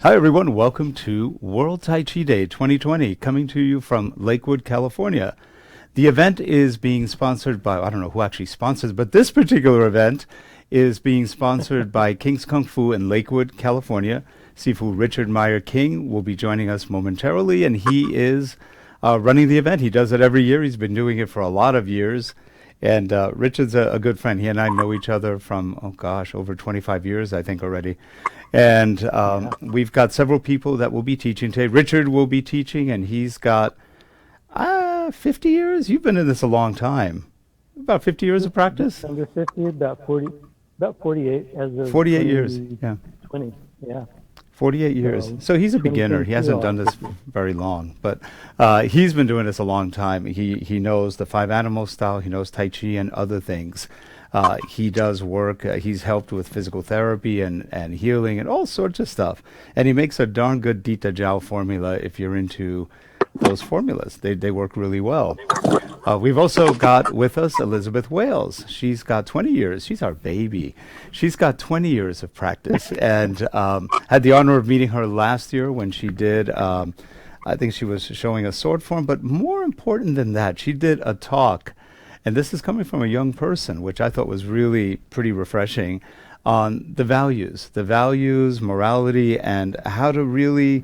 Hi, everyone. Welcome to World Tai Chi Day 2020, coming to you from Lakewood, California. The event is being sponsored by, I don't know who actually sponsors, but this particular event is being sponsored by King's Kung Fu in Lakewood, California. Sifu Richard Mieir-King will be joining us momentarily, and he is running the event. He does it every year. He's been doing it for a lot of years. And Richard's a good friend. He and I know each other from, oh gosh, over 25 years, I think, already. And Yeah. we've got several people that will be teaching today. Richard will be teaching, and he's got 50 years. You've been in this a long time. About 50 years of Just practice? under 50, about 48 as of 48 years. Yeah. 2020. Yeah. 48 years. So So he's a beginner. He 2022, hasn't I'll done have this 50. very long, but he's been doing this a long time. He knows the five animal style. He knows Tai Chi and other things. He does work. He's helped with physical therapy and healing and all sorts of stuff. And he makes a darn good Dita Jiao formula if you're into those formulas. They work really well. We've also got with us Elisabeth Wales. She's got 20 years. She's our baby. She's got 20 years of practice and had the honor of meeting her last year when she did, I think she was showing a sword form, but more important than that, she did a talk. And this is coming from a young person, which I thought was really pretty refreshing on the values, morality, and how to really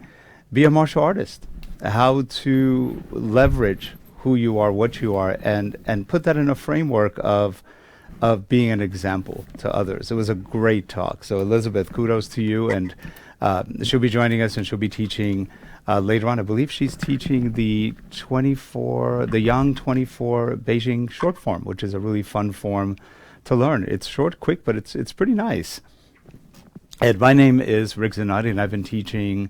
be a martial artist, how to leverage who you are, what you are, and put that in a framework of being an example to others. It was a great talk. So Elisabeth, kudos to you, and she'll be joining us, and she'll be teaching later on. I believe she's teaching the Yang 24 Beijing short form, which is a really fun form to learn. It's short, quick, but it's pretty nice. And my name is Rick Zanotti, and I've been teaching,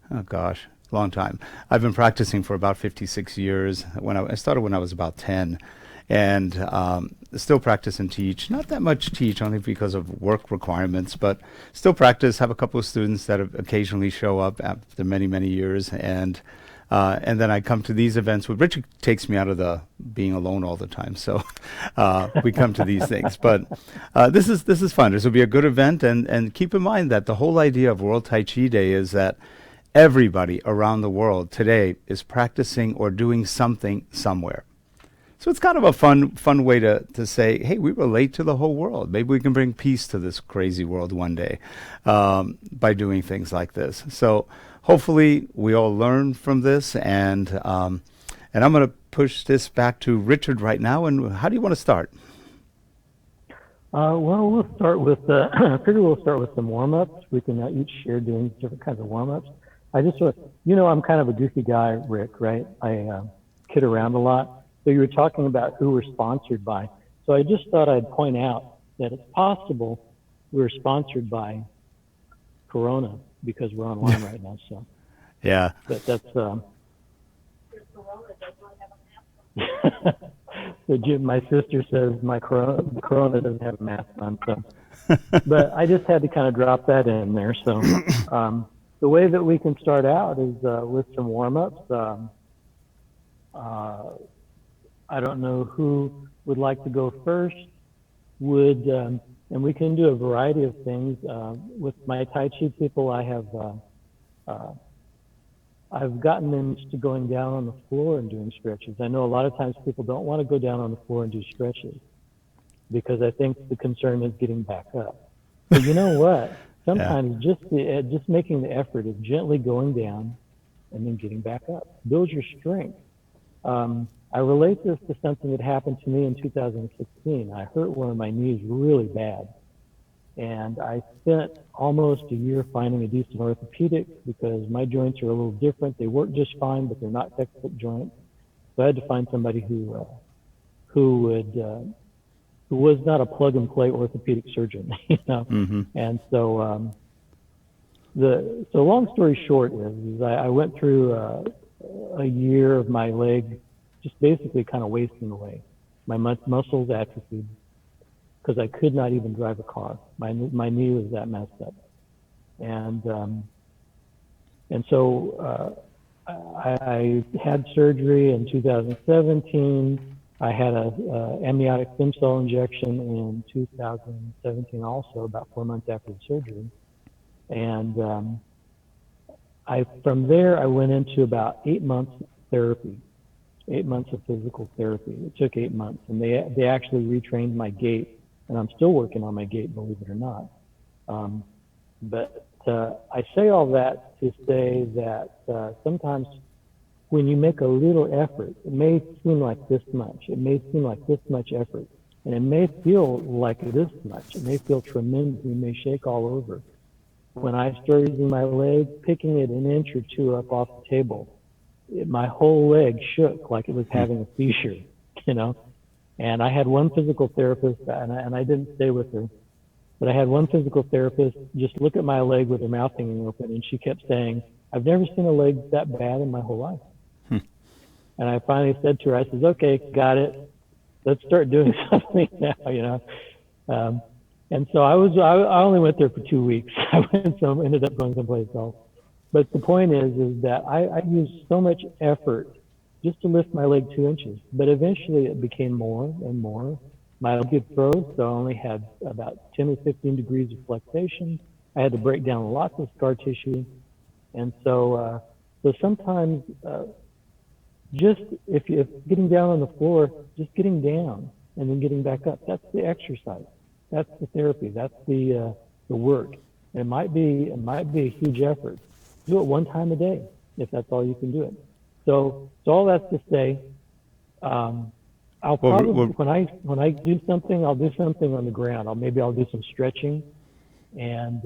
oh gosh, long time. I've been practicing for about 56 years. When I started when I was about 10, and still practice and teach. Not that much teach, only because of work requirements, but still practice. Have a couple of students that occasionally show up after many, many years, and then I come to these events. Where Richard takes me out of the being alone all the time, so we come to these things. But this is fun. This will be a good event, and keep in mind that the whole idea of World Tai Chi Day is that everybody around the world today is practicing or doing something somewhere. So it's kind of a fun way to say, hey, we relate to the whole world. Maybe we can bring peace to this crazy world one day by doing things like this. So hopefully we all learn from this, and I'm going to push this back to Richard right now. And how do you want to start? Well, we'll start with, I figure we'll start with some warm-ups. We can each share doing different kinds of warm-ups. I just, I'm kind of a goofy guy, Rick, right? I kid around a lot. So you were talking about who we're sponsored by. So I just thought I'd point out that it's possible we're sponsored by Corona because we're online right now. So, Yeah. but that's, so Jim, my sister says my Corona doesn't have a mask on. So, but I just had to kind of drop that in there. So, the way that we can start out is with some warm-ups. I don't know who would like to go first. And we can do a variety of things. With my Tai Chi people, I've gotten them to going down on the floor and doing stretches. I know a lot of times people don't want to go down on the floor and do stretches because I think the concern is getting back up. But you know what? Yeah. Sometimes just making the effort of gently going down and then getting back up builds your strength. I relate this to something that happened to me in 2016. I hurt one of my knees really bad, and I spent almost a year finding a decent orthopedic because my joints are a little different. They work just fine, but they're not textbook joints. So I had to find somebody who was not a plug and play orthopedic surgeon, you know. Mm-hmm. And so so long story short is I went through a year of my leg just basically kind of wasting away. My muscles atrophied because I could not even drive a car. My knee was that messed up, and so I had surgery in 2017. I had a amniotic stem cell injection in 2017, also about 4 months after the surgery, and From there, I went into about 8 months of therapy, 8 months of physical therapy. It took 8 months, and they actually retrained my gait, and I'm still working on my gait, believe it or not. But I say all that to say that sometimes when you make a little effort, it may seem like this much. It may seem like this much effort, and it may feel like this much. It may feel tremendous. You may shake all over. When I started using my leg, picking it an inch or two up off the table, my whole leg shook like it was having a seizure, you know. And I had one physical therapist, and I didn't stay with her, but I had one physical therapist just look at my leg with her mouth hanging open, and she kept saying, "I've never seen a leg that bad in my whole life." And I finally said to her, I says, "Okay, got it. Let's start doing something now," you know. And so I only went there for 2 weeks. I ended up going someplace else. But the point is that I used so much effort just to lift my leg 2 inches. But eventually it became more and more. My leg froze, so I only had about 10 or 15 degrees of flexation. I had to break down lots of scar tissue. And so sometimes just if getting down on the floor, just getting down and then getting back up, that's the exercise. That's the therapy. That's the work. It might be a huge effort. Do it one time a day if that's all you can do it. So all that's to say, I'll probably when I do something, I'll do something on the ground. I'll do some stretching, and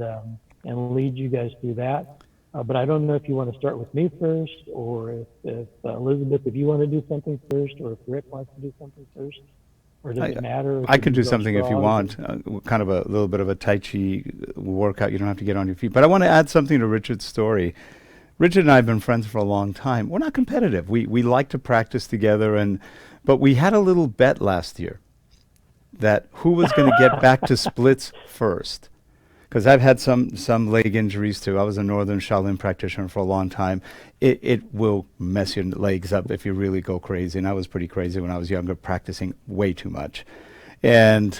lead you guys through that. But I don't know if you want to start with me first, or if Elisabeth, if you want to do something first, or if Rick wants to do something first. Or does it matter? I can do something if you want, kind of a little bit of a Tai Chi workout. You don't have to get on your feet. But I want to add something to Richard's story. Richard and I have been friends for a long time. We're not competitive. We like to practice together, but we had a little bet last year that who was going to get back to splits first. Because I've had some leg injuries too. I was a Northern Shaolin practitioner for a long time. It will mess your legs up if you really go crazy. And I was pretty crazy when I was younger, practicing way too much. And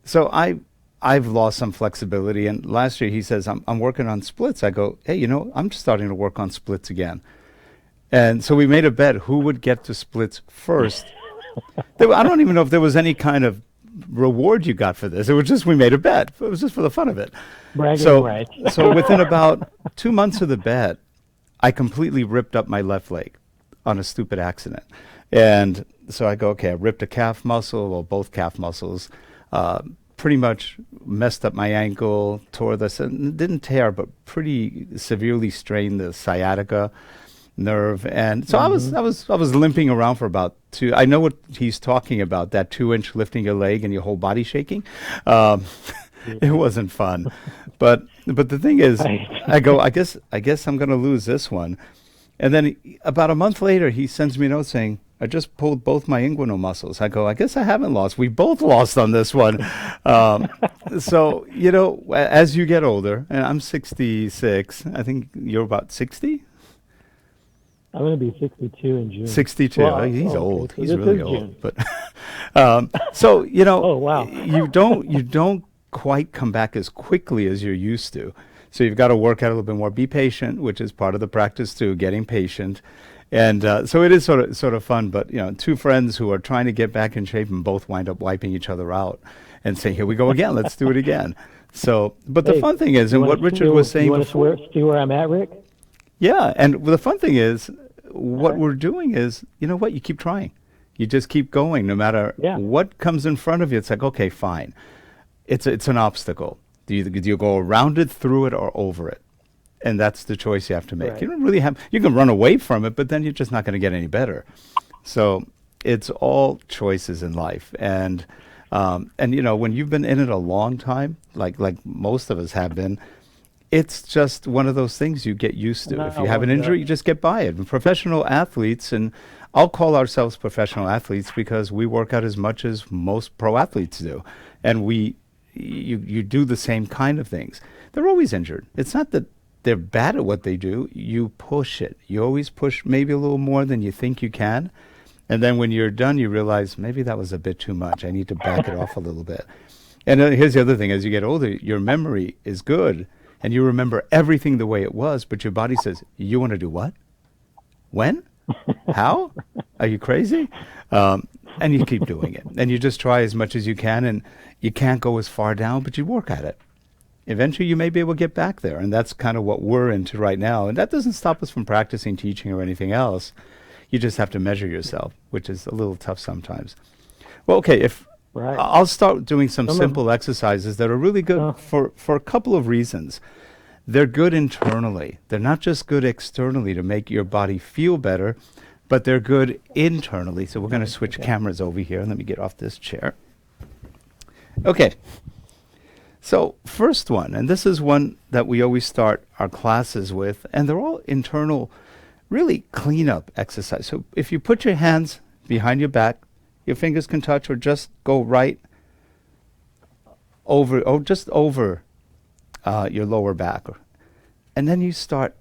so I've lost some flexibility. And last year he says, I'm working on splits. I go, hey, I'm starting to work on splits again. And so we made a bet who would get to splits first. I don't even know if there was any kind of reward you got for this. It was just we made a bet. It was just for the fun of it. Bragging rights. So within about 2 months of the bet, I completely ripped up my left leg on a stupid accident. And so I go, okay, I ripped a calf muscle, or both calf muscles, pretty much messed up my ankle, tore didn't tear, but pretty severely strained the sciatica nerve. And so I was limping around for about 2. I know what he's talking about, that 2-inch lifting your leg and your whole body shaking. It wasn't fun. But the thing is, I go, I guess I'm going to lose this one. And then about a month later, he sends me a note saying, I just pulled both my inguinal muscles. I go, I guess I haven't lost. We both lost on this one. So, as you get older, and I'm 66, I think you're about 60? I'm going to be 62 in June. 62. Well, he's old. So he's really old. June. But so Oh, wow. you don't quite come back as quickly as you're used to. So you've got to work out a little bit more. Be patient, which is part of the practice too. Getting patient, and so it is sort of fun. But two friends who are trying to get back in shape and both wind up wiping each other out and say, "Here we go again. Let's do it again." So, but the fun thing is, and what Richard was saying before. You want to see where I'm at, Rick? Yeah, and the fun thing is, what we're doing is, what? You keep trying. You just keep going, no matter what comes in front of you. It's like, okay, fine. It's an obstacle. Do you go around it, through it, or over it? And that's the choice you have to make. Right. You don't really have. You can run away from it, but then you're just not going to get any better. So it's all choices in life, and when you've been in it a long time, like most of us have been. It's just one of those things you get used to. If you have an injury, you just get by it. And professional athletes, and I'll call ourselves professional athletes because we work out as much as most pro athletes do. And you do the same kind of things. They're always injured. It's not that they're bad at what they do. You push it. You always push maybe a little more than you think you can. And then when you're done, you realize maybe that was a bit too much. I need to back it off a little bit. And here's the other thing. As you get older, your memory is good. and you remember everything the way it was, but your body says, you want to do what? When? How? Are you crazy? And you keep doing it. And you just try as much as you can, and you can't go as far down, but you work at it. Eventually, you may be able to get back there, and that's kind of what we're into right now. And that doesn't stop us from practicing teaching or anything else. You just have to measure yourself, which is a little tough sometimes. Well, okay, Right. I'll start doing some simple exercises that are really good for a couple of reasons. They're good internally. They're not just good externally to make your body feel better, but they're good internally. So we're going to switch cameras over here. Let me get off this chair. Okay. So first one, and this is one that we always start our classes with, and they're all internal, really cleanup exercise. So if you put your hands behind your back, your fingers can touch or just go right over, just over your lower back. And then you start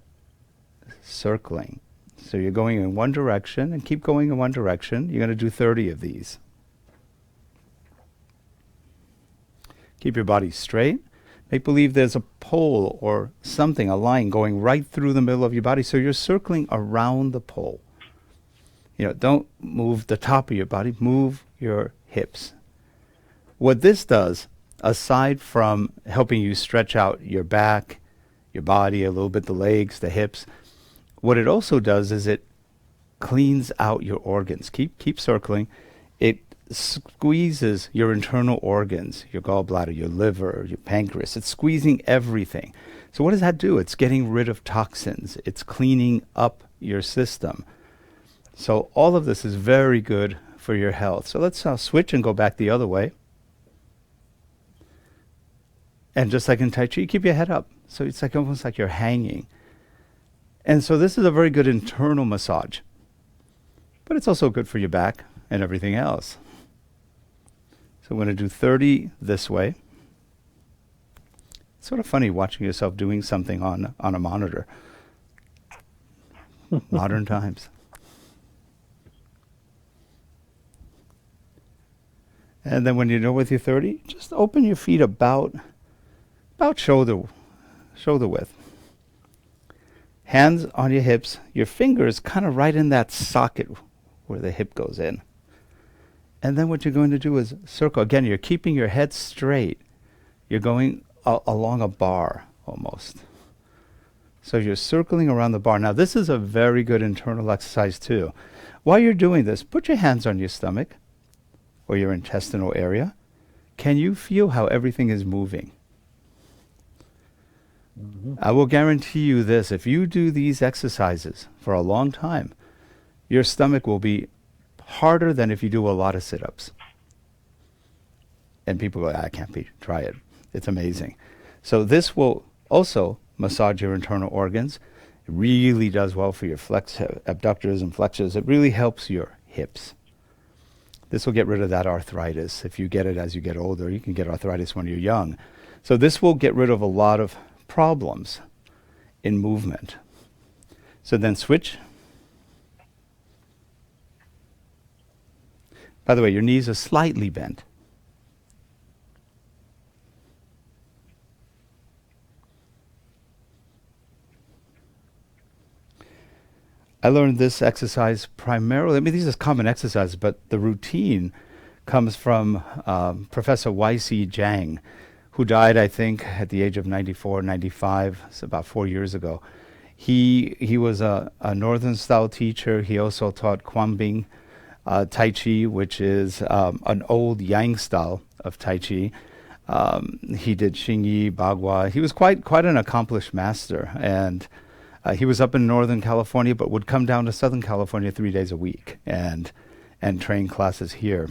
circling. So you're going in one direction and keep going in one direction. You're going to do 30 of these. Keep your body straight. Make believe there's a pole or something, a line going right through the middle of your body. So you're circling around the pole. Don't move the top of your body, move your hips. What this does, aside from helping you stretch out your back, your body, a little bit the legs, the hips, what it also does is it cleans out your organs. Keep circling. It squeezes your internal organs, your gallbladder, your liver, your pancreas. It's squeezing everything. So what does that do? It's getting rid of toxins. It's cleaning up your system. So all of this is very good for your health. So let's switch and go back the other way. And just like in Tai Chi, keep your head up. So it's like almost like you're hanging. And so this is a very good internal massage. But it's also good for your back and everything else. So I'm going to do 30 this way. It's sort of funny watching yourself doing something on a monitor. Modern times. And then when you're done with your 30, just open your feet about shoulder width. Hands on your hips, your fingers kind of right in that socket where the hip goes in. And then what you're going to do is circle. Again, you're keeping your head straight. You're going along a bar almost. So you're circling around the bar. Now this is a very good internal exercise too. While you're doing this, put your hands on your stomach or your intestinal area. Can you feel how everything is moving? Mm-hmm. I will guarantee you this, if you do these exercises for a long time, your stomach will be harder than if you do a lot of sit-ups. And people go, I can't try it. It's amazing. So this will also massage your internal organs. It really does well for your abductors and flexors. It really helps your hips. This will get rid of that arthritis. If you get it as you get older, you can get arthritis when you're young. So this will get rid of a lot of problems in movement. So then switch. By the way, your knees are slightly bent. I learned this exercise primarily, these are common exercises, but the routine comes from Professor Y.C. Zhang, who died, I think, at the age of 94, 95, so about 4 years ago. He was a northern-style teacher. He also taught Kuanbing Tai Chi, which is an old Yang style of Tai Chi. He did Xingyi, Bagua. He was quite an accomplished master, and he was up in Northern California, but would come down to Southern California 3 days a week and train classes here.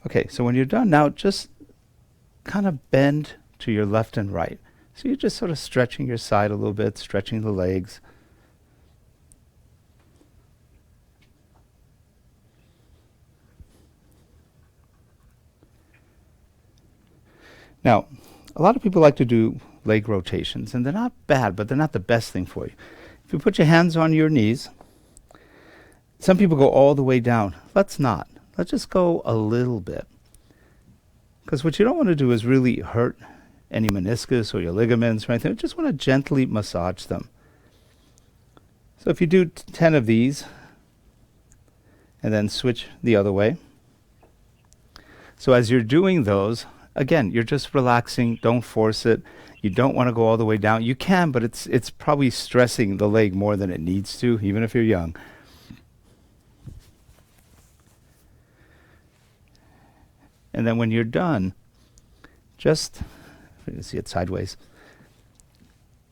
Okay, so when you're done, now just kind of bend to your left and right. So you're just sort of stretching your side a little bit, stretching the legs. Now, a lot of people like to do leg rotations, and they're not bad, but they're not the best thing for you. If you put your hands on your knees, some people go all the way down. Let's not. Let's just go a little bit. Because what you don't want to do is really hurt any meniscus or your ligaments or anything. We just want to gently massage them. So if you do 10 of these, and then switch the other way. So as you're doing those, again, you're just relaxing. Don't force it. You don't want to go all the way down. You can, but it's probably stressing the leg more than it needs to, even if you're young. And then when you're done, just, you can see it sideways,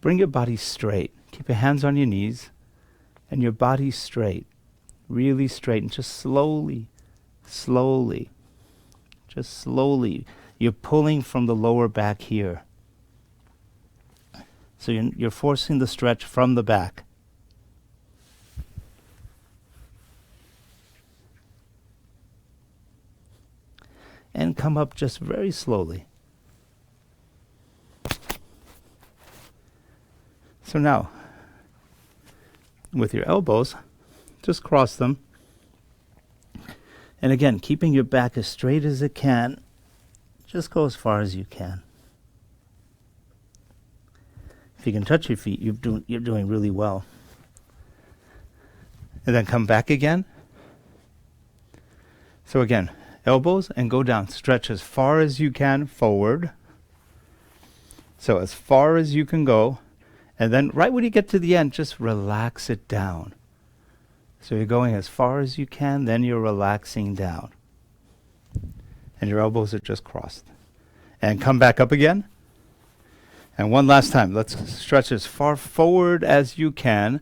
bring your body straight. Keep your hands on your knees and your body straight, really straight, and just slowly, just slowly. You're pulling from the lower back here. So you're forcing the stretch from the back. And come up just very slowly. So now, with your elbows, just cross them. And again, keeping your back as straight as it can, just go as far as you can. If you can touch your feet, you're doing really well. And then come back again. So again, elbows and go down. Stretch as far as you can forward. So as far as you can go. And then right when you get to the end, just relax it down. So you're going as far as you can, then you're relaxing down. And your elbows are just crossed. And come back up again. And one last time. Let's stretch as far forward as you can.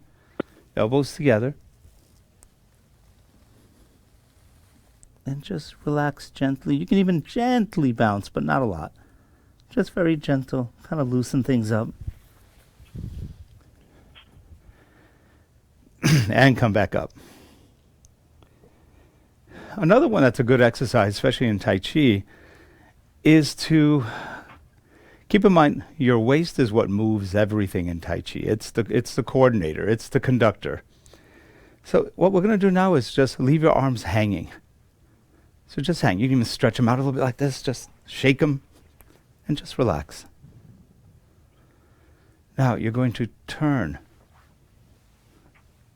Elbows together. And just relax gently. You can even gently bounce, but not a lot. Just very gentle. Kind of loosen things up. And come back up. Another one that's a good exercise, especially in Tai Chi, is to keep in mind your waist is what moves everything in Tai Chi. It's the coordinator. It's the conductor. So what we're going to do now is just leave your arms hanging. So just hang. You can even stretch them out a little bit like this. Just shake them and just relax. Now you're going to turn.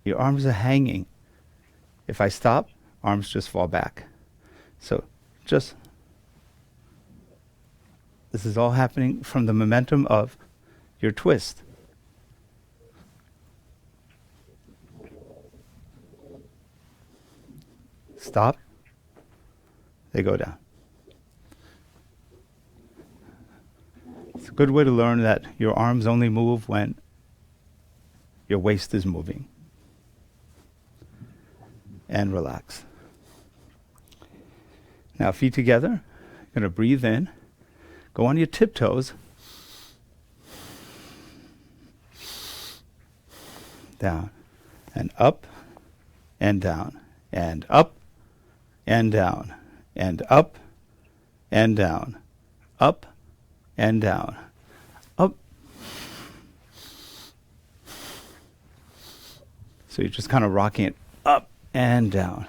Your arms are hanging. If I stop, arms just fall back. So just, this is all happening from the momentum of your twist. Stop. They go down. It's a good way to learn that your arms only move when your waist is moving. And relax. Now feet together. You're going to breathe in. Go on your tiptoes. Down. And up. And down. And up. And down. And up. And down. Up. And down. Up. So you're just kind of rocking it up and down.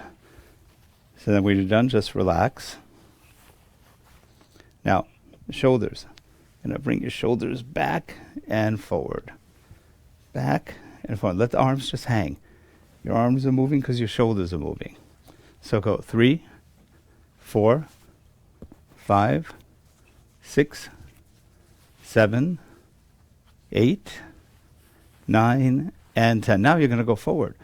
So then when you're done, just relax. Now, shoulders. You're going to bring your shoulders back and forward. Back and forward. Let the arms just hang. Your arms are moving because your shoulders are moving. So go 3, 4, 5, 6, 7, 8, 9, and 10. Now you're going to go forward.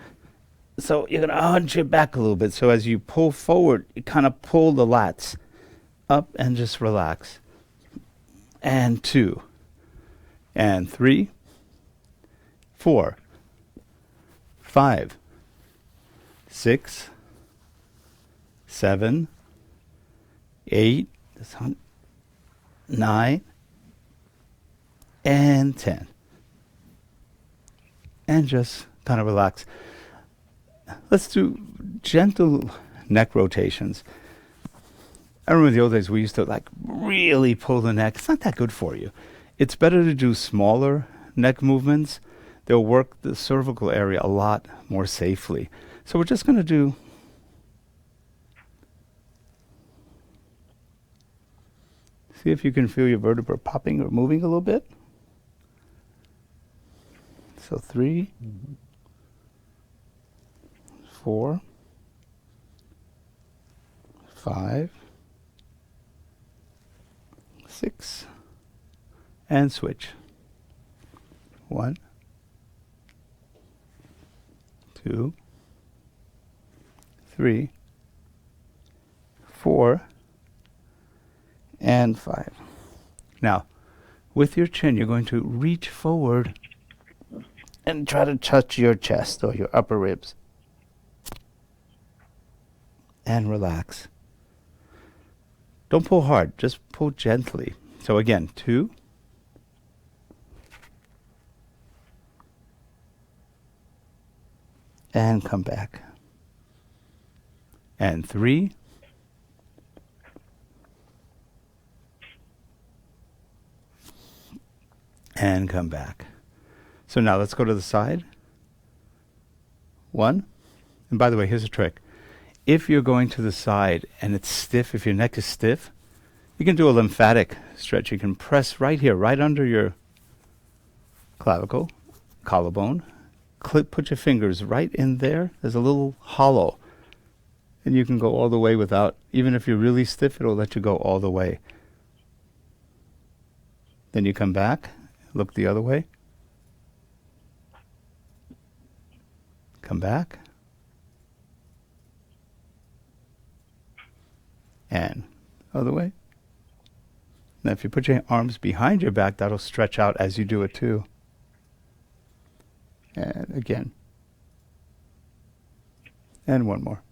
So you're going to hunch your back a little bit. So as you pull forward, you kind of pull the lats up and just relax. And 2, and 3, 4, 5, 6, 7, 8, 9, and 10. And just kind of relax. Let's do gentle neck rotations. I remember in the old days we used to like really pull the neck. It's not that good for you. It's better to do smaller neck movements. They'll work the cervical area a lot more safely. So we're just going to do See if you can feel your vertebra popping or moving a little bit. So 3, 4, 5, 6, and switch. 1, 2, 3, 4, and 5. Now, with your chin, you're going to reach forward and try to touch your chest or your upper ribs. And relax. Don't pull hard, just pull gently. So again, 2, and come back. And 3, and come back. So now let's go to the side. 1. And by the way, here's a trick. If you're going to the side and it's stiff, if your neck is stiff, you can do a lymphatic stretch. You can press right here, right under your clavicle, collarbone. Put your fingers right in there. There's a little hollow. And you can go all the way without, even if you're really stiff, it'll let you go all the way. Then you come back, look the other way. Come back. And other way. Now if you put your arms behind your back, that'll stretch out as you do it too. And again. And one more.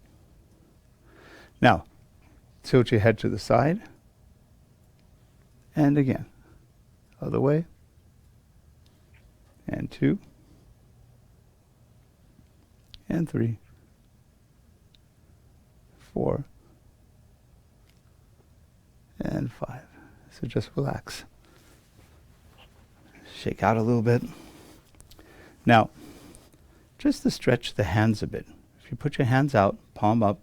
Now, tilt your head to the side. And again. Other way. And 2. And 3. 4. And 5. So just relax. Shake out a little bit. Now, just to stretch the hands a bit. If you put your hands out, palm up,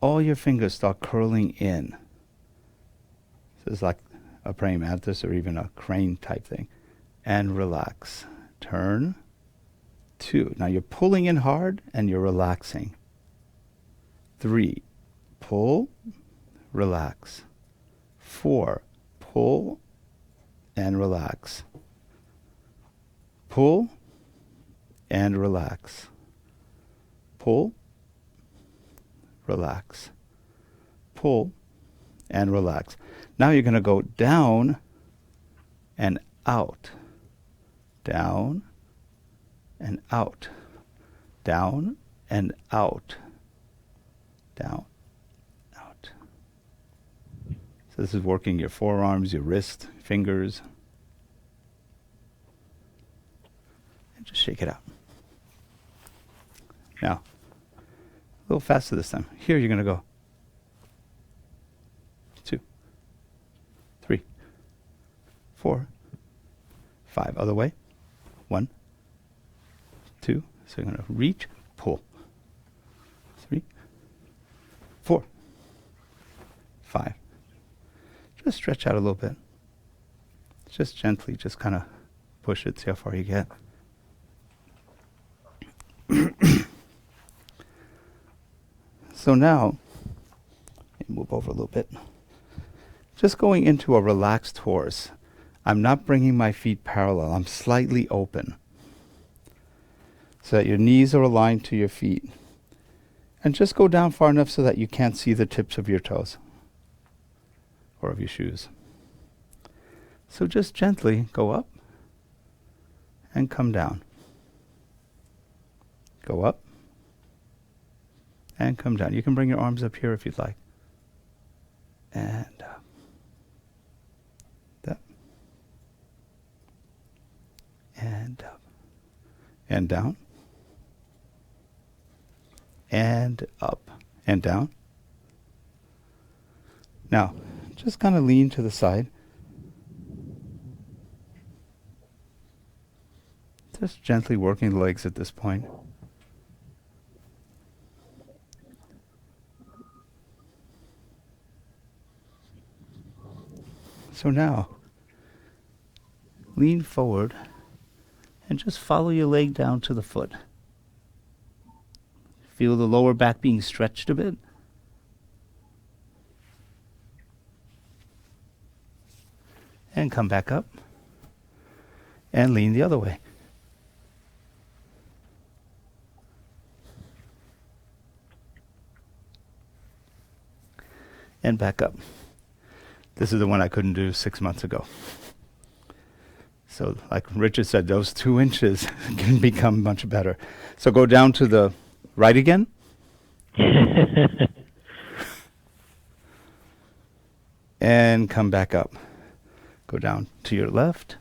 all your fingers start curling in. So it's like a praying mantis or even a crane type thing. And relax. Turn. 2. Now you're pulling in hard and you're relaxing. 3. Pull. Relax. 4. Pull and relax. Pull and relax. Pull, relax. Pull and relax. Now you're going to go down and out. Down and out. Down and out. Down. So this is working your forearms, your wrist, fingers. And just shake it out. Now, a little faster this time. Here you're going to go 2, 3, 4, 5. Other way. 1, 2. So you're going to reach, pull. 3, 4, 5. Just stretch out a little bit. Just gently, just kind of push it, see how far you get. So now, move over a little bit. Just going into a relaxed horse. I'm not bringing my feet parallel. I'm slightly open. So that your knees are aligned to your feet. And just go down far enough so that you can't see the tips of your toes. Or of your shoes. So just gently go up and come down. Go up and come down. You can bring your arms up here if you'd like. And up. Up. And up. And down. And up. And down. Now, just kind of lean to the side. Just gently working the legs at this point. So now, lean forward and just follow your leg down to the foot. Feel the lower back being stretched a bit. And come back up. And lean the other way. And back up. This is the one I couldn't do 6 months ago. So like Richard said, those 2 inches can become much better. So go down to the right again. And come back up. Go down to your left.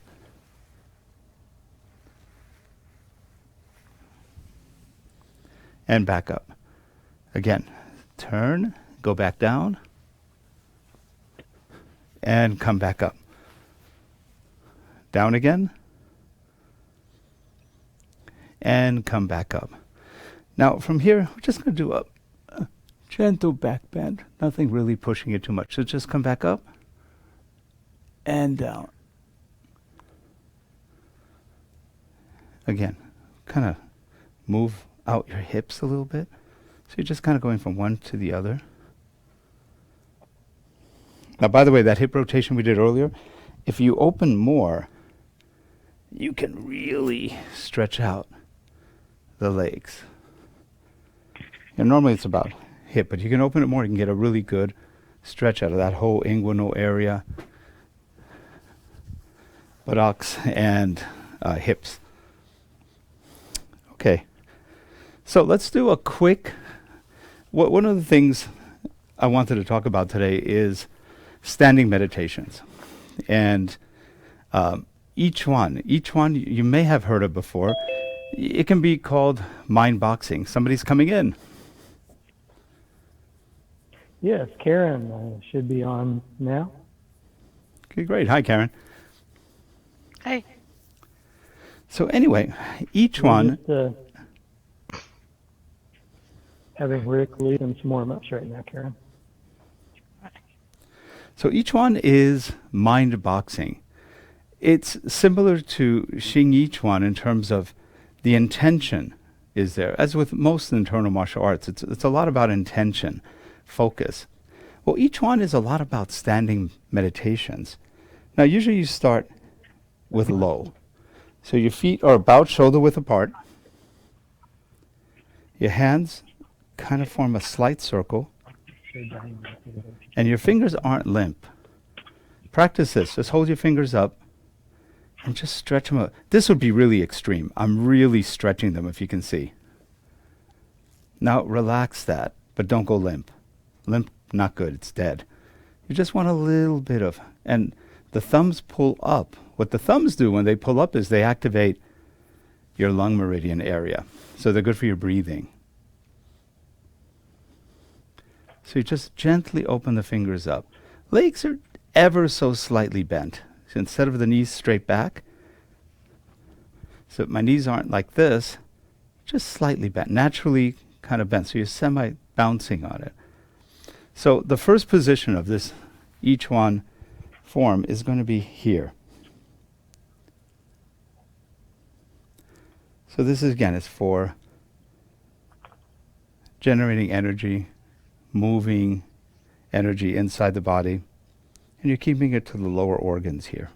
And back up. Again, turn, go back down. And come back up. Down again. And come back up. Now from here, we're just going to do a gentle back bend. Nothing really pushing it too much. So just come back up. And down. Again, kind of move out your hips a little bit. So you're just kind of going from one to the other. Now, by the way, that hip rotation we did earlier, if you open more, you can really stretch out the legs. Normally it's about hip, but you can open it more, you can get a really good stretch out of that whole inguinal area, buttocks and hips. Okay, so let's do a quick, one of the things I wanted to talk about today is standing meditations. And each one you may have heard of before. It can be called mind boxing. Somebody's coming in. Yes, Karen should be on now. Okay, great. Hi, Karen. Hi. So anyway, each one... Just, having Rick lead some warm-ups right now, Karen. So each one is mind boxing. It's similar to Xing Yi Chuan in terms of the intention is there. As with most internal martial arts, it's a lot about intention, focus. Well, each one is a lot about standing meditations. Now, usually you start with low. So your feet are about shoulder width apart. Your hands kind of form a slight circle. And your fingers aren't limp. Practice this. Just hold your fingers up and just stretch them up. This would be really extreme. I'm really stretching them, if you can see. Now relax that, but don't go limp. Limp, not good. It's dead. You just want a little bit of, and the thumbs pull up. What the thumbs do when they pull up is they activate your lung meridian area. So they're good for your breathing. So you just gently open the fingers up. Legs are ever so slightly bent. So instead of the knees straight back, so my knees aren't like this, just slightly bent, naturally kind of bent. So you're semi-bouncing on it. So the first position of this each one form is going to be here. So this is, again, is for generating energy, moving energy inside the body, and you're keeping it to the lower organs here.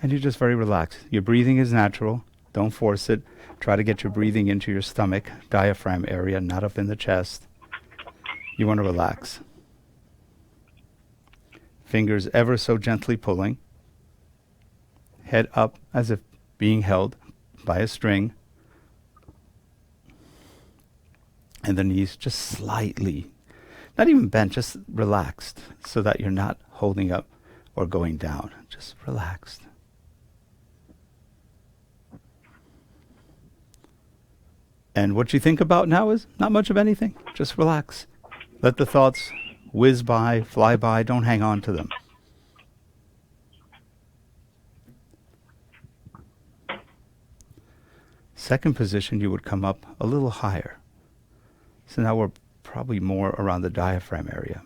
And you're just very relaxed. Your breathing is natural. Don't force it. Try to get your breathing into your stomach, diaphragm area, not up in the chest. You want to relax. Fingers ever so gently pulling. Head up as if being held by a string. And the knees just slightly, not even bent, just relaxed so that you're not holding up or going down. Just relaxed. And what you think about now is not much of anything. Just relax. Let the thoughts whiz by, fly by. Don't hang on to them. Second position, you would come up a little higher. So now we're probably more around the diaphragm area.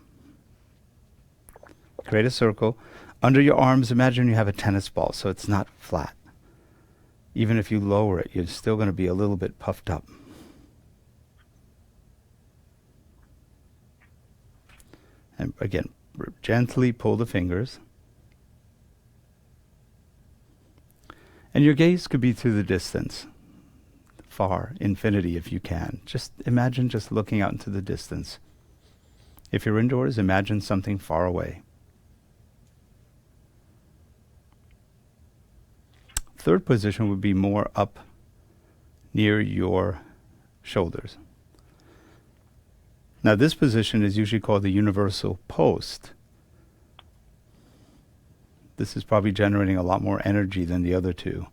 create a circle. Under your arms, imagine you have a tennis ball, so it's not flat. Even if you lower it, you're still going to be a little bit puffed up. And again, gently pull the fingers. And your gaze could be through the distance, far, infinity if you can. Just imagine just looking out into the distance. If you're indoors, imagine something far away. Third position would be more up near your shoulders. Now this position is usually called the universal post. This is probably generating a lot more energy than the other two.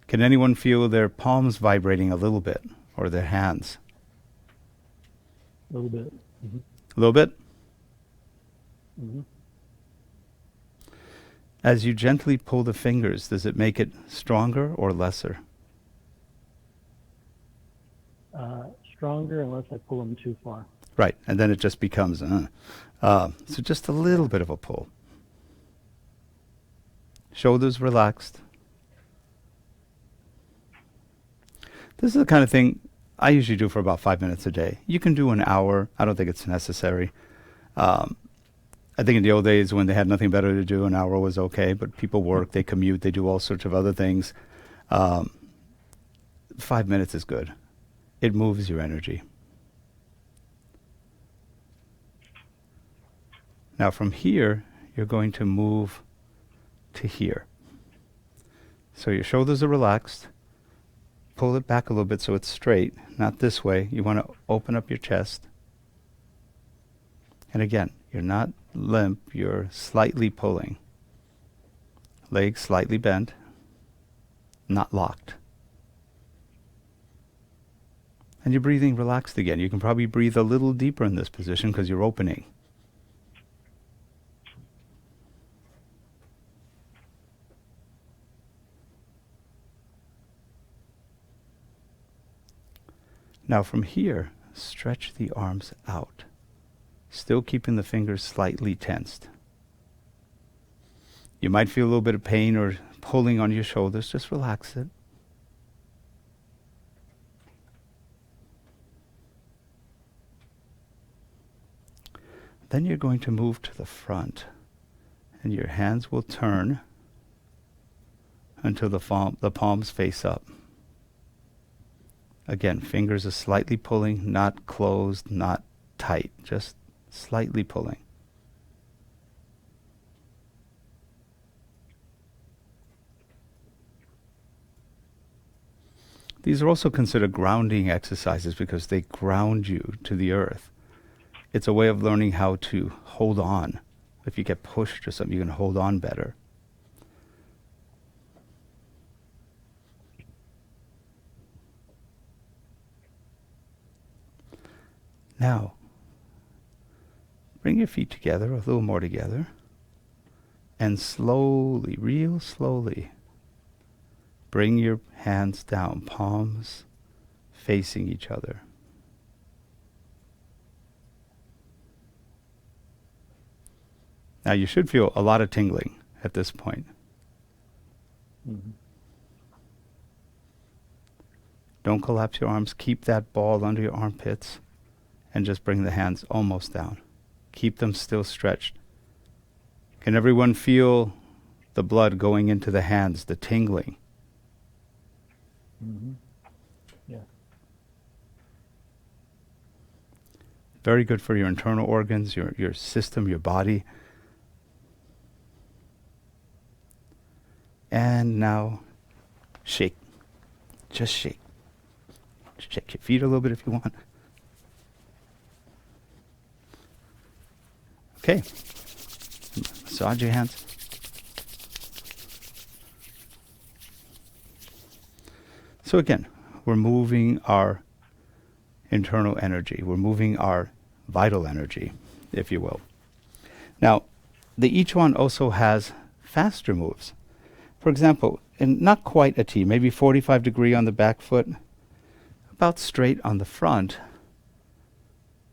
Can anyone feel their palms vibrating a little bit, or their hands? A little bit. A little bit? As you gently pull the fingers, does it make it stronger or lesser? Stronger unless I pull them too far. Right, and then it just becomes, so just a little bit of a pull. Shoulders relaxed. This is the kind of thing I usually do for about 5 minutes a day. You can do an hour. I don't think it's necessary. I think in the old days when they had nothing better to do, an hour was okay, but people work, they commute, they do all sorts of other things. 5 minutes is good. It moves your energy. Now from here, you're going to move to here. So your shoulders are relaxed. Pull it back a little bit so it's straight, not this way. You want to open up your chest. And again, you're not limp, you're slightly pulling. Legs slightly bent, not locked. And you're breathing relaxed again. You can probably breathe a little deeper in this position because you're opening. Now from here, stretch the arms out, still keeping the fingers slightly tensed. You might feel a little bit of pain or pulling on your shoulders. Just relax it. Then you're going to move to the front, and your hands will turn until the palms face up. Again, fingers are slightly pulling, not closed, not tight, just slightly pulling. These are also considered grounding exercises because they ground you to the earth. It's a way of learning how to hold on. If you get pushed or something, you can hold on better. Now, bring your feet together, a little more together, and slowly, real slowly, bring your hands down, palms facing each other. Now you should feel a lot of tingling at this point. Don't collapse your arms. Keep that ball under your armpits and just bring the hands almost down. Keep them still stretched. Can everyone feel the blood going into the hands, the tingling? Yeah. Very good for your internal organs, your system, your body. And now, shake. Just shake. Shake your feet a little bit if you want. Okay. Massage your hands. So again, we're moving our internal energy. We're moving our vital energy, if you will. Now, the Ichuan also has faster moves. For example, in not quite a T, maybe 45 degree on the back foot, about straight on the front.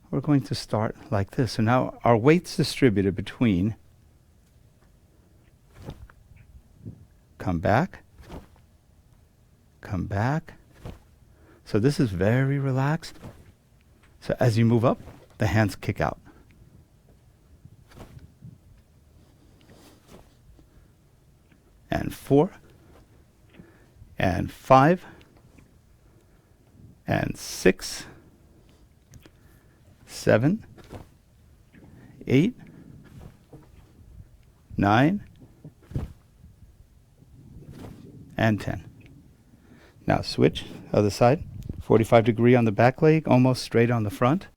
we're going to start like this. So now our weight's distributed between come back. So this is very relaxed. So as you move up, the hands kick out. And 4, and 5, and 6, 7, 8, 9, and 10. Now switch, other side. 45 degree on the back leg, almost straight on the front.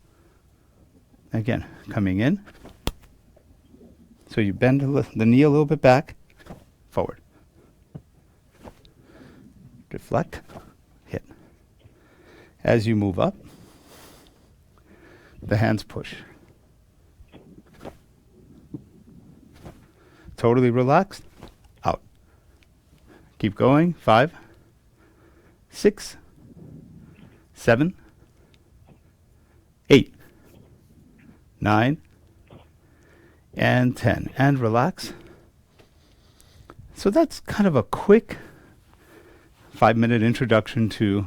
Again, coming in. So you bend the knee a little bit back, forward. Deflect, hit. As you move up, the hands push. Totally relaxed, out. Keep going, 5, 6, 7, 8, 9, and 10. And relax. So that's kind of a quick 5-minute introduction to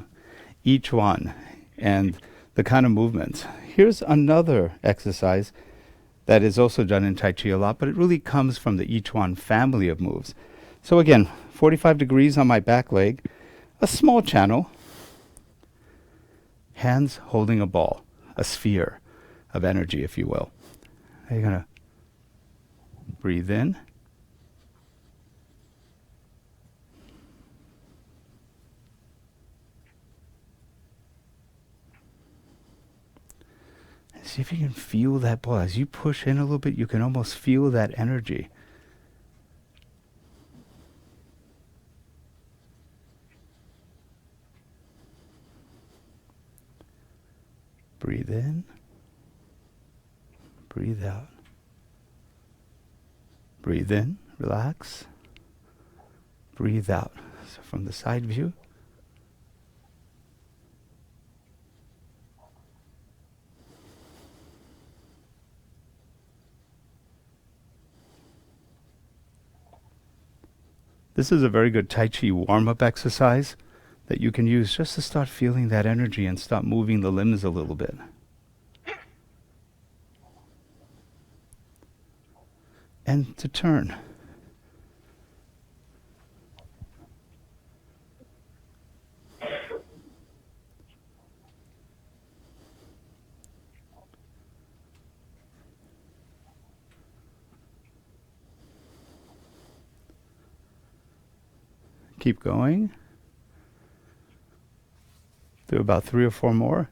each one and the kind of movements. Here's another exercise that is also done in Tai Chi a lot, but it really comes from the Yichuan family of moves. So again, 45 degrees on my back leg, a small channel, hands holding a ball, a sphere of energy, if you will. You're going to breathe in. See if you can feel that ball. As you push in a little bit, you can almost feel that energy. Breathe in. Breathe out. Breathe in, relax. Breathe out. So from the side view. This is a very good Tai Chi warm-up exercise that you can use just to start feeling that energy and start moving the limbs a little bit. And to turn. Keep going. Do about 3 or 4 more.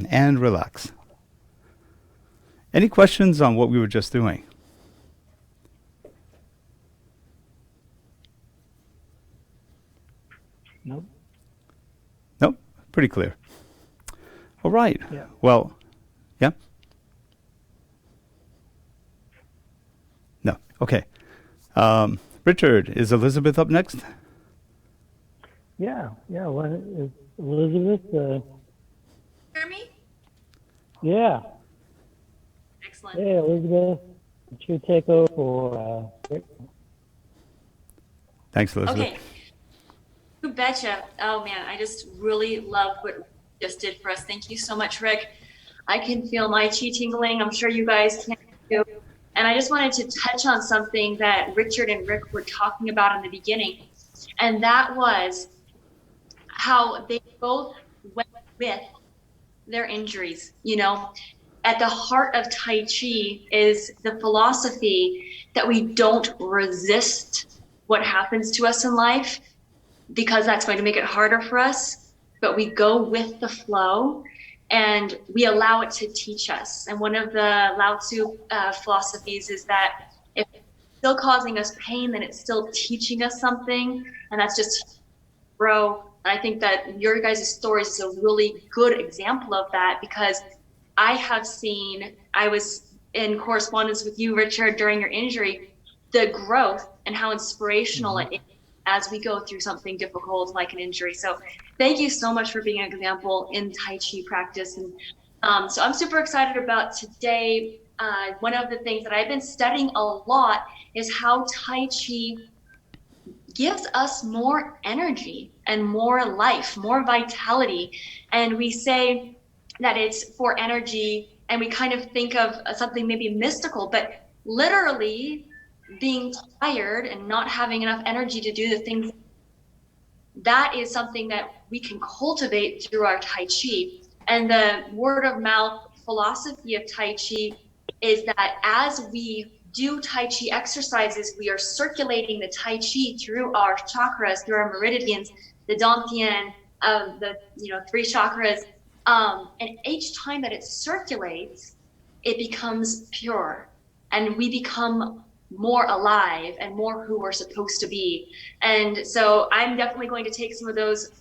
And relax. Any questions on what we were just doing? Nope. Nope. Pretty clear. All right. Yeah. Well, yeah? No. Okay. Richard, is Elisabeth up next? Yeah. Well, is Elisabeth? Hear me? Yeah. Excellent. Hey, Elisabeth. It's your take over for Rick. Thanks, Elizabeth. Okay. You betcha. Oh man, I just really love what Rick just did for us. Thank you so much, Rick. I can feel my chi tingling. I'm sure you guys can too. And I just wanted to touch on something that Richard and Rick were talking about in the beginning. And that was how they both went with their injuries. You know, at the heart of Tai Chi is the philosophy that we don't resist what happens to us in life, because that's going to make it harder for us, but we go with the flow and we allow it to teach us. And one of the Lao Tzu philosophies is that if it's still causing us pain, then it's still teaching us something, and that's just grow. And I think that your guys' stories is a really good example of that, because I was in correspondence with you, Richard, during your injury, the growth and how inspirational it is as we go through something difficult like an injury. So thank you so much for being an example in Tai Chi practice. And so I'm super excited about today. One of the things that I've been studying a lot is how Tai Chi gives us more energy and more life, more vitality. And we say that it's for energy, and we kind of think of something maybe mystical, but literally being tired and not having enough energy to do the things, that is something that we can cultivate through our Tai Chi. And the word of mouth philosophy of Tai Chi is that as we do Tai Chi exercises, we are circulating the Tai Chi through our chakras, through our meridians, the Dantian, the three chakras. And each time that it circulates, it becomes pure, and we become more alive and more who we're supposed to be. And so I'm definitely going to take some of those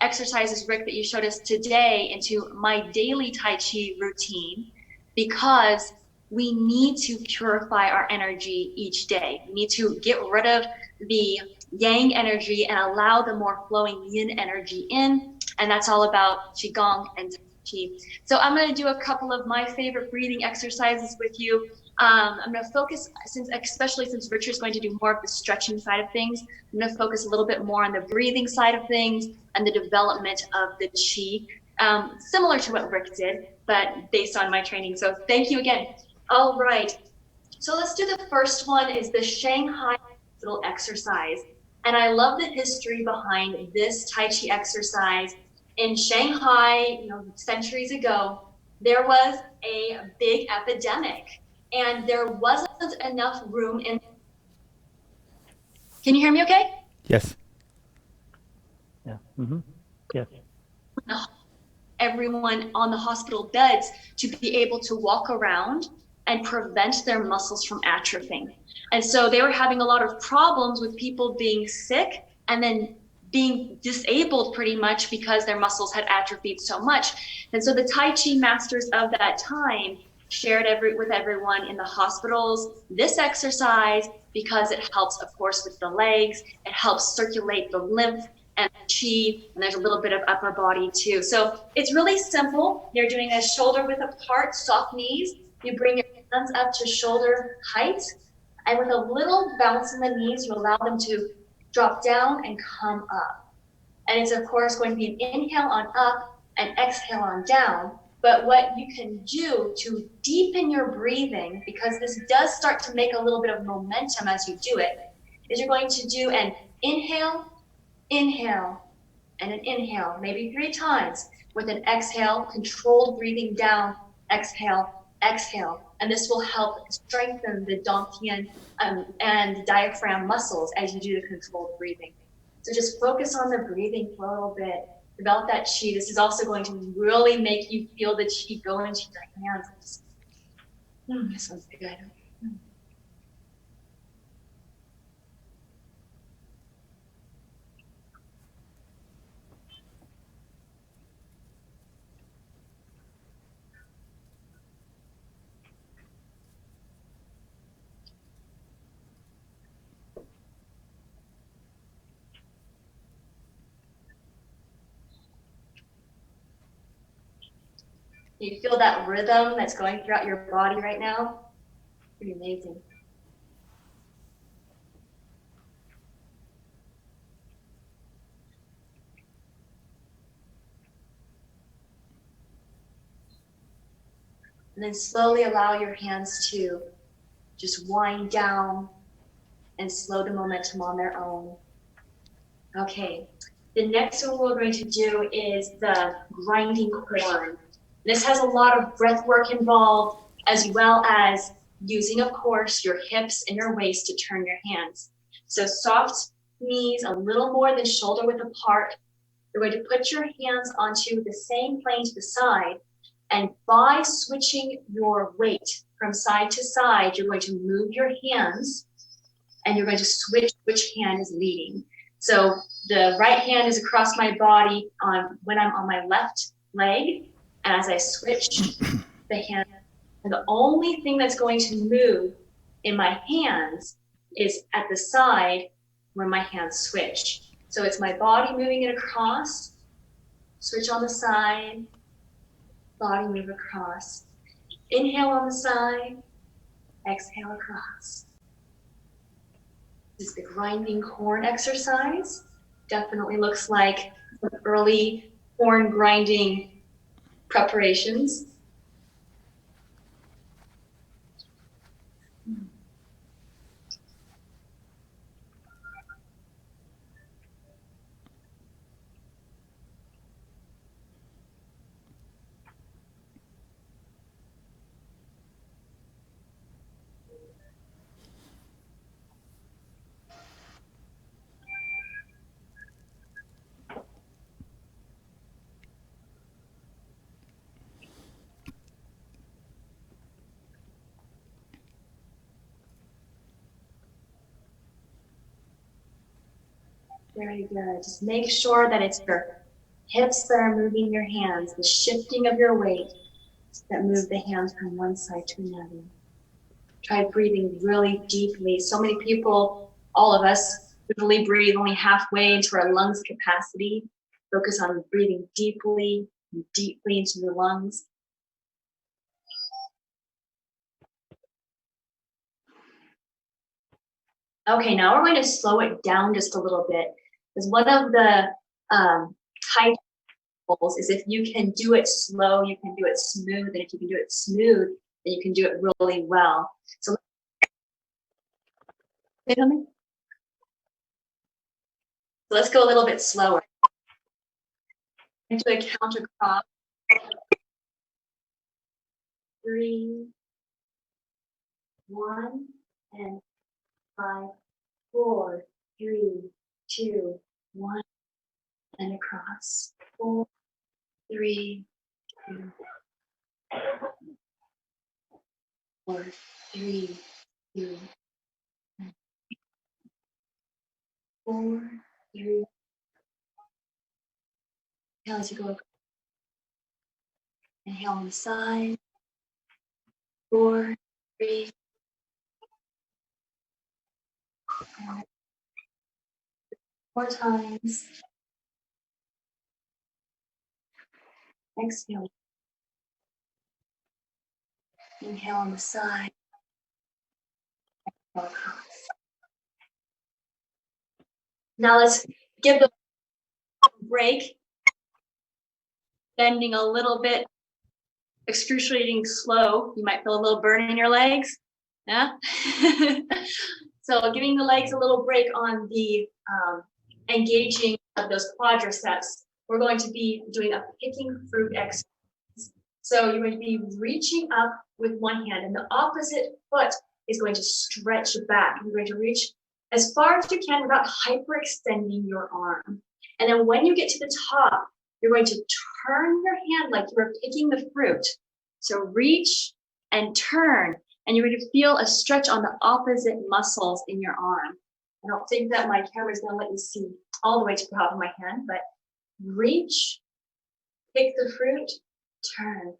exercises, Rick, that you showed us today into my daily Tai Chi routine, because we need to purify our energy each day. We need to get rid of the yang energy and allow the more flowing yin energy in. And that's all about Qigong and Tai Chi. So I'm going to do a couple of my favorite breathing exercises with you. I'm going to focus, especially since Richard's going to do more of the stretching side of things, I'm going to focus a little bit more on the breathing side of things and the development of the Qi, similar to what Rick did, but based on my training. So thank you again. All right. So let's do the first one, is the Shanghai little exercise. And I love the history behind this Tai Chi exercise. In Shanghai, centuries ago, there was a big epidemic, and there wasn't enough room in. Can you hear me okay? Yes. Yeah. Mm-hmm. Yes. Everyone on the hospital beds to be able to walk around and prevent their muscles from atrophying. And so they were having a lot of problems with people being sick and then being disabled pretty much because their muscles had atrophied so much. And so the Tai Chi masters of that time shared with everyone in the hospitals this exercise, because it helps, of course, with the legs. It helps circulate the lymph and Qi, and there's a little bit of upper body too. So it's really simple. You're doing a shoulder width apart, soft knees. You bring your hands up to shoulder height, and with a little bounce in the knees, you allow them to drop down and come up. And it's, of course, going to be an inhale on up and exhale on down. But what you can do to deepen your breathing, because this does start to make a little bit of momentum as you do it, is you're going to do an inhale, inhale, and an inhale, maybe 3 times, with an exhale, controlled breathing down, exhale, exhale. And this will help strengthen the dantian and diaphragm muscles as you do the controlled breathing. So just focus on the breathing for a little bit. Develop that Qi. This is also going to really make you feel the Qi go into your hands. This one's good. You feel that rhythm that's going throughout your body right now? Pretty amazing. And then slowly allow your hands to just wind down and slow the momentum on their own. Okay, the next one we're going to do is the grinding horn. This has a lot of breath work involved, as well as using, of course, your hips and your waist to turn your hands. So soft knees, a little more than shoulder width apart. You're going to put your hands onto the same plane to the side, and by switching your weight from side to side, you're going to move your hands, and you're going to switch which hand is leading. So the right hand is across my body when I'm on my left leg, and as I switch the hand, and the only thing that's going to move in my hands is at the side where my hands switch. So it's my body moving it across, switch on the side, body move across. Inhale on the side, exhale across. This is the grinding corn exercise. Definitely looks like early corn grinding preparations. Very good. Just make sure that it's your hips that are moving your hands, the shifting of your weight that move the hands from one side to another. Try breathing really deeply. So many people, all of us, usually breathe only halfway into our lungs capacity. Focus on breathing deeply, deeply into the lungs. Okay, now we're going to slow it down just a little bit. Because one of the Tai Chi goals is if you can do it slow, you can do it smooth. And if you can do it smooth, then you can do it really well. So let's go a little bit slower. Into a count across. 3, 1, and 5, 4, 3, 2, 1, and across. 4, 3, 2, 4, 3, 2, 4, 3. Now as you go, inhale on the side. 4, 3. More times. Exhale. Inhale on the side. Now let's give the break. Bending a little bit, excruciating slow. You might feel a little burn in your legs. Yeah. So giving the legs a little break on the engaging of those quadriceps. We're going to be doing a picking fruit exercise. So you're going to be reaching up with one hand, and the opposite foot is going to stretch back. You're going to reach as far as you can without hyperextending your arm. And then when you get to the top, you're going to turn your hand like you are picking the fruit. So reach and turn, and you're going to feel a stretch on the opposite muscles in your arm. I don't think that my camera is going to let you see all the way to the top of my hand, but reach, pick the fruit, turn.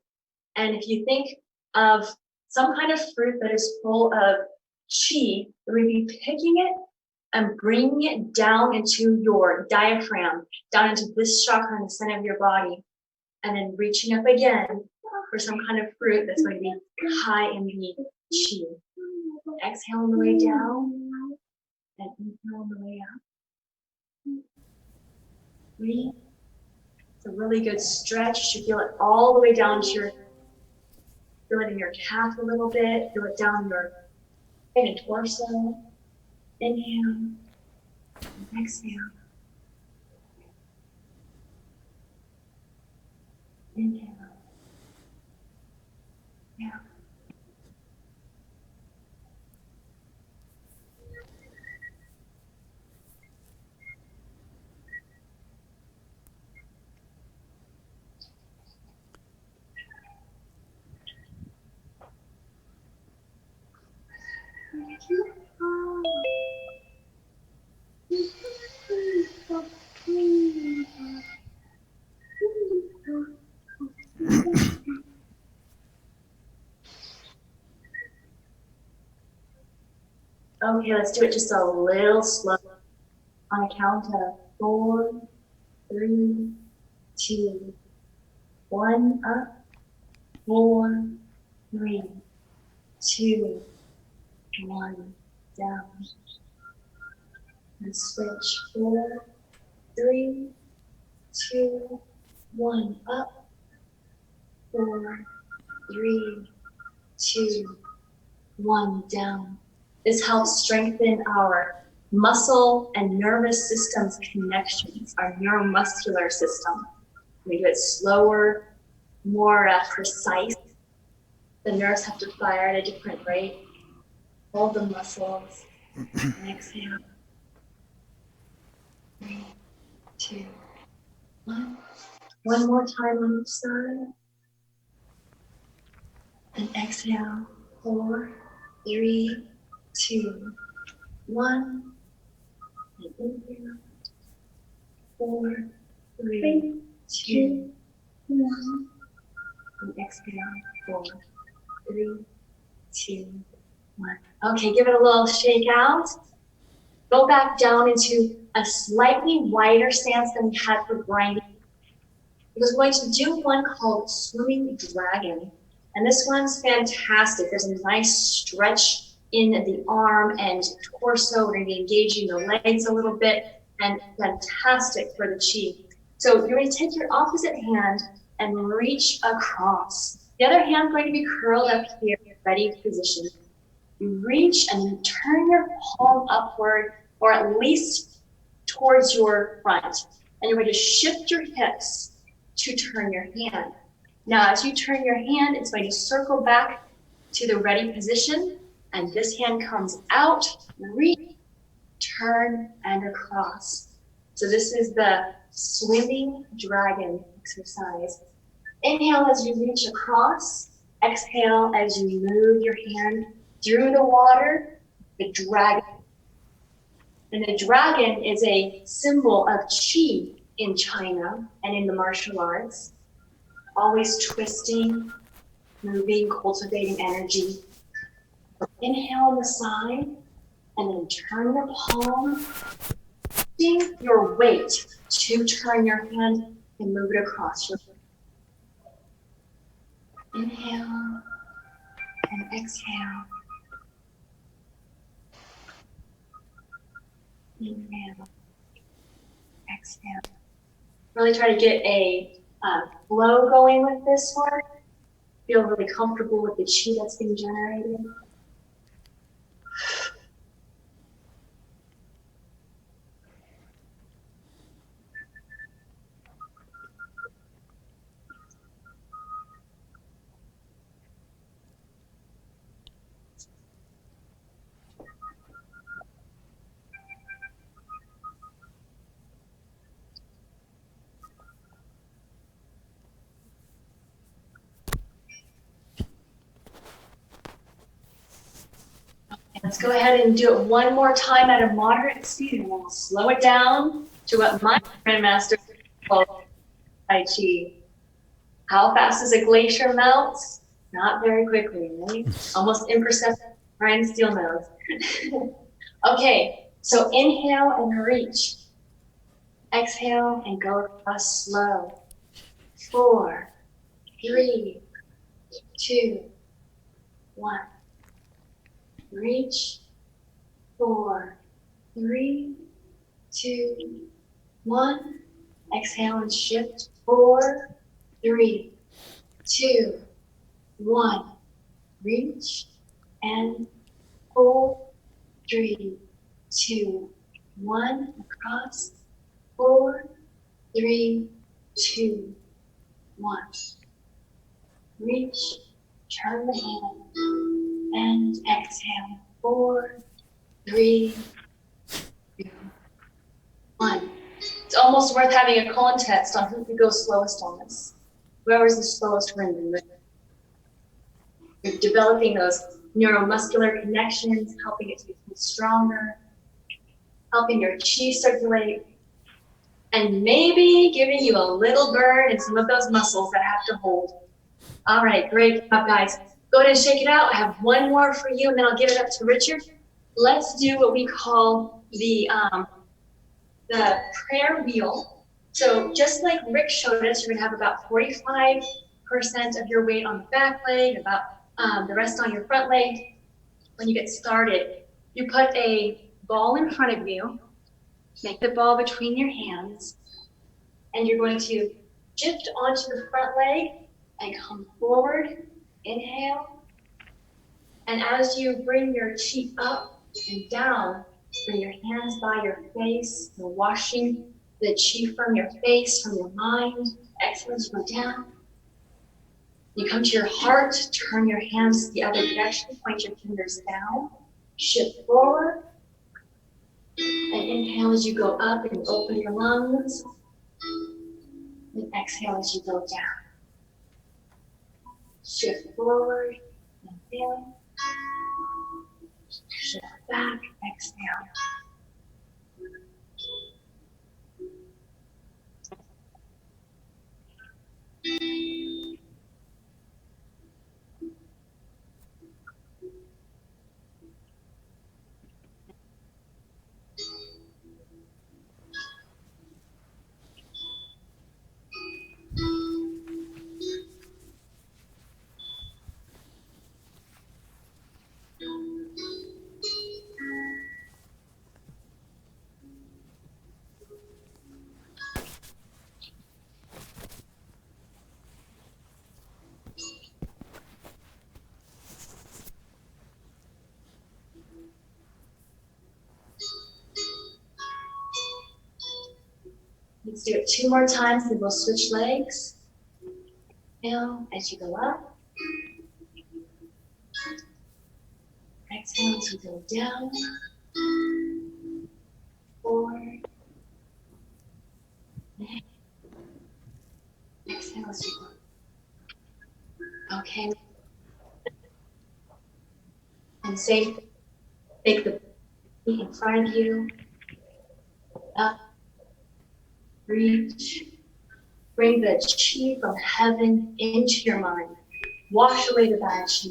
And if you think of some kind of fruit that is full of chi, you're going to be picking it and bringing it down into your diaphragm, down into this chakra in the center of your body, and then reaching up again for some kind of fruit that's going to be high in the chi. Exhale on the way down, and inhale on the way up. Breathe. It's a really good stretch. You should feel it all the way down to your, feel it in your calf a little bit, feel it down your head and torso. Inhale, and exhale. Inhale. Yeah. Okay, let's do it just a little slow. On a count of 4, 3, 2, 1, up. 4, 3, 2, 1, down. And switch. 4, 3, 2, 1, up. 4, 3, 2, 1, down. This helps strengthen our muscle and nervous systems connections, our neuromuscular system. We do it slower, more precise. The nerves have to fire at a different rate. Hold the muscles and exhale. 3, 2, 1. One more time on each side. And exhale. 4, 3, 2, 1. And inhale. 4, 3, 2, 1. And exhale. 4, 3, 2, 1. Okay, give it a little shake out. Go back down into a slightly wider stance than we had for grinding. Because we're going to do one called Swimming Dragon. And this one's fantastic. There's a nice stretch in the arm and torso. We're going to be engaging the legs a little bit, and fantastic for the chi. So you're going to take your opposite hand and reach across. The other hand's going to be curled up here, ready position. You reach and you turn your palm upward, or at least towards your front. And you're going to shift your hips to turn your hand. Now, as you turn your hand, it's going to circle back to the ready position, and this hand comes out, reach, turn, and across. So this is the Swimming Dragon exercise. Inhale as you reach across. Exhale as you move your hand through the water, the dragon. And the dragon is a symbol of chi in China and in the martial arts. Always twisting, moving, cultivating energy. Inhale on the side, and then turn your palm, using your weight to turn your hand and move it across your body. Inhale and exhale. Inhale, exhale. Really try to get a flow going with this one. Feel really comfortable with the chi that's being generated. Let's go ahead and do it one more time at a moderate speed, and we'll slow it down to what my grandmaster called Tai Chi. How fast does a glacier melt? Not very quickly, right? Almost imperceptible. Ryan Steele knows. Okay, so inhale and reach. Exhale and go across slow. 4, 3, 2, 1. Reach. 4, 3, 2, 1. Exhale and shift. 4, 3, 2, 1. Reach and 4, 3, 2, 1. Across. 4, 3, 2, 1. Reach. Turn the hand and exhale. 4, 3, 2, 1. It's almost worth having a contest on who can go slowest on this. Whoever's the slowest wins. You're developing those neuromuscular connections, helping it to become stronger, helping your chi circulate, and maybe giving you a little burn in some of those muscles that have to hold. All right, great job, guys. Go ahead and shake it out. I have one more for you, and then I'll give it up to Richard. let's do what we call the prayer wheel. So just like Rick showed us, you're gonna have about 45% of your weight on the back leg, about the rest on your front leg. When you get started, you put a ball in front of you, make the ball between your hands, and you're going to shift onto the front leg and come forward, inhale. And as you bring your chi up and down, bring your hands by your face, you're washing the chi from your face, from your mind. Exhale as you go down. You come to your heart, turn your hands the other direction, point your fingers down, shift forward, and inhale as you go up and open your lungs, and exhale as you go down. Shift forward, inhale, shift back, exhale. Let's do it 2 more times, then we'll switch legs. Inhale as you go up. Exhale as you go down. Forward. Exhale as you go. Okay. And safe. Take the feet in front of you. Up. Reach. Bring the chi from heaven into your mind. Wash away the bad chi.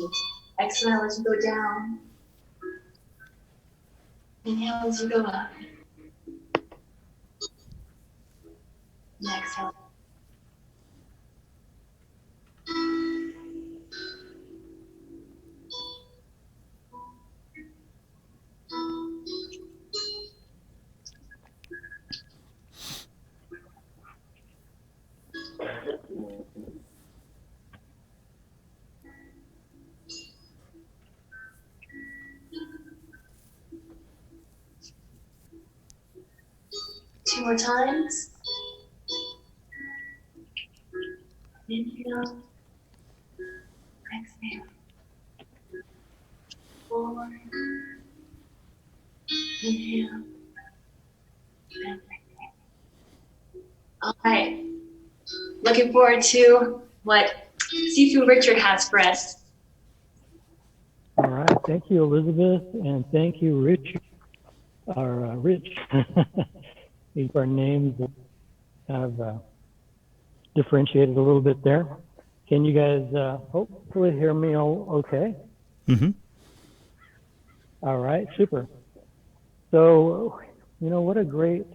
Exhale as you go down. Inhale as you go up. And exhale. Two more times. Inhale. Exhale. Forward. Inhale. And exhale. All right. Looking forward to what Sifu Richard has for us. All right. Thank you, Elizabeth, and thank you, Rich. Rich. These are names that have differentiated a little bit there. Can you guys hopefully hear me all okay? Mm-hmm. All right, super. So, you know, what a great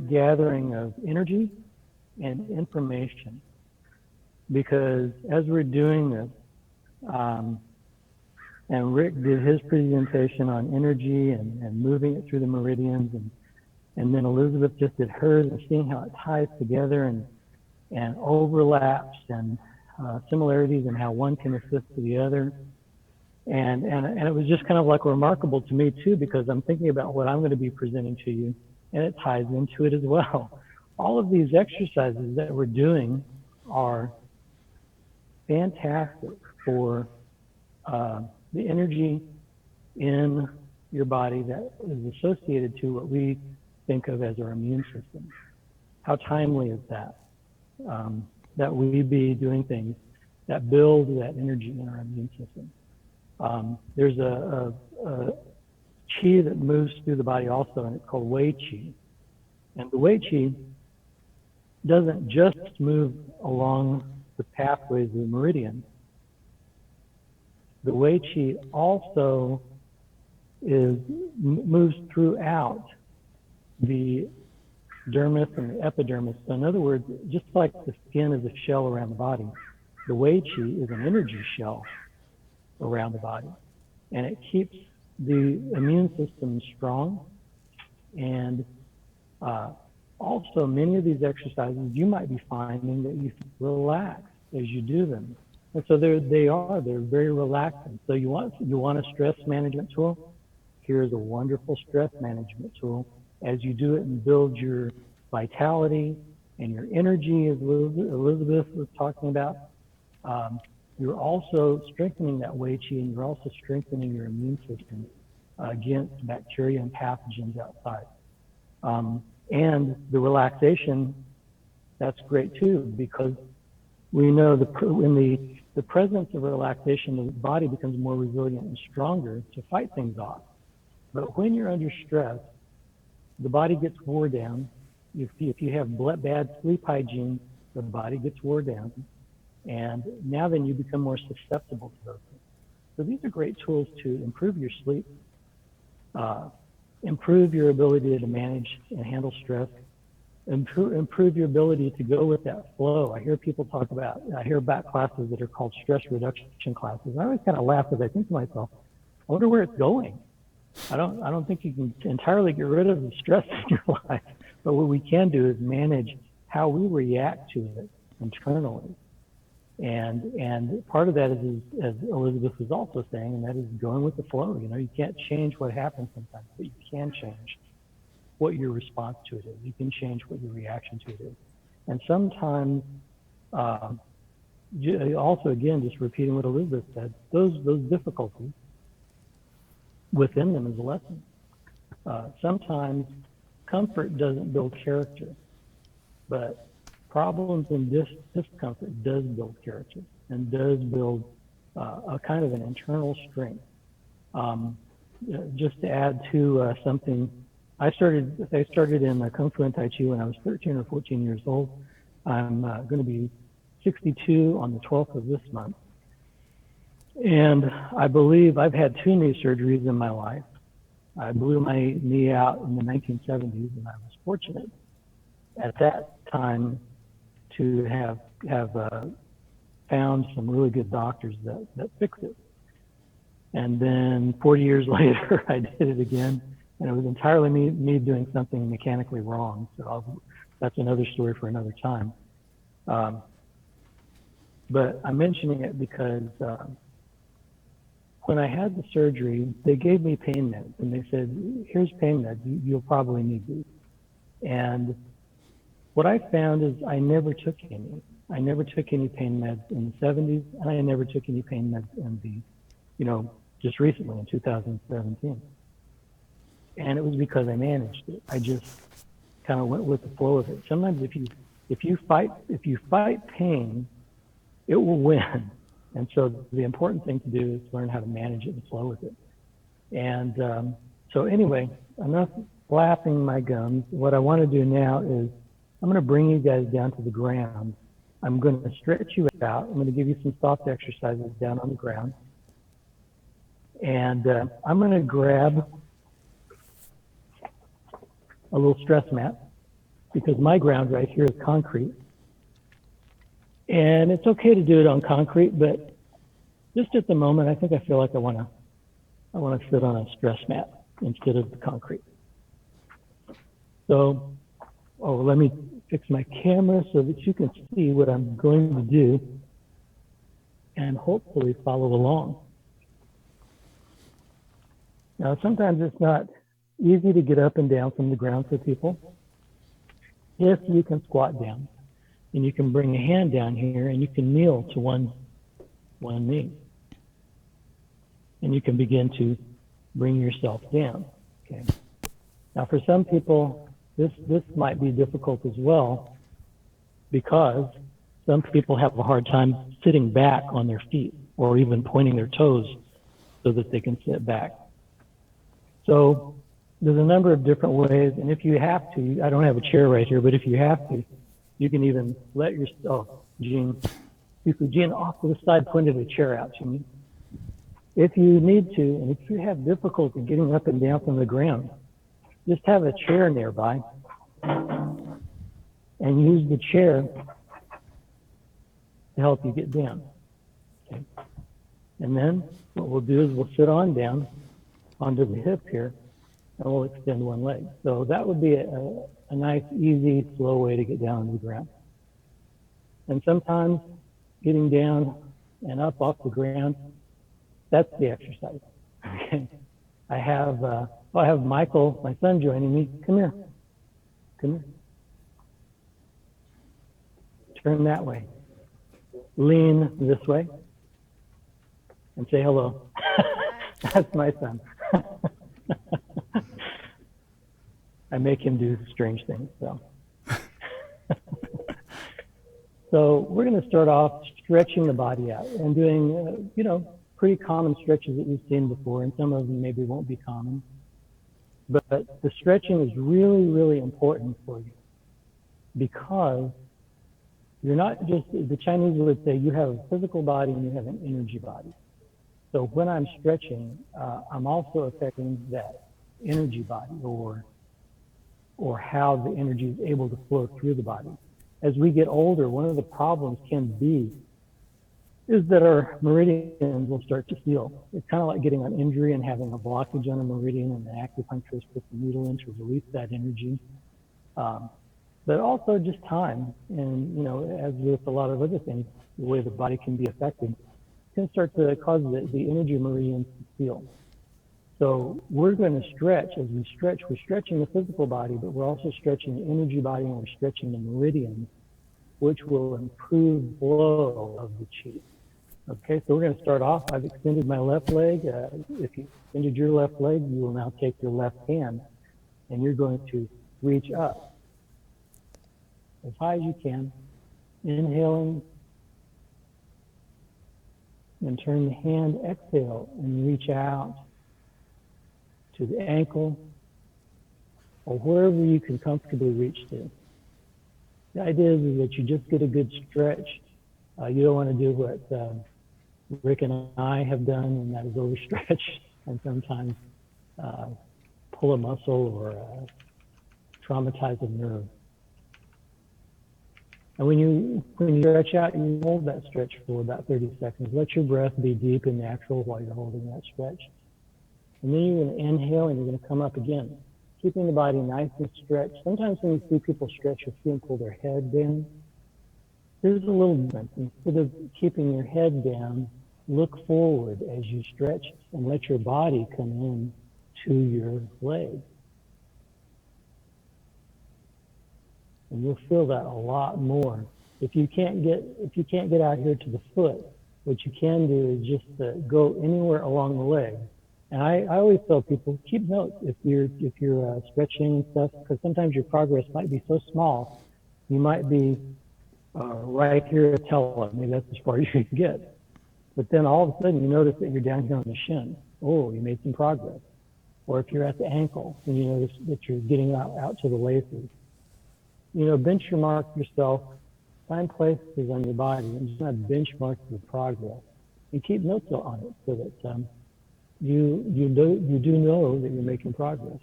gathering of energy and information. Because as we're doing this, and Rick did his presentation on energy and moving it through the meridians, and then Elizabeth just did hers, and seeing how it ties together and overlaps and similarities, and how one can assist to the other. And it was just kind of like remarkable to me too, because I'm thinking about what I'm going to be presenting to you, and it ties into it as well. All of these exercises that we're doing are fantastic for the energy in your body that is associated to what we think of as our immune system. How timely is that? That we be doing things that build that energy in our immune system. There's a chi that moves through the body also, and it's called Wei Chi. And the Wei Chi doesn't just move along the pathways of the meridian. the Wei Qi also moves throughout the dermis and the epidermis. So in other words, just like the skin is a shell around the body, the Wei Qi is an energy shell around the body. And it keeps the immune system strong. And also, many of these exercises, you might be finding that you relax as you do them. And so they're very relaxing. So you want a stress management tool? Here's a wonderful stress management tool. As you do it and build your vitality and your energy, as Elisabeth was talking about, you're also strengthening that Wei Qi, and you're also strengthening your immune system against bacteria and pathogens outside. And the relaxation, that's great too, because we know in the presence of relaxation, the body becomes more resilient and stronger to fight things off. But when you're under stress, the body gets wore down. If you have bad sleep hygiene, the body gets wore down. And now then you become more susceptible to those things. So these are great tools to improve your sleep, improve your ability to manage and handle stress, improve your ability to go with that flow. I hear about classes that are called stress reduction classes. I always kind of laugh because I think to myself, I wonder where it's going. I don't think you can entirely get rid of the stress in your life, but what we can do is manage how we react to it internally. And part of that is, as Elisabeth was also saying, and that is going with the flow. You know, you can't change what happens sometimes, but you can change what your response to it is. You can change what your reaction to it is. And sometimes, also again, just repeating what Elisabeth said, those difficulties within them is a lesson. Sometimes comfort doesn't build character, but problems and discomfort does build character and does build a kind of an internal strength. Just to add to something, I started in Kung Fu and Tai Chi when I was 13 or 14 years old. I'm going to be 62 on the 12th of this month. And I believe I've had 2 knee surgeries in my life. I blew my knee out in the 1970s, and I was fortunate at that time to have found some really good doctors that fixed it. And then 40 years later, I did it again, and it was entirely me doing something mechanically wrong. So that's another story for another time. But I'm mentioning it because when I had the surgery, they gave me pain meds, and they said, here's pain meds, you'll probably need these. And what I found is I never took any. I never took any pain meds in the 70s, and I never took any pain meds in just recently in 2017. And it was because I managed it. I just kind of went with the flow of it. Sometimes if you fight pain, it will win. And so the important thing to do is learn how to manage it and flow with it. And so anyway, enough flapping my gums. What I want to do now is I'm going to bring you guys down to the ground. I'm going to stretch you out. I'm going to give you some soft exercises down on the ground. And I'm going to grab a little stress mat because my ground right here is concrete. And it's okay to do it on concrete, but just at the moment, I think I feel like I want to sit on a stress mat instead of the concrete. So, let me fix my camera so that you can see what I'm going to do and hopefully follow along. Now, sometimes it's not easy to get up and down from the ground for people. If you can squat down, and you can bring a hand down here, and you can kneel to one knee. And you can begin to bring yourself down, okay? Now, for some people, this might be difficult as well, because some people have a hard time sitting back on their feet or even pointing their toes so that they can sit back. So there's a number of different ways, and if you have to, I don't have a chair right here, but if you have to, you can even let Gene off to the side pointed a chair out to me. if you need to, and if you have difficulty getting up and down from the ground, just have a chair nearby and use the chair to help you get down. Okay. And then what we'll do is we'll sit on down onto the hip here, and we'll extend one leg. So that would be a nice, easy, slow way to get down on the ground. And sometimes getting down and up off the ground, that's the exercise. Okay. I have Michael, my son, joining me. Come here. Come here. Turn that way. Lean this way. And say hello. That's my son. I make him do strange things. So we're going to start off stretching the body out and doing, pretty common stretches that you've seen before, and some of them maybe won't be common. But the stretching is really, really important for you, because you're not just, the Chinese would say, you have a physical body and you have an energy body. So when I'm stretching, I'm also affecting that energy body, or how the energy is able to flow through the body. As we get older, one of the problems can be is that our meridians will start to seal. It's kind of like getting an injury and having a blockage on a meridian, and the acupuncturist puts the needle in to release that energy. But also just time, and as with a lot of other things, the way the body can be affected can start to cause the energy meridians to seal. So we're going to stretch. As we stretch, we're stretching the physical body, but we're also stretching the energy body, and we're stretching the meridians, which will improve flow of the chi. Okay, so we're going to start off. I've extended my left leg. If you extended your left leg, you will now take your left hand, and you're going to reach up as high as you can, inhaling, and turn the hand, exhale, and reach out to the ankle, or wherever you can comfortably reach to. The idea is that you just get a good stretch. You don't want to do what Rick and I have done, and that is overstretch and sometimes pull a muscle or traumatize a nerve. And when you stretch out, you hold that stretch for about 30 seconds. Let your breath be deep and natural while you're holding that stretch. And then you're going to inhale, and you're going to come up again, keeping the body nice and stretched. Sometimes when you see people stretch, you'll see them pull their head down. There's a little difference. Instead of keeping your head down, look forward as you stretch, and let your body come in to your leg. And you'll feel that a lot more. If you can't get out here to the foot, what you can do is just go anywhere along the leg. And I always tell people, keep notes if you're stretching and stuff, because sometimes your progress might be so small, you might be right here at Tela. Maybe that's as far as you can get. But then all of a sudden you notice that you're down here on the shin. Oh, you made some progress. Or if you're at the ankle, then you notice that you're getting out to the laces. Benchmark yourself, find places on your body, and just kind of benchmark your progress, and keep notes on it so that you do know that you're making progress.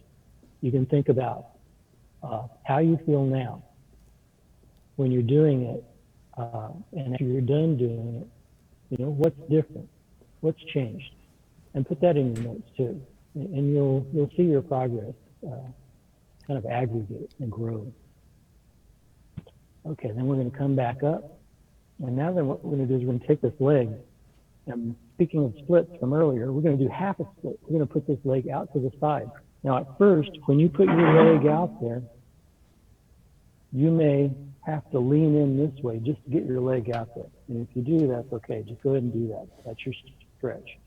You can think about how you feel now when you're doing it, and after you're done doing it. What's different, what's changed, and put that in your notes too, and you'll see your progress kind of aggregate and grow. Okay, then we're going to come back up, and now then what we're going to do is we're going to take this leg. And speaking of splits from earlier, we're going to do half a split. We're going to put this leg out to the side. Now, at first, when you put your leg out there, you may have to lean in this way just to get your leg out there. And if you do, that's okay. Just go ahead and do that. That's your stretch.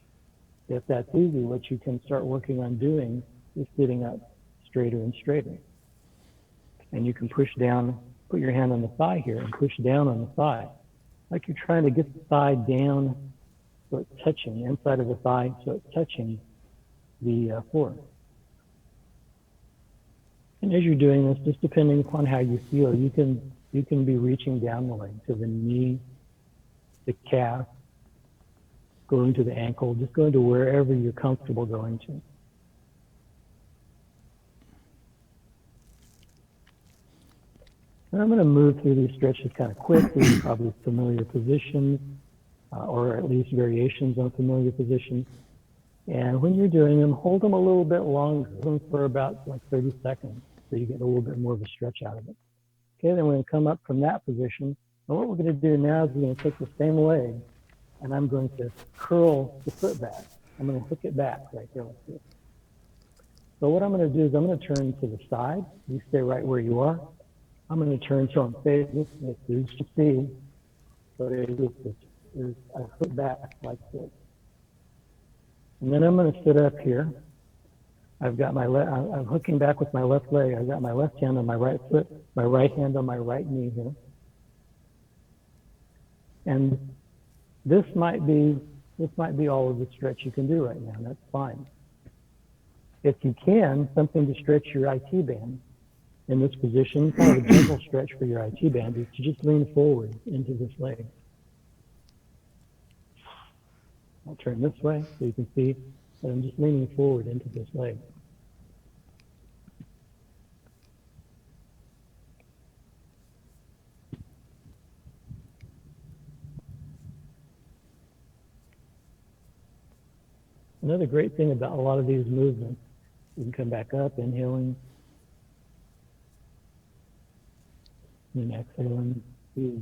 If that's easy, what you can start working on doing is sitting up straighter and straighter. And you can push down, put your hand on the thigh here and push down on the thigh, like you're trying to get the thigh down so it's touching the inside of the thigh, so it's touching the floor. And as you're doing this, just depending upon how you feel, you can be reaching down the leg to the knee, the calf, going to the ankle, just going to wherever you're comfortable going to. And I'm going to move through these stretches kind of quickly, probably familiar positions, or at least variations on familiar positions. And when you're doing them, hold them a little bit longer, hold them for about like 30 seconds, so you get a little bit more of a stretch out of it. Okay, then we're going to come up from that position. And what we're going to do now is we're going to take the same leg, and I'm going to curl the foot back. I'm going to hook it back right here like this. So what I'm going to do is I'm going to turn to the side. You stay right where you are. I'm going to turn so I'm facing this. As you see, what I do is I hook back like this. And then I'm going to sit up here. I've got I'm hooking back with my left leg. I've got my left hand on my right foot, my right hand on my right knee here. And this might be all of the stretch you can do right now. That's fine. If you can, something to stretch your IT band in this position, kind of a gentle stretch for your IT band is to just lean forward into this leg. I'll turn this way so you can see that I'm just leaning forward into this leg. Another great thing about a lot of these movements, you can come back up, inhaling, and exhaling, these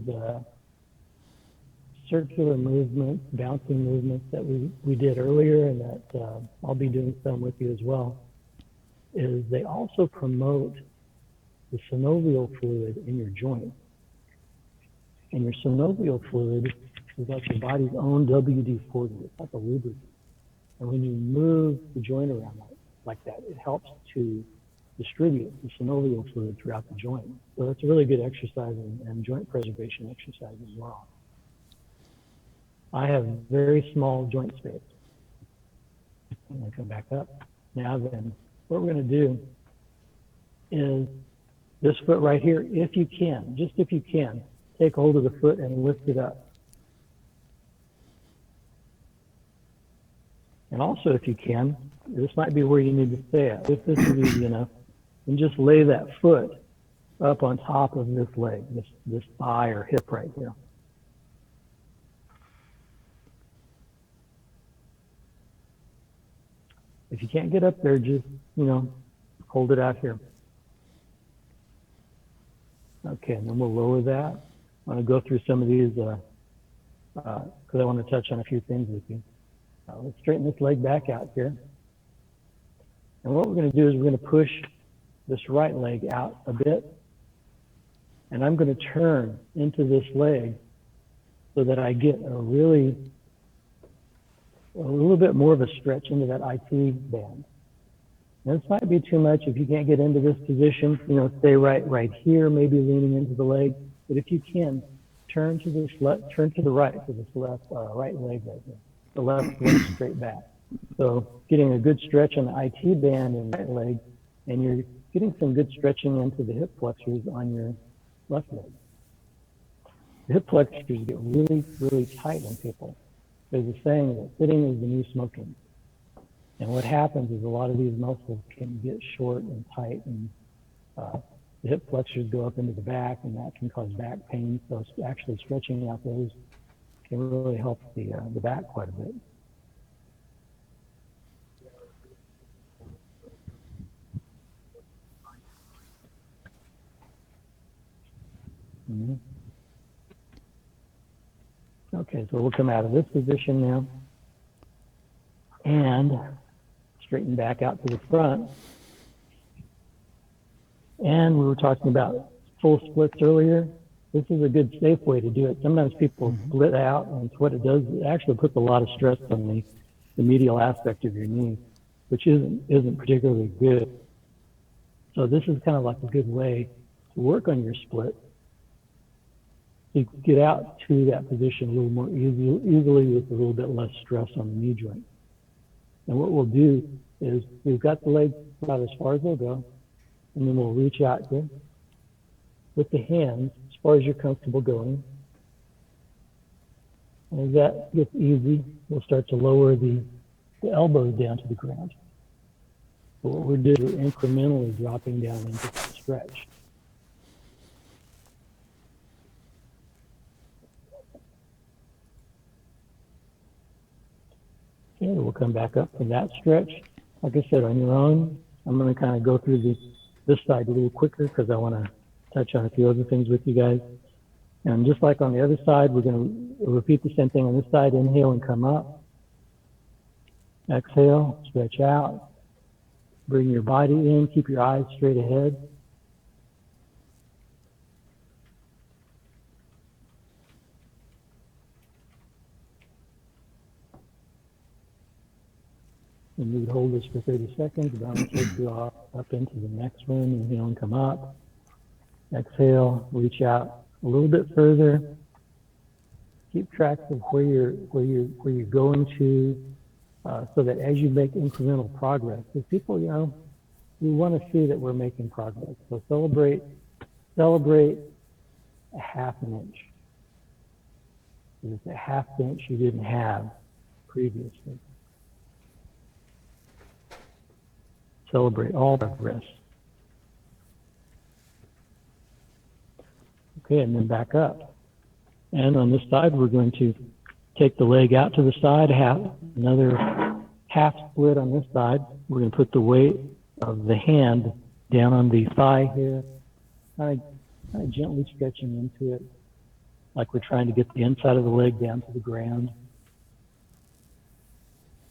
circular movements, bouncing movements that we did earlier, and that I'll be doing some with you as well, is they also promote the synovial fluid in your joint. And your synovial fluid is like your body's own WD-40. It's like a lubricant. And when you move the joint around like that, it helps to distribute the synovial fluid throughout the joint. So that's a really good exercise and joint preservation exercise as well. I have very small joint space. I'm going to come back up. Now then, what we're going to do is this foot right here, if you can, just if you can, take hold of the foot and lift it up. And also, if you can, this might be where you need to stay at. If this is easy enough, and just lay that foot up on top of this leg, this thigh or hip right here. If you can't get up there, just, hold it out here. Okay, and then we'll lower that. I want to go through some of these because I want to touch on a few things with you. Let's straighten this leg back out here. And what we're going to do is we're going to push this right leg out a bit. And I'm going to turn into this leg so that I get a little bit more of a stretch into that IT band. And this might be too much if you can't get into this position, stay right here, maybe leaning into the leg. But if you can, turn to the right to this right leg right here. The left leg straight back. So getting a good stretch on the IT band in the right leg, and you're getting some good stretching into the hip flexors on your left leg. The hip flexors get really, really tight on people. There's a saying that sitting is the new smoking. And what happens is a lot of these muscles can get short and tight, and the hip flexors go up into the back, and that can cause back pain. So actually stretching out those can really help the back quite a bit. Mm-hmm. Okay, so we'll come out of this position now and straighten back out to the front. And we were talking about full splits earlier. This is a good safe way to do it. Sometimes people split out, and what it does, it actually puts a lot of stress on the medial aspect of your knee, which isn't particularly good. So this is kind of like a good way to work on your split. You get out to that position a little more easily with a little bit less stress on the knee joint. And what we'll do is we've got the legs about as far as they'll go, and then we'll reach out here with the hands as far as you're comfortable going. And as that gets easy, we'll start to lower the elbows down to the ground. But what we're doing is we're incrementally dropping down into that stretch. Okay, we'll come back up from that stretch. Like I said, on your own, I'm going to kind of go through this side a little quicker because I want to touch on a few other things with you guys. And just like on the other side, we're going to repeat the same thing on this side. Inhale and come up. Exhale, stretch out. Bring your body in, keep your eyes straight ahead. And you would hold this for 30 seconds. Then we'll take you up into the next one. Inhale and come up. Exhale, reach out a little bit further. Keep track of where you're going to, so that as you make incremental progress, because people, we want to see that we're making progress. So celebrate a half an inch. It's a half inch you didn't have previously. Celebrate all progress. Okay, and then back up. And on this side, we're going to take the leg out to the side, another half split on this side. We're going to put the weight of the hand down on the thigh here, kind of gently stretching into it, like we're trying to get the inside of the leg down to the ground.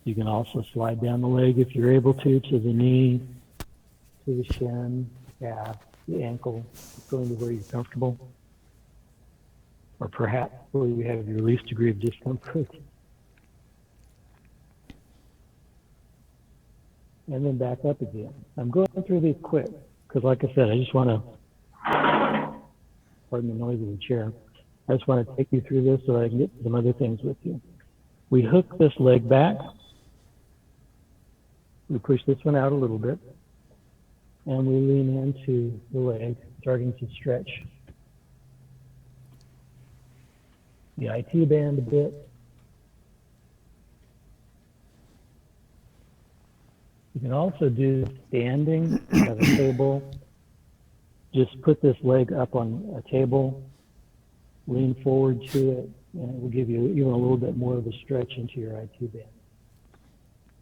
You can also slide down the leg if you're able to the knee, to the shin, the calf, the ankle, going to where you're comfortable, or perhaps where you have your least degree of discomfort. And then back up again. I'm going through these quick because, like I said, I just want to, pardon the noise of the chair, I just want to take you through this so that I can get to some other things with you. We hook this leg back. We push this one out a little bit, and we lean into the leg, starting to stretch the IT band a bit. You can also do standing at a table. Just put this leg up on a table, lean forward to it, and it will give you even a little bit more of a stretch into your IT band.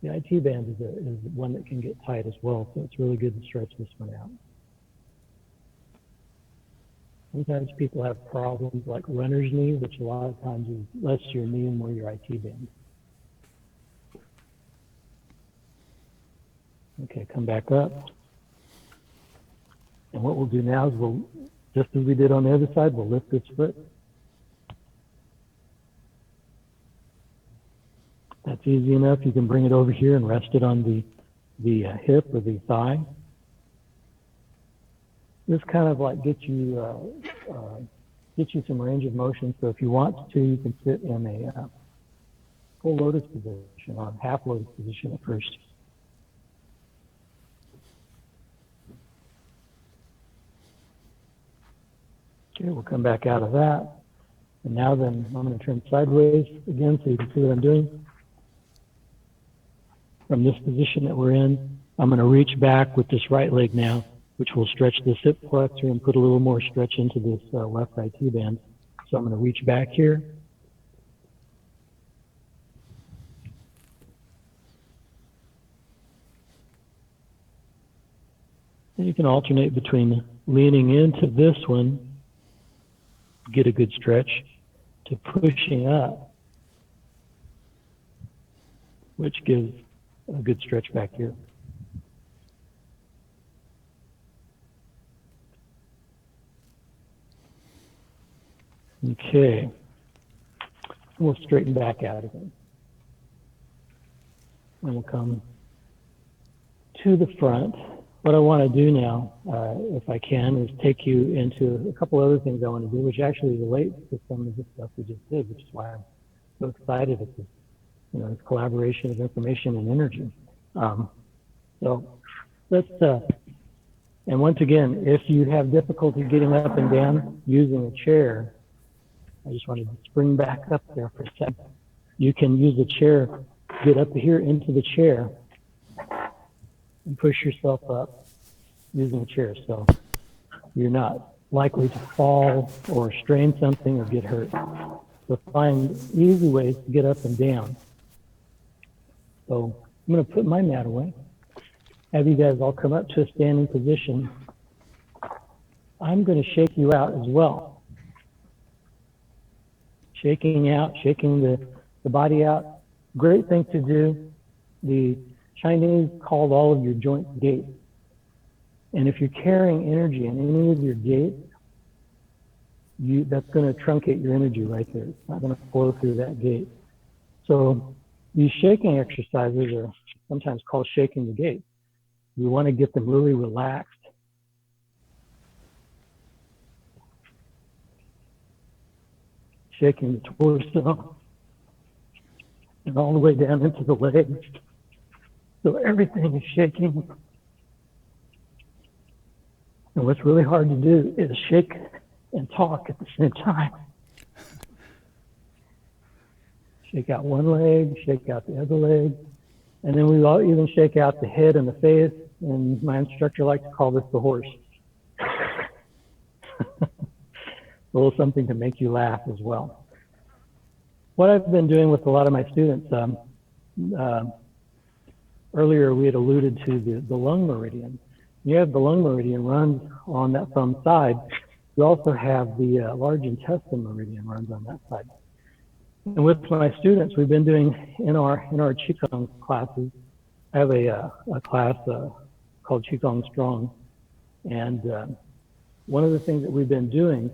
The IT band is one that can get tight as well, so it's really good to stretch this one out. Sometimes people have problems like runner's knee, which a lot of times is less your knee and more your IT band. Okay, come back up. And what we'll do now is just as we did on the other side, we'll lift this foot. That's easy enough. You can bring it over here and rest it on the hip or the thigh. This kind of like gets you some range of motion. So if you want to, you can sit in a full lotus position or half lotus position at first. Okay, we'll come back out of that. And now then, I'm going to turn sideways again so you can see what I'm doing. From this position that we're in, I'm going to reach back with this right leg now, which will stretch this hip flexor and put a little more stretch into this left IT band. So I'm going to reach back here. And you can alternate between leaning into this one, get a good stretch, to pushing up, which gives a good stretch back here. Okay, we'll straighten back out again. And we'll come to the front. What I want to do now, if I can, is take you into a couple other things I want to do, which actually relate to some of the stuff we just did, which is why I'm so excited at this, this collaboration of information and energy. So let's, and once again, if you have difficulty getting up and down using a chair, I just wanted to spring back up there for a second. You can use the chair, get up here into the chair and push yourself up using the chair. So you're not likely to fall or strain something or get hurt. So find easy ways to get up and down. So I'm going to put my mat away. Have you guys all come up to a standing position. I'm going to shake you out as well. Shaking out, shaking the body out. Great thing to do. The Chinese called all of your joints gates. And if you're carrying energy in any of your gates, that's going to truncate your energy right there. It's not going to flow through that gate. So these shaking exercises are sometimes called shaking the gate. We want to get them really relaxed. Shaking the torso and all the way down into the legs. So everything is shaking. And what's really hard to do is shake and talk at the same time. Shake out one leg, shake out the other leg. And then we all even shake out the head and the face. And my instructor likes to call this the horse. A little something to make you laugh as well. What I've been doing with a lot of my students, earlier we had alluded to the lung meridian. You have the lung meridian runs on that thumb side. You also have the large intestine meridian runs on that side. And with my students, we've been doing in our Qigong classes. I have a class called Qigong Strong, and one of the things that we've been doing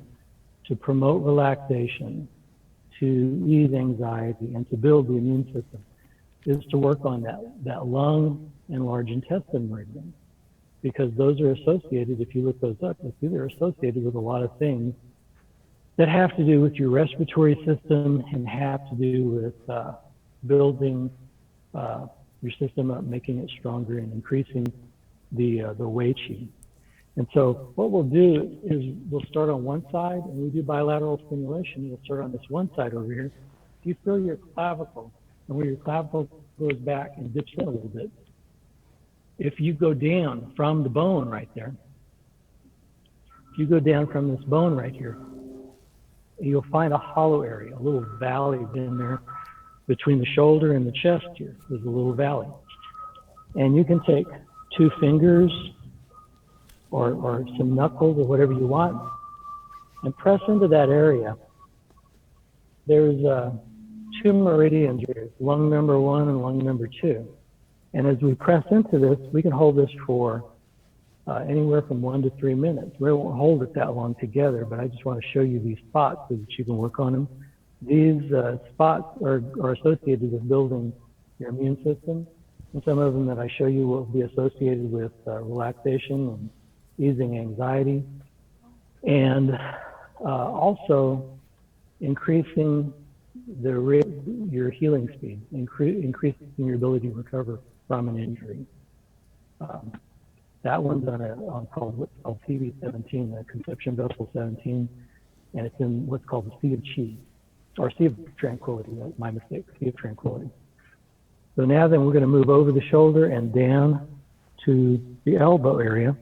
to promote relaxation, to ease anxiety, and to build the immune system is to work on that lung and large intestine meridian, because those are associated, if you look those up, you'll see they're associated with a lot of things that have to do with your respiratory system and have to do with building your system up, making it stronger and increasing the Wei Qi. And so what we'll do is we'll start on one side and we do bilateral stimulation. We'll start on this one side over here. You feel your clavicle, and where your clavicle goes back and dips in a little bit. If you go down from the bone right there, if you go down from this bone right here, you'll find a hollow area, a little valley in there between the shoulder and the chest here. There's a little valley. And you can take 2 fingers or some knuckles or whatever you want and press into that area. There's 2 meridians here, lung number 1 and lung number 2. And as we press into this, we can hold this for anywhere from 1 to 3 minutes. We won't hold it that long together, but I just want to show you these spots so that you can work on them. These spots are associated with building your immune system. And some of them that I show you will be associated with relaxation and easing anxiety. And also increasing your healing speed, increasing your ability to recover from an injury. That one's on what's called CV17, the conception vessel 17, and it's in what's called the Sea of Chi, or Sea of Tranquility. That's my mistake, Sea of Tranquility. So now then we're going to move over the shoulder and down to the elbow area.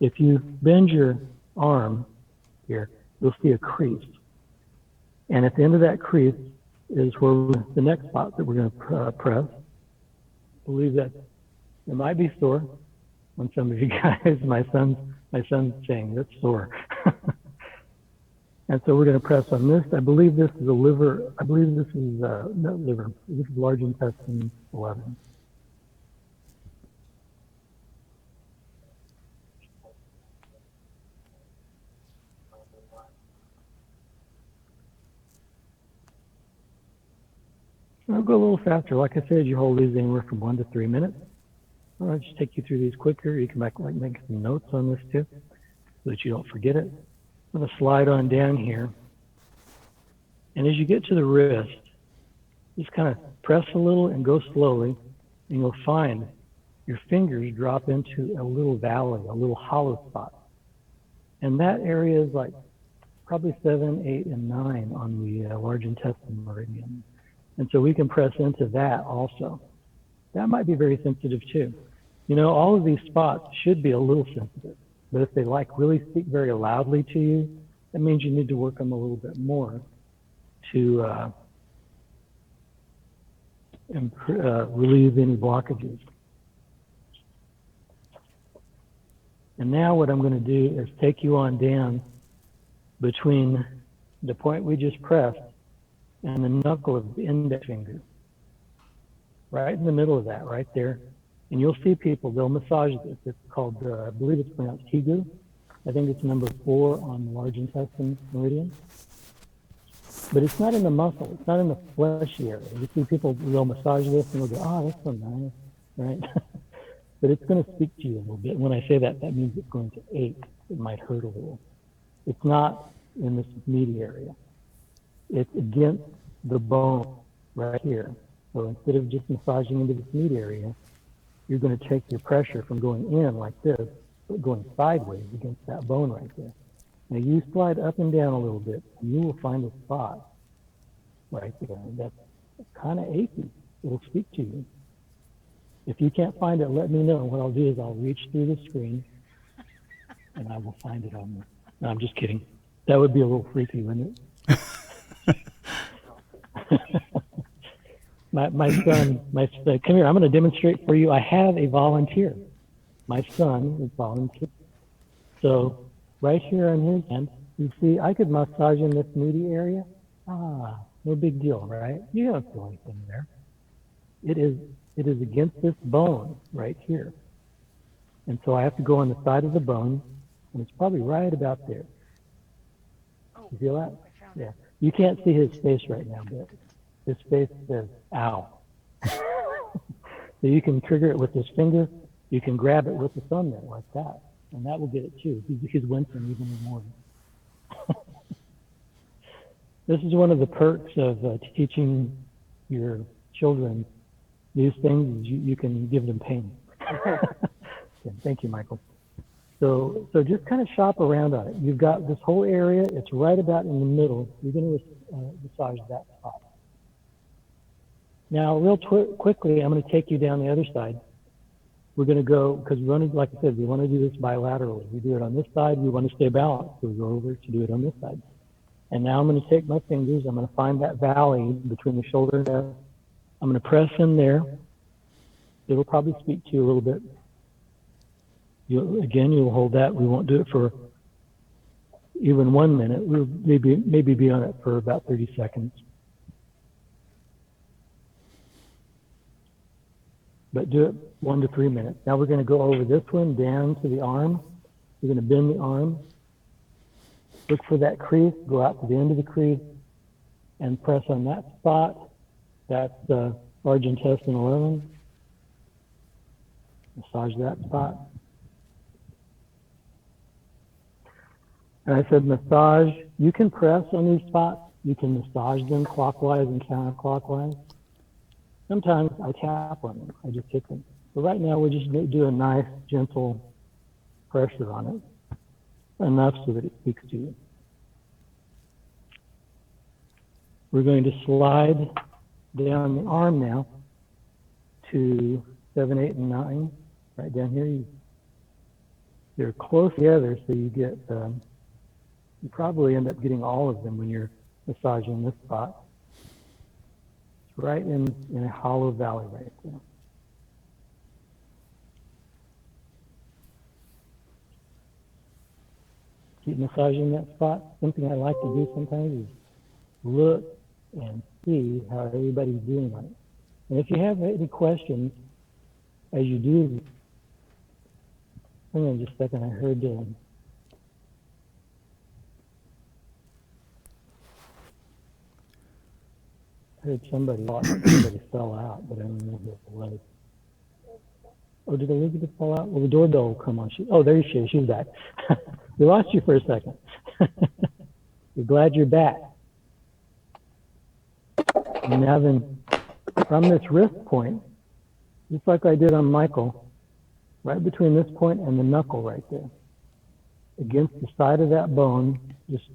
If you bend your arm here, you'll see a crease. And at the end of that crease is where the next spot that we're going to press. I believe that it might be sore on some of you guys. My son's saying that's sore. And so we're going to press on this. I believe this is a liver. I believe this is not liver. This is large intestine 11. I'll go a little faster. Like I said, you hold these anywhere from 1 to 3 minutes. I'll just take you through these quicker. You can make some notes on this too, so that you don't forget it. I'm going to slide on down here. And as you get to the wrist, just kind of press a little and go slowly, and you'll find your fingers drop into a little valley, a little hollow spot. And that area is like probably 7, 8, and 9 on the large intestine meridian. And so we can press into that also. That might be very sensitive too. You know, all of these spots should be a little sensitive, but if they like really speak very loudly to you, that means you need to work them a little bit more to relieve any blockages. And now what I'm going to do is take you on down between the point we just pressed and the knuckle of the index finger. Right in the middle of that, right there. And you'll see people, they'll massage this. It's called, I believe it's pronounced Higu. I think it's number 4 on the large intestine meridian. But it's not in the muscle, it's not in the fleshy area. You see people, they'll massage this and they'll go, oh, that's so nice, right? But it's going to speak to you a little bit. When I say that, that means it's going to ache. It might hurt a little. It's not in this meaty area. It's against the bone right here. So instead of just massaging into this meat area, you're going to take your pressure from going in like this, but going sideways against that bone right there. Now you slide up and down a little bit, and you will find a spot right there that's kind of achy. It'll speak to you. If you can't find it, let me know. What I'll do is I'll reach through the screen, and I will find it on there. No, I'm just kidding. That would be a little freaky, wouldn't it? My son, come here, I'm going to demonstrate for you. I have a volunteer. My son is volunteer. So right here on his hand, you see, I could massage in this meaty area. No big deal, right? You don't feel anything there. It is against this bone right here. And so I have to go on the side of the bone, and it's probably right about there. You feel that? Yeah. You can't see his face right now, but his face says, ow. So you can trigger it with this finger. You can grab it with the thumbnail like that, and that will get it too. He's wincing even in the morning. This is one of the perks of teaching your children these things. You can give them pain. Thank you, Michael. So just kind of shop around on it. You've got this whole area. It's right about in the middle. You're going to massage that spot. Now, real quickly, I'm going to take you down the other side. We're going to go, because we want to, like I said, we want to do this bilaterally. We do it on this side. We want to stay balanced. So we go over to do it on this side. And now I'm going to take my fingers. I'm going to find that valley between the shoulder and there. I'm going to press in there. It'll probably speak to you a little bit. You'll hold that. We won't do it for even 1 minute. We'll maybe be on it for about 30 seconds. But do it 1 to 3 minutes. Now we're going to go over this one down to the arm. We're going to bend the arm. Look for that crease. Go out to the end of the crease and press on that spot. That's the large intestine 11. Massage that spot. And I said massage. You can press on these spots. You can massage them clockwise and counterclockwise. Sometimes I tap on them. I just hit them. But right now we just do a nice, gentle pressure on it, enough so that it speaks to you. We're going to slide down the arm now to 7, 8, and 9. Right down here. They're close together, so you get, you probably end up getting all of them when you're massaging this spot. It's right in a hollow valley right there. Keep massaging that spot. Something I like to do sometimes is look and see how everybody's doing on it. And if you have any questions as you do, hang on just a second, I heard somebody fell out, but I don't know who it was. Oh, did Elizabeth fall out? Well, the doorbell will come on. Oh, there she is. She's back. We lost you for a second. We're glad you're back. And now then, from this wrist point, just like I did on Michael, right between this point and the knuckle right there, against the side of that bone, just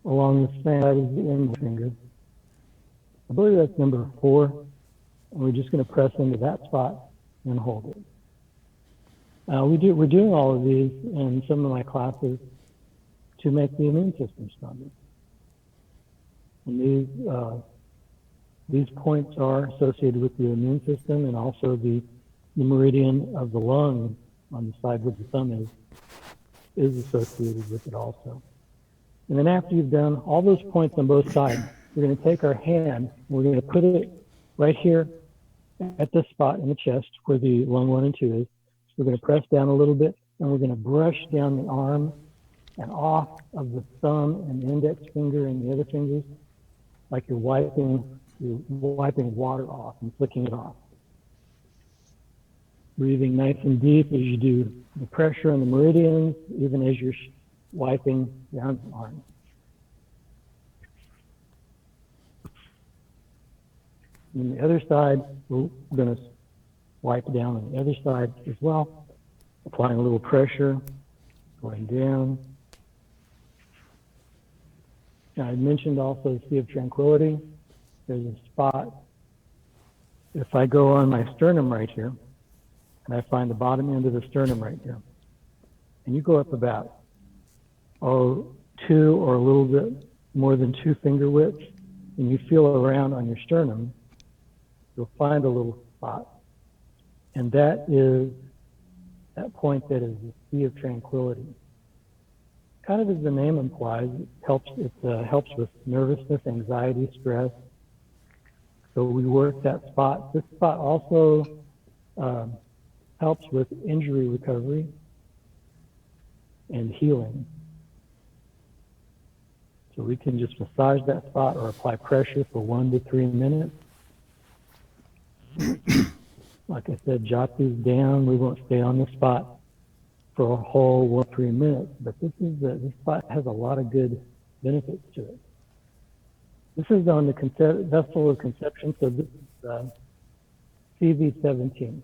along the same side as the index finger. I believe that's number 4. And we're just going to press into that spot and hold it. We're doing all of these in some of my classes to make the immune system stronger. And these points are associated with the immune system, and also the meridian of the lung on the side where the thumb is associated with it also. And then after you've done all those points on both sides, we're going to take our hand and we're going to put it right here at this spot in the chest where the lung 1 and 2 is. So we're going to press down a little bit, and we're going to brush down the arm and off of the thumb and the index finger and the other fingers, like you're wiping water off and flicking it off. Breathing nice and deep as you do the pressure on the meridians, even as you're wiping down the arm. And the other side, we're going to wipe down on the other side as well, applying a little pressure, going down. Now, I mentioned also the Sea of Tranquility. There's a spot. If I go on my sternum right here, and I find the bottom end of the sternum right here, and you go up about 2 or a little bit more than 2 finger widths, and you feel around on your sternum, you'll find a little spot. And that is that point that is the Sea of Tranquility. Kind of as the name implies, it helps with nervousness, anxiety, stress. So we work that spot. This spot also helps with injury recovery and healing. So we can just massage that spot or apply pressure for 1 to 3 minutes. Like I said, jot these down. We won't stay on the spot for a whole 1 to 3 minutes, but this spot has a lot of good benefits to it. This is on the vessel of conception, so this is CV17.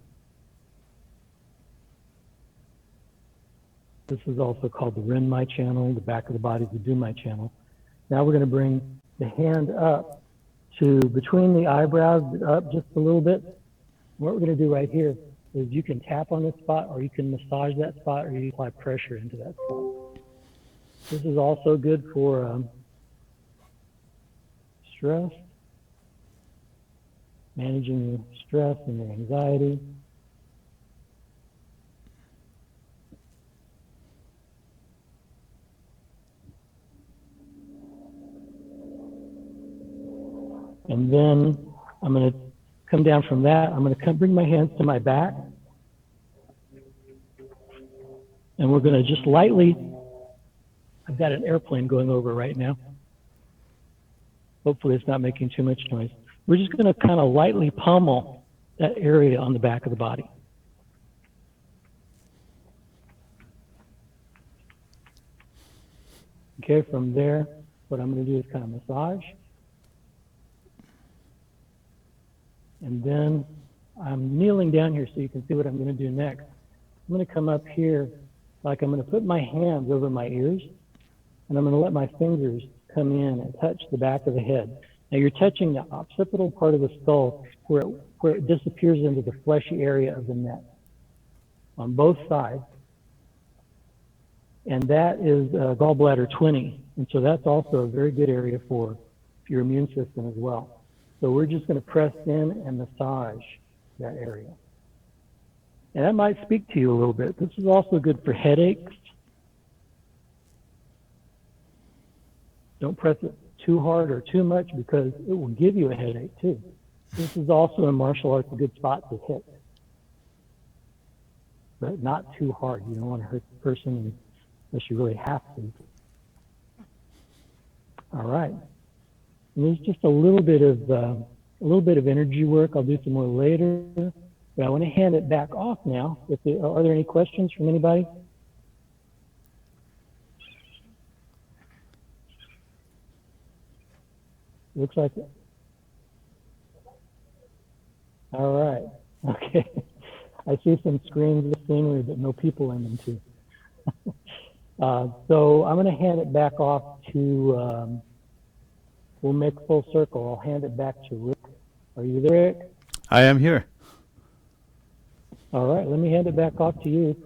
This is also called the Renmai channel, the back of the body is the Dumai channel. Now we're going to bring the hand up to between the eyebrows, up just a little bit. What we're going to do right here is you can tap on this spot, or you can massage that spot, or you can apply pressure into that spot. This is also good for stress, managing your stress and your anxiety. And then I'm going to come down from that. I'm going to bring my hands to my back. And we're going to just lightly, I've got an airplane going over right now. Hopefully it's not making too much noise. We're just going to kind of lightly pummel that area on the back of the body. Okay, from there, what I'm going to do is kind of massage. And then I'm kneeling down here so you can see what I'm going to do next. I'm going to come up here, like I'm going to put my hands over my ears, and I'm going to let my fingers come in and touch the back of the head. Now you're touching the occipital part of the skull where it disappears into the fleshy area of the neck on both sides. And that is gallbladder 20. And so that's also a very good area for your immune system as well. So we're just going to press in and massage that area. And that might speak to you a little bit. This is also good for headaches. Don't press it too hard or too much because it will give you a headache too. This is also in martial arts a good spot to hit, but not too hard. You don't want to hurt the person unless you really have to. All right. And there's just a little bit of energy work. I'll do some more later, but I want to hand it back off now. Are there any questions from anybody? Looks like it. All right. Okay. I see some screens of scenery, but no people in them too. So I'm going to hand it back off to, we'll make full circle. I'll hand it back to Rick. Are you there, Rick? I am here. All right, let me hand it back off to you.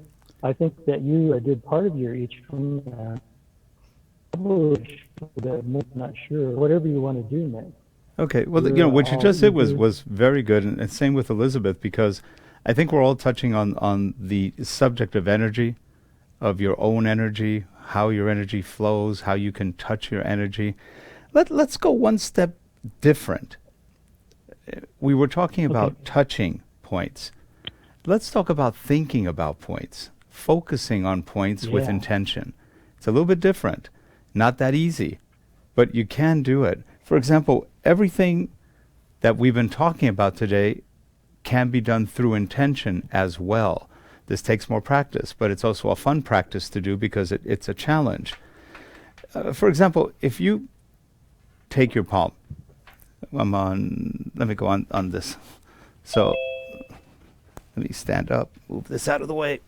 I think that you did part of your I Ching. Not sure. Whatever you want to do next. Okay, well, what you just said was very good, and same with Elisabeth, because I think we're all touching on the subject of energy, of your own energy, how your energy flows, how you can touch your energy. Let's go one step different. We were talking about touching points. Let's talk about thinking about points, focusing on points with intention. It's a little bit different, not that easy, but you can do it. For example, everything that we've been talking about today can be done through intention as well. This takes more practice, but it's also a fun practice to do because it's a challenge. For example, if you take your palm, let me go on this. So let me stand up, move this out of the way.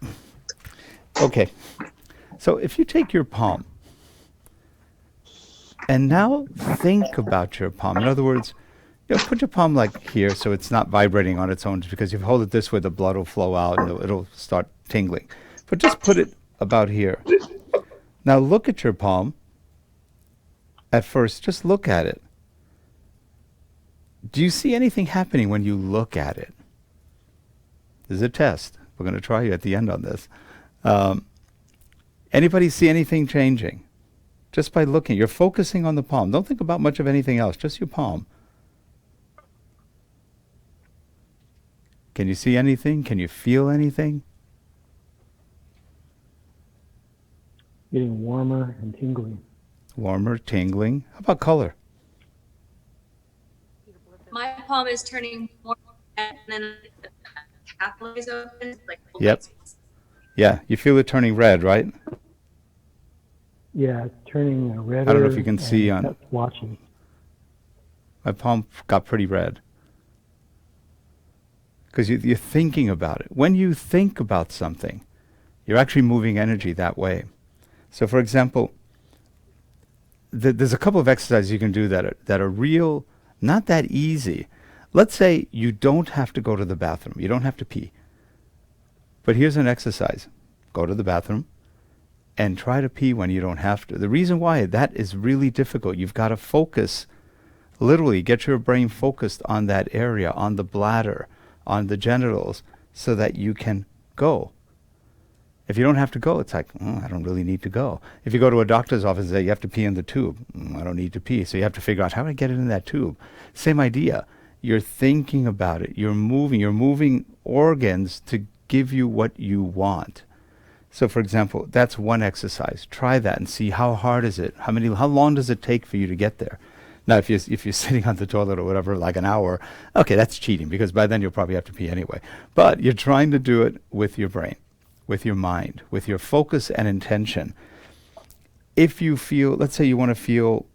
Okay, so if you take your palm and now think about your palm, in other words, put your palm like here so it's not vibrating on its own, because if you hold it this way, the blood will flow out and it'll start tingling. But just put it about here. Now look at your palm. At first, just look at it. Do you see anything happening when you look at it? This is a test. We're going to try you at the end on this. Anybody see anything changing? Just by looking. You're focusing on the palm. Don't think about much of anything else, just your palm. Can you see anything? Can you feel anything? Getting warmer and tingling. Warmer, tingling. How about color? My palm is turning more red, and then the capillaries open. Like yep. Yeah, you feel it turning red, right? Yeah, it's turning red. I don't know if you can see on. Watching. My palm got pretty red. Because you're thinking about it. When you think about something, you're actually moving energy that way. So, for example, there's a couple of exercises you can do that are real, not that easy. Let's say you don't have to go to the bathroom. You don't have to pee. But here's an exercise. Go to the bathroom and try to pee when you don't have to. The reason why that is really difficult, you've got to focus, literally get your brain focused on that area, on the bladder, on the genitals, so that you can go. If you don't have to go, it's like, I don't really need to go. If you go to a doctor's office and say, you have to pee in the tube, I don't need to pee. So you have to figure out, how do I get it in that tube? Same idea. You're thinking about it. You're moving organs to give you what you want. So for example, that's one exercise. Try that and see how hard is it? How long does it take for you to get there? Now, if you're sitting on the toilet or whatever, like an hour, okay, that's cheating, because by then you'll probably have to pee anyway. But you're trying to do it with your brain, with your mind, with your focus and intention. If you feel, let's say you want to feel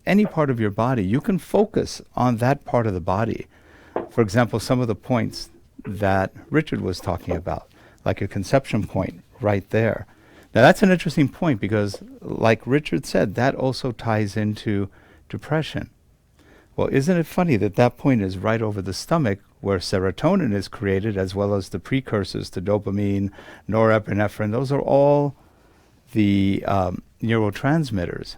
any part of your body, you can focus on that part of the body. For example, some of the points that Richard was talking about, like your conception point right there. Now, that's an interesting point, because like Richard said, that also ties into depression. Well, isn't it funny that that point is right over the stomach, where serotonin is created, as well as the precursors to dopamine, norepinephrine. Those are all the neurotransmitters.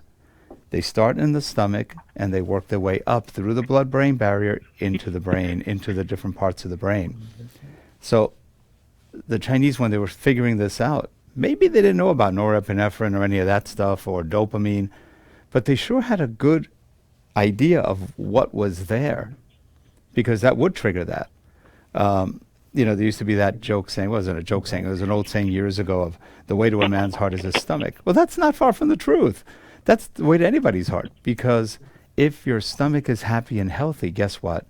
They start in the stomach and they work their way up through the blood-brain barrier into the brain, into the different parts of the brain. So the Chinese, when they were figuring this out, maybe they didn't know about norepinephrine or any of that stuff, or dopamine, but they sure had a good idea of what was there, because that would trigger that. There used to be that joke saying, wasn't a joke saying, it was an old saying years ago of the way to a man's heart is his stomach. Well, that's not far from the truth. That's the way to anybody's heart, because if your stomach is happy and healthy, guess what?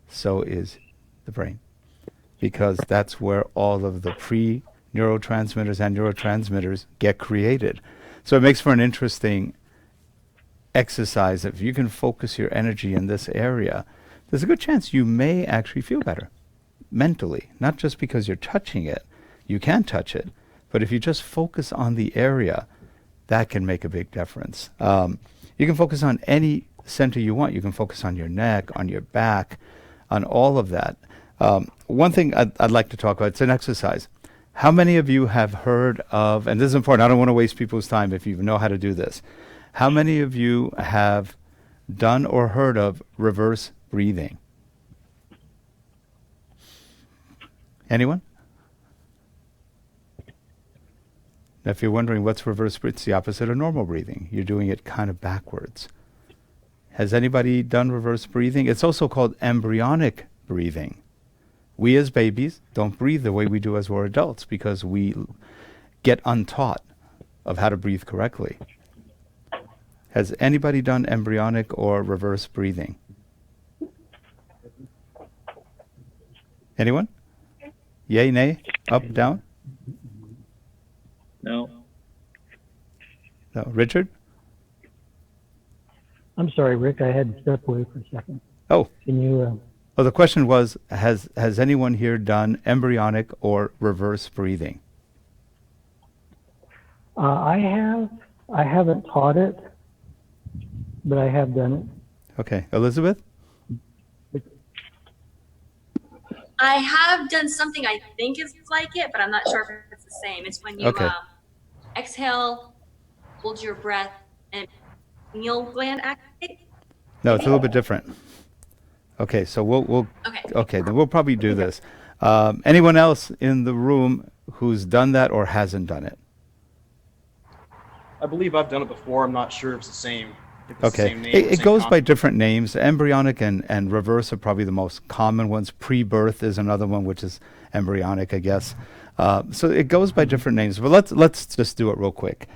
So is the brain, because that's where all of the pre-neurotransmitters and neurotransmitters get created. So it makes for an interesting exercise. If you can focus your energy in this area, there's a good chance you may actually feel better mentally, not just because you're touching it. You can touch it, but if you just focus on the area, that can make a big difference. You can focus on any center you want. You can focus on your neck, on your back, on all of that. One thing I'd like to talk about, it's an exercise. How many of you have heard of, and this is important, I don't want to waste people's time if you know how to do this. How many of you have done or heard of reverse breathing? Anyone? Now, if you're wondering what's reverse breathing, it's the opposite of normal breathing. You're doing it kind of backwards. Has anybody done reverse breathing? It's also called embryonic breathing. We as babies don't breathe the way we do as we're adults because we get untaught of how to breathe correctly. Has anybody done embryonic or reverse breathing? Anyone? Yay, nay, up, down? No. No. Richard? I'm sorry, Rick. I had to step away for a second. Oh. Can you? Oh, the question was, has anyone here done embryonic or reverse breathing? I have. I haven't taught it, but I have done it. Okay. Elisabeth? I have done something I think is like it, but I'm not sure if it's the same. It's when you exhale, hold your breath, and pineal gland activate. No, it's a little bit different. Okay, so we'll okay, then we'll probably do this. Anyone else in the room who's done that or hasn't done it? I believe I've done it before. I'm not sure if it's the same. If it's the Okay, same name, it same goes by concept. different names. Embryonic and reverse are probably the most common ones. Pre-birth is another one, which is embryonic, I guess. So it goes by different names, but let's just do it real quick.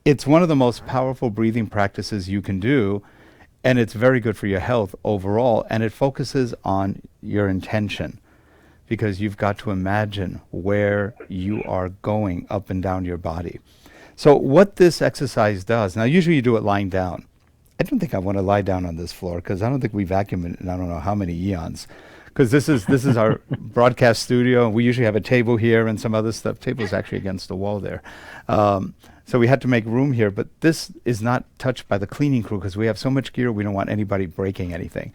It's one of the most powerful breathing practices you can do, and it's very good for your health overall, and it focuses on your intention because you've got to imagine where you are going up and down your body. So what this exercise does, now usually you do it lying down. I don't think I want to lie down on this floor because I don't think we vacuum in I don't know how many eons. Because this is our broadcast studio, and we usually have a table here and some other stuff. Table's actually against the wall there. So we had to make room here, but this is not touched by the cleaning crew because we have so much gear, we don't want anybody breaking anything.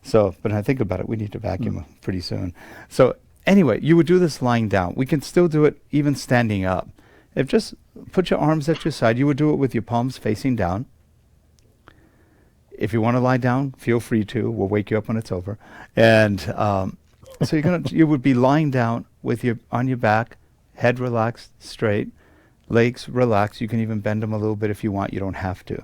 So, but I think about it, we need to vacuum pretty soon. So anyway, you would do this lying down. We can still do it even standing up. If just put your arms at your side, you would do it with your palms facing down. If you want to lie down, feel free to. We'll wake you up when it's over. And so you would be lying down with on your back, head relaxed, straight, legs relaxed. You can even bend them a little bit if you want. You don't have to.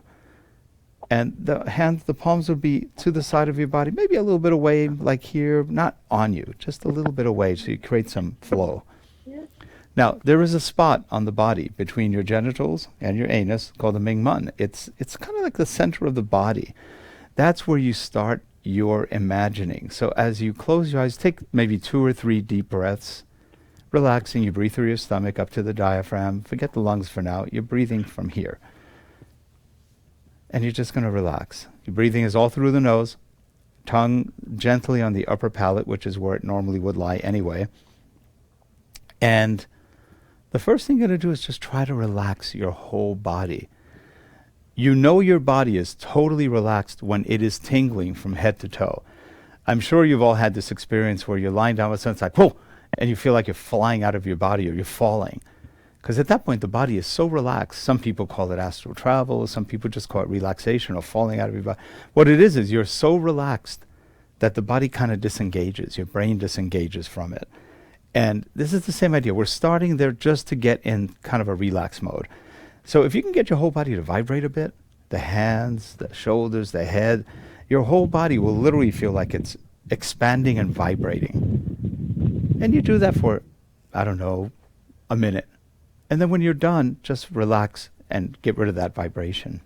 And the palms would be to the side of your body, maybe a little bit away, like here, not on you, just a little bit away, so you create some flow. Now, there is a spot on the body between your genitals and your anus called the Ming Mun. It's kind of like the center of the body. That's where you start your imagining. So as you close your eyes, take maybe 2 or 3 deep breaths, relaxing. You breathe through your stomach up to the diaphragm. Forget the lungs for now. You're breathing from here. And you're just going to relax. Your breathing is all through the nose, tongue gently on the upper palate, which is where it normally would lie anyway. And the first thing you're going to do is just try to relax your whole body. You know your body is totally relaxed when it is tingling from head to toe. I'm sure you've all had this experience where you're lying down with something, it's like, whoa, and you feel like you're flying out of your body or you're falling. Because at that point, the body is so relaxed. Some people call it astral travel. Some people just call it relaxation or falling out of your body. What it is you're so relaxed that the body kind of disengages. Your brain disengages from it. And this is the same idea. We're starting there just to get in kind of a relax mode. So if you can get your whole body to vibrate a bit, the hands, the shoulders, the head, your whole body will literally feel like it's expanding and vibrating. And you do that for, I don't know, a minute. And then when you're done, just relax and get rid of that vibration.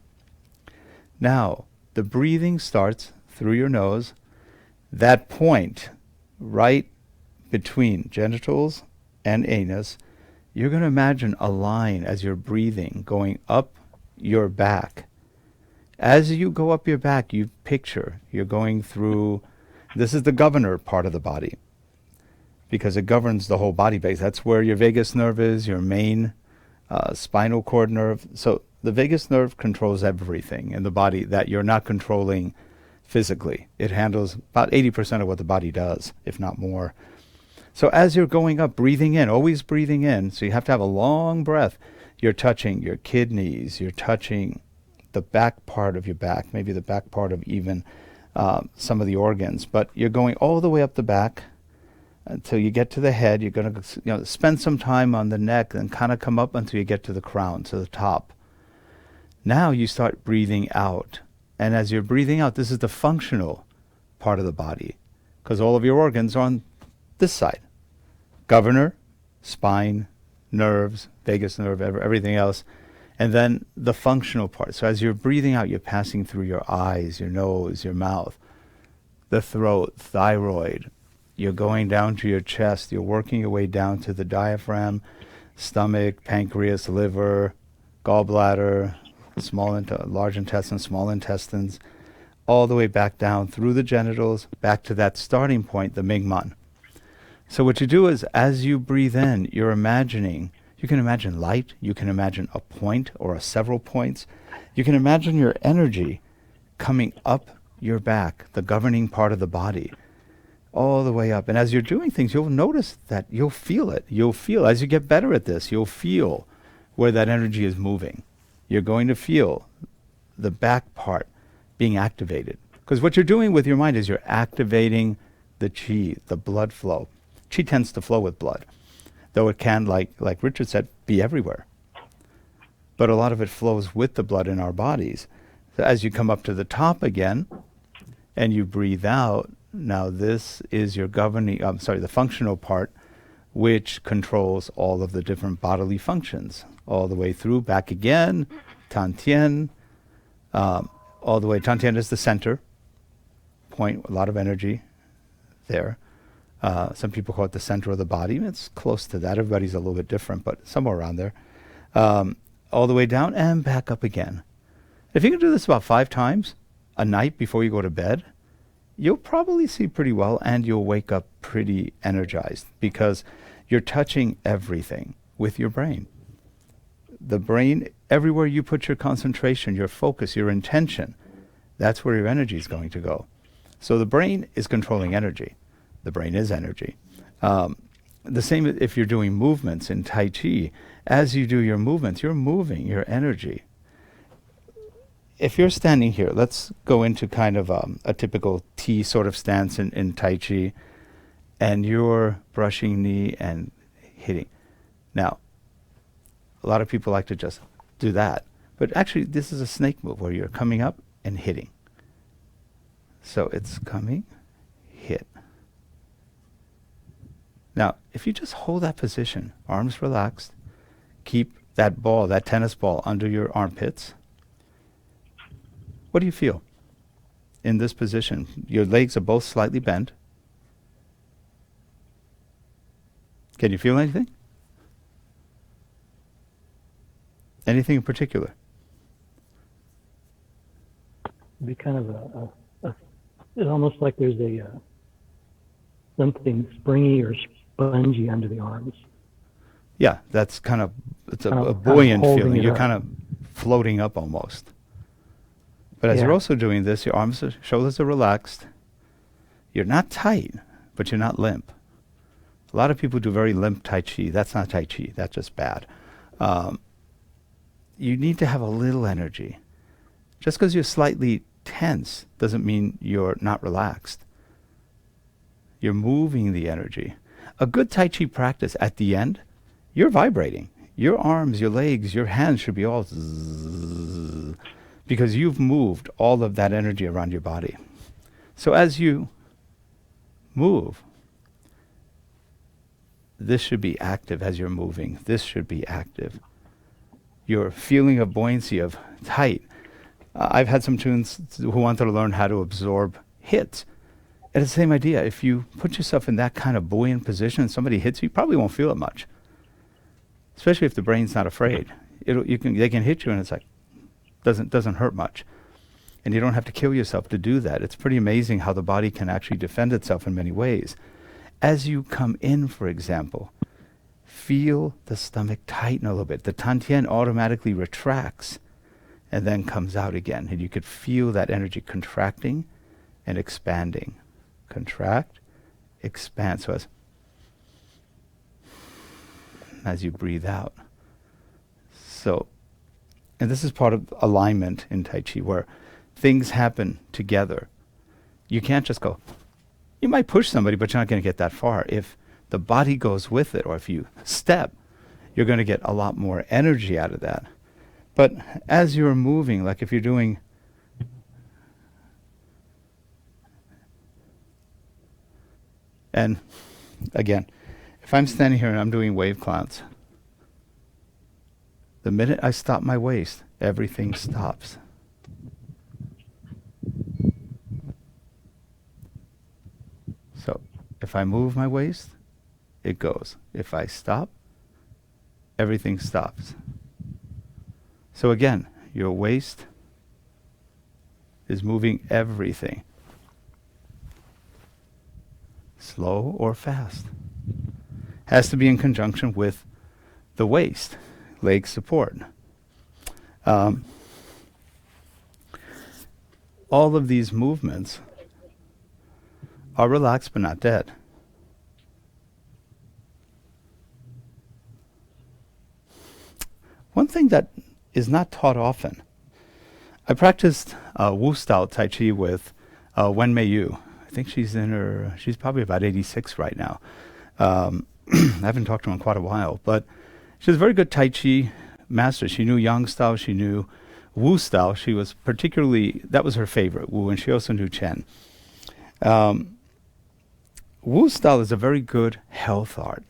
Now, the breathing starts through your nose. That point, right between genitals and anus, you're going to imagine a line as you're breathing going up your back. As you go up your back, you picture you're going through, this is the governor part of the body, because it governs the whole body base. That's where your vagus nerve is, your main spinal cord nerve. So the vagus nerve controls everything in the body that you're not controlling physically. It handles about 80% of what the body does, if not more. So as you're going up, breathing in, always breathing in, so you have to have a long breath. You're touching your kidneys, you're touching the back part of your back, maybe the back part of even some of the organs, but you're going all the way up the back until you get to the head. You're going to spend some time on the neck and kind of come up until you get to the crown, to the top. Now you start breathing out. And as you're breathing out, this is the functional part of the body, because all of your organs are on this side. Governor, spine, nerves, vagus nerve, everything else. And then the functional part. So as you're breathing out, you're passing through your eyes, your nose, your mouth, the throat, thyroid. You're going down to your chest. You're working your way down to the diaphragm, stomach, pancreas, liver, gallbladder, large intestine, small intestines, all the way back down through the genitals, back to that starting point, the Mingman. So what you do is, as you breathe in, you're imagining. You can imagine light. You can imagine a point or several points. You can imagine your energy coming up your back, the governing part of the body, all the way up. And as you're doing things, you'll notice that you'll feel it. You'll feel, as you get better at this, you'll feel where that energy is moving. You're going to feel the back part being activated. Because what you're doing with your mind is you're activating the chi, the blood flow. Chi tends to flow with blood, though it can, like Richard said, be everywhere. But a lot of it flows with the blood in our bodies. So as you come up to the top again, and you breathe out, now this is your the functional part, which controls all of the different bodily functions, all the way through, back again, Tantien, all the way. Tantien is the center point, a lot of energy there. Some people call it the center of the body. It's close to that. Everybody's a little bit different, but somewhere around there. All the way down and back up again. If you can do this about 5 times a night before you go to bed, you'll probably see pretty well, and you'll wake up pretty energized, because you're touching everything with your brain. The brain, everywhere you put your concentration, your focus, your intention, that's where your energy is going to go. So the brain is controlling energy. The brain is energy. The same if you're doing movements in Tai Chi. As you do your movements, you're moving your energy. If you're standing here, let's go into kind of a typical T sort of stance in Tai Chi, and you're brushing knee and hitting. Now, a lot of people like to just do that, but actually this is a snake move where you're coming up and hitting. So it's coming, hit. Now, if you just hold that position, arms relaxed, keep that ball, that tennis ball, under your armpits. What do you feel in this position? Your legs are both slightly bent. Can you feel anything? Anything in particular? It'd be kind of it's almost like there's something springy or spongy under the arms. Yeah, that's kind of, it's a Kind buoyant of feeling. You're up. kind of floating up almost. But as you're also doing this, your shoulders are relaxed. You're not tight, but you're not limp. A lot of people do very limp Tai Chi. That's not Tai Chi. That's just bad. You need to have a little energy. Just because you're slightly tense doesn't mean you're not relaxed. You're moving the energy. A good Tai Chi practice, at the end, you're vibrating. Your arms, your legs, your hands should be all zzz, because you've moved all of that energy around your body. So as you move, this should be active as you're moving. This should be active. Your feeling of buoyancy, of tight. I've had some tunes who wanted to learn how to absorb hits. And it's the same idea. If you put yourself in that kind of buoyant position and somebody hits you, you probably won't feel it much. Especially if the brain's not afraid. They can hit you and it's like, doesn't hurt much. And you don't have to kill yourself to do that. It's pretty amazing how the body can actually defend itself in many ways. As you come in, for example, feel the stomach tighten a little bit. The Tantien automatically retracts and then comes out again. And you could feel that energy contracting and expanding. Contract, expand. So as you breathe out. So, and this is part of alignment in Tai Chi, where things happen together. You can't just go, you might push somebody, but you're not going to get that far. If the body goes with it, or if you step, you're going to get a lot more energy out of that. But as you're moving, like if you're doing, and again, if I'm standing here and I'm doing wave clouds, the minute I stop my waist, everything stops. So if I move my waist, it goes. If I stop, everything stops. So again, your waist is moving everything. Slow or fast. Has to be in conjunction with the waist, leg support. All of these movements are relaxed but not dead. One thing that is not taught often, I practiced Wu style Tai Chi with Wen Mei Yu. I think she's probably about 86 right now. I haven't talked to her in quite a while, but she's a very good Tai Chi master. She knew Yang style, she knew Wu style. She was particularly, that was her favorite, Wu, and she also knew Chen. Wu style is a very good health art.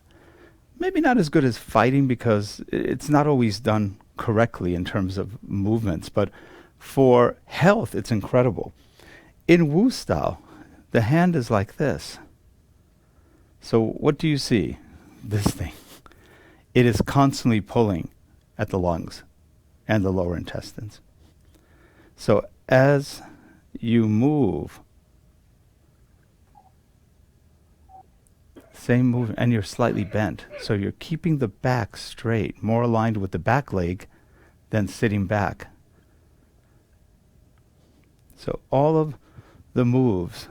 Maybe not as good as fighting because it's not always done correctly in terms of movements, but for health, it's incredible. In Wu style, the hand is like this. So what do you see? This thing. It is constantly pulling at the lungs and the lower intestines. So as you move, same movement, and you're slightly bent. So you're keeping the back straight, more aligned with the back leg than sitting back. So all of the moves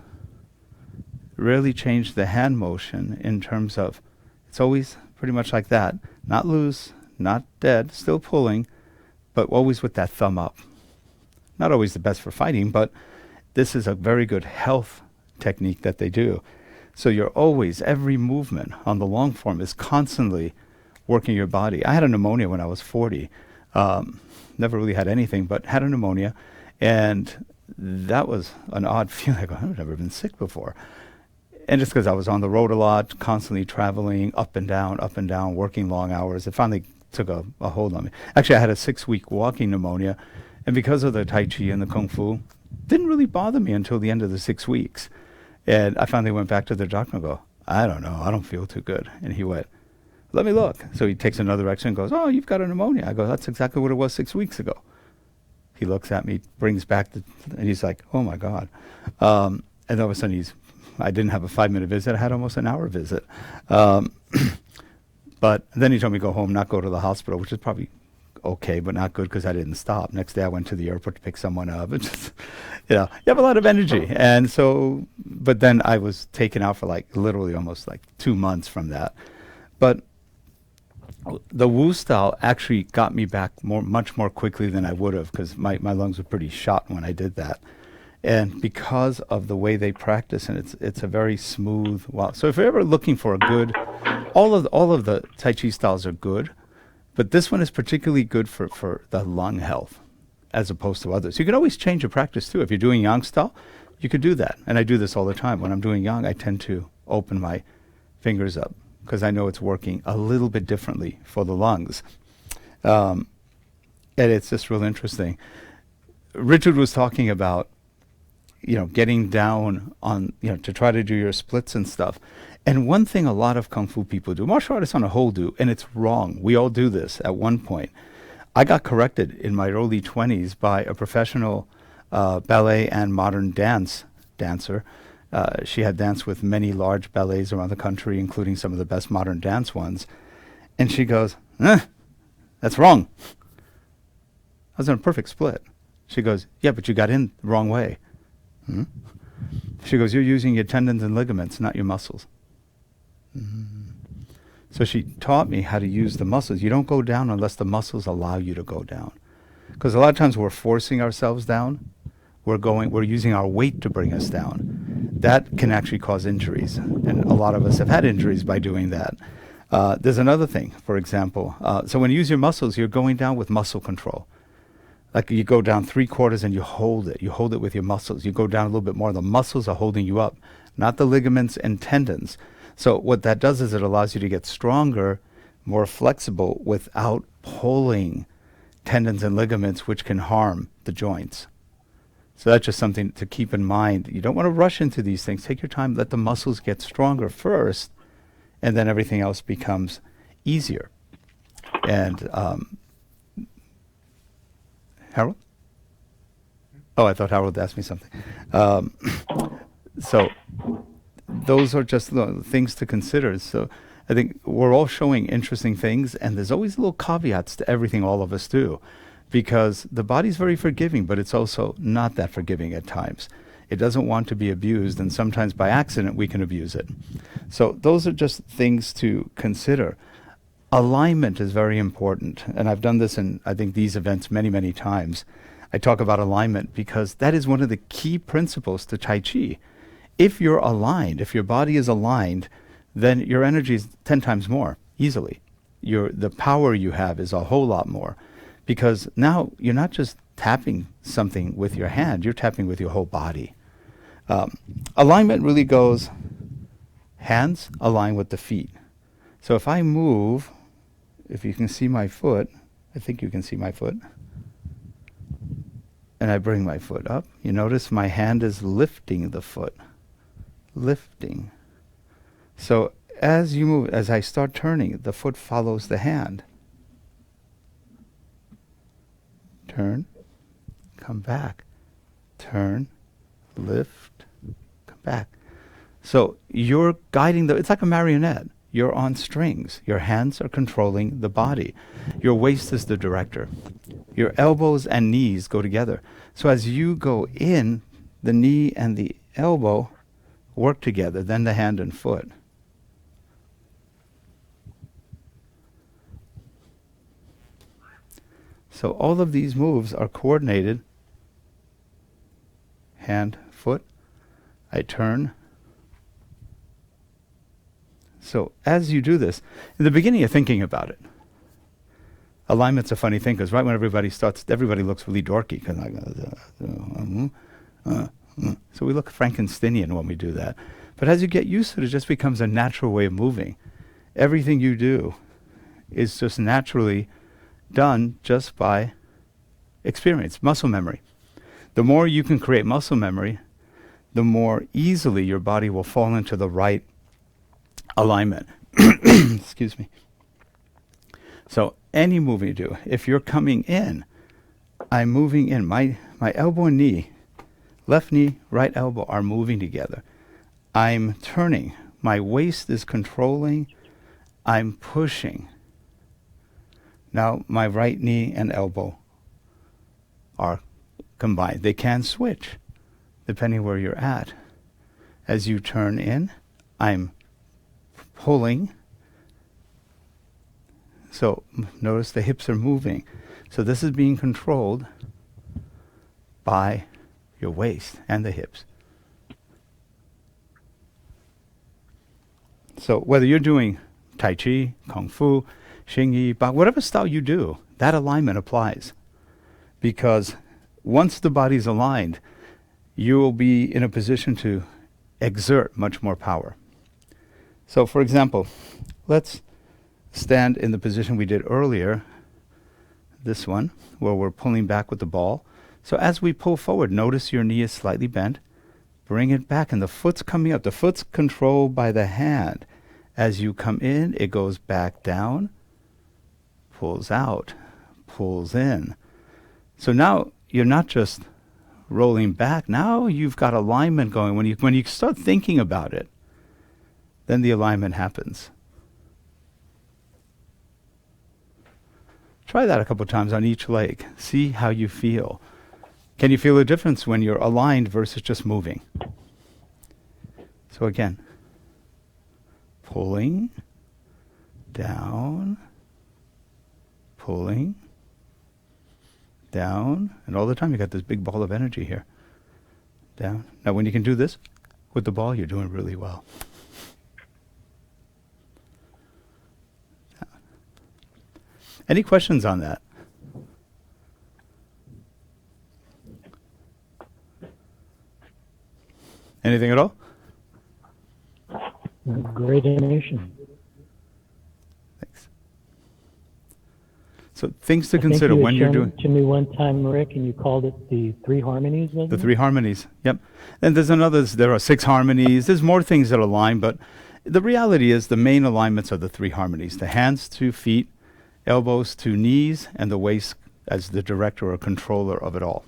really change the hand motion in terms of, it's always pretty much like that. Not loose, not dead, still pulling, but always with that thumb up. Not always the best for fighting, but this is a very good health technique that they do. So you're always, every movement on the long form is constantly working your body. I had a pneumonia when I was 40. Never really had anything, but had a pneumonia. And that was an odd feeling. I've never been sick before. And just because I was on the road a lot, constantly traveling up and down, working long hours, it finally took a hold on me. Actually, I had a 6-week walking pneumonia. And because of the Tai Chi and the Kung Fu, didn't really bother me until the end of the 6 weeks. And I finally went back to the doctor and go, I don't know, I don't feel too good. And he went, let me look. So he takes another X-ray and goes, oh, you've got a pneumonia. I go, that's exactly what it was 6 weeks ago. He looks at me, brings back and he's like, oh my God. And all of a sudden I didn't have a 5-minute visit. I had almost an hour visit. But then he told me to go home, not go to the hospital, which is probably okay, but not good because I didn't stop. Next day I went to the airport to pick someone up. It's just, you have a lot of energy. And so, but then I was taken out for literally almost 2 months from that. But the Wu style actually got me back much more quickly than I would have because my lungs were pretty shot when I did that. And because of the way they practice, and it's a very smooth. Wow. So if you're ever looking for a good, all of the Tai Chi styles are good, but this one is particularly good for the lung health, as opposed to others. You can always change your practice too. If you're doing Yang style, you could do that, and I do this all the time. When I'm doing Yang, I tend to open my fingers up because I know it's working a little bit differently for the lungs, and it's just real interesting. Richard was talking about, getting down on, to try to do your splits and stuff. And one thing a lot of Kung Fu people do, martial artists on a whole do, and it's wrong. We all do this at one point. I got corrected in my early 20s by a professional ballet and modern dancer. She had danced with many large ballets around the country, including some of the best modern dance ones. And she goes, that's wrong. I was in a perfect split. She goes, yeah, but you got in the wrong way. Hmm? She goes, you're using your tendons and ligaments, not your muscles. So she taught me how to use the muscles. You don't go down unless the muscles allow you to go down. Because a lot of times we're forcing ourselves down. We're using our weight to bring us down. That can actually cause injuries. And a lot of us have had injuries by doing that. There's another thing, for example. So when you use your muscles, you're going down with muscle control. Like you go down 3/4 and you hold it. You hold it with your muscles. You go down a little bit more. The muscles are holding you up, not the ligaments and tendons. So what that does is it allows you to get stronger, more flexible without pulling tendons and ligaments, which can harm the joints. So that's just something to keep in mind. You don't want to rush into these things. Take your time. Let the muscles get stronger first, and then everything else becomes easier. And Harold? Oh, I thought Harold asked me something. So those are just things to consider. So I think we're all showing interesting things, and there's always little caveats to everything all of us do, because the body's very forgiving, but it's also not that forgiving at times. It doesn't want to be abused, and sometimes by accident we can abuse it. So those are just things to consider. Alignment is very important, and I've done this in, I think, these events many, many times. I talk about alignment because that is one of the key principles to Tai Chi. If you're aligned, if your body is aligned, then your energy is 10 times more, easily. The power you have is a whole lot more, because now you're not just tapping something with your hand, you're tapping with your whole body. Alignment really goes, hands align with the feet. So if I move, if you can see my foot, I think you can see my foot, and I bring my foot up, you notice my hand is lifting the foot. Lifting. So as you move, as I start turning, the foot follows the hand. Turn, come back, turn, lift, come back. So you're guiding it's like a marionette. You're on strings. Your hands are controlling the body. Your waist is the director. Your elbows and knees go together. So as you go in, the knee and the elbow work together, then the hand and foot. So all of these moves are coordinated. Hand, foot. I turn. So as you do this, in the beginning you're thinking about it. Alignment's a funny thing, because right when everybody looks really dorky. So we look Frankensteinian when we do that. But as you get used to it, it just becomes a natural way of moving. Everything you do is just naturally done just by experience, muscle memory. The more you can create muscle memory, the more easily your body will fall into the right alignment. Excuse me. So any move you do, if you're coming in, I'm moving in. My elbow and knee, left knee, right elbow are moving together. I'm turning. My waist is controlling. I'm pushing. Now my right knee and elbow are combined. They can switch depending where you're at. As you turn in, I'm pulling. So notice the hips are moving. So this is being controlled by your waist and the hips. So whether you're doing Tai Chi, Kung Fu, Xing Yi, Ba, whatever style you do, that alignment applies. Because once the body's aligned, you will be in a position to exert much more power. So for example, let's stand in the position we did earlier, this one, where we're pulling back with the ball. So as we pull forward, notice your knee is slightly bent. Bring it back, and the foot's coming up. The foot's controlled by the hand. As you come in, it goes back down, pulls out, pulls in. So now you're not just rolling back. Now you've got alignment going. When you start thinking about it, then the alignment happens. Try that a couple times on each leg. See how you feel. Can you feel a difference when you're aligned versus just moving? So again, pulling, down, pulling, down, and all the time you got this big ball of energy here. Down. Now when you can do this with the ball, you're doing really well. Any questions on that? Anything at all? Great animation. Thanks. So things to I think consider you had when you're shown doing it to me one time, Rick, and you called it the 3 harmonies, wasn't the it? 3 harmonies. Yep. And there are 6 harmonies. There's more things that align, but the reality is the main alignments are the 3 harmonies: the hands to feet, elbows to knees, and the waist as the director or controller of it all.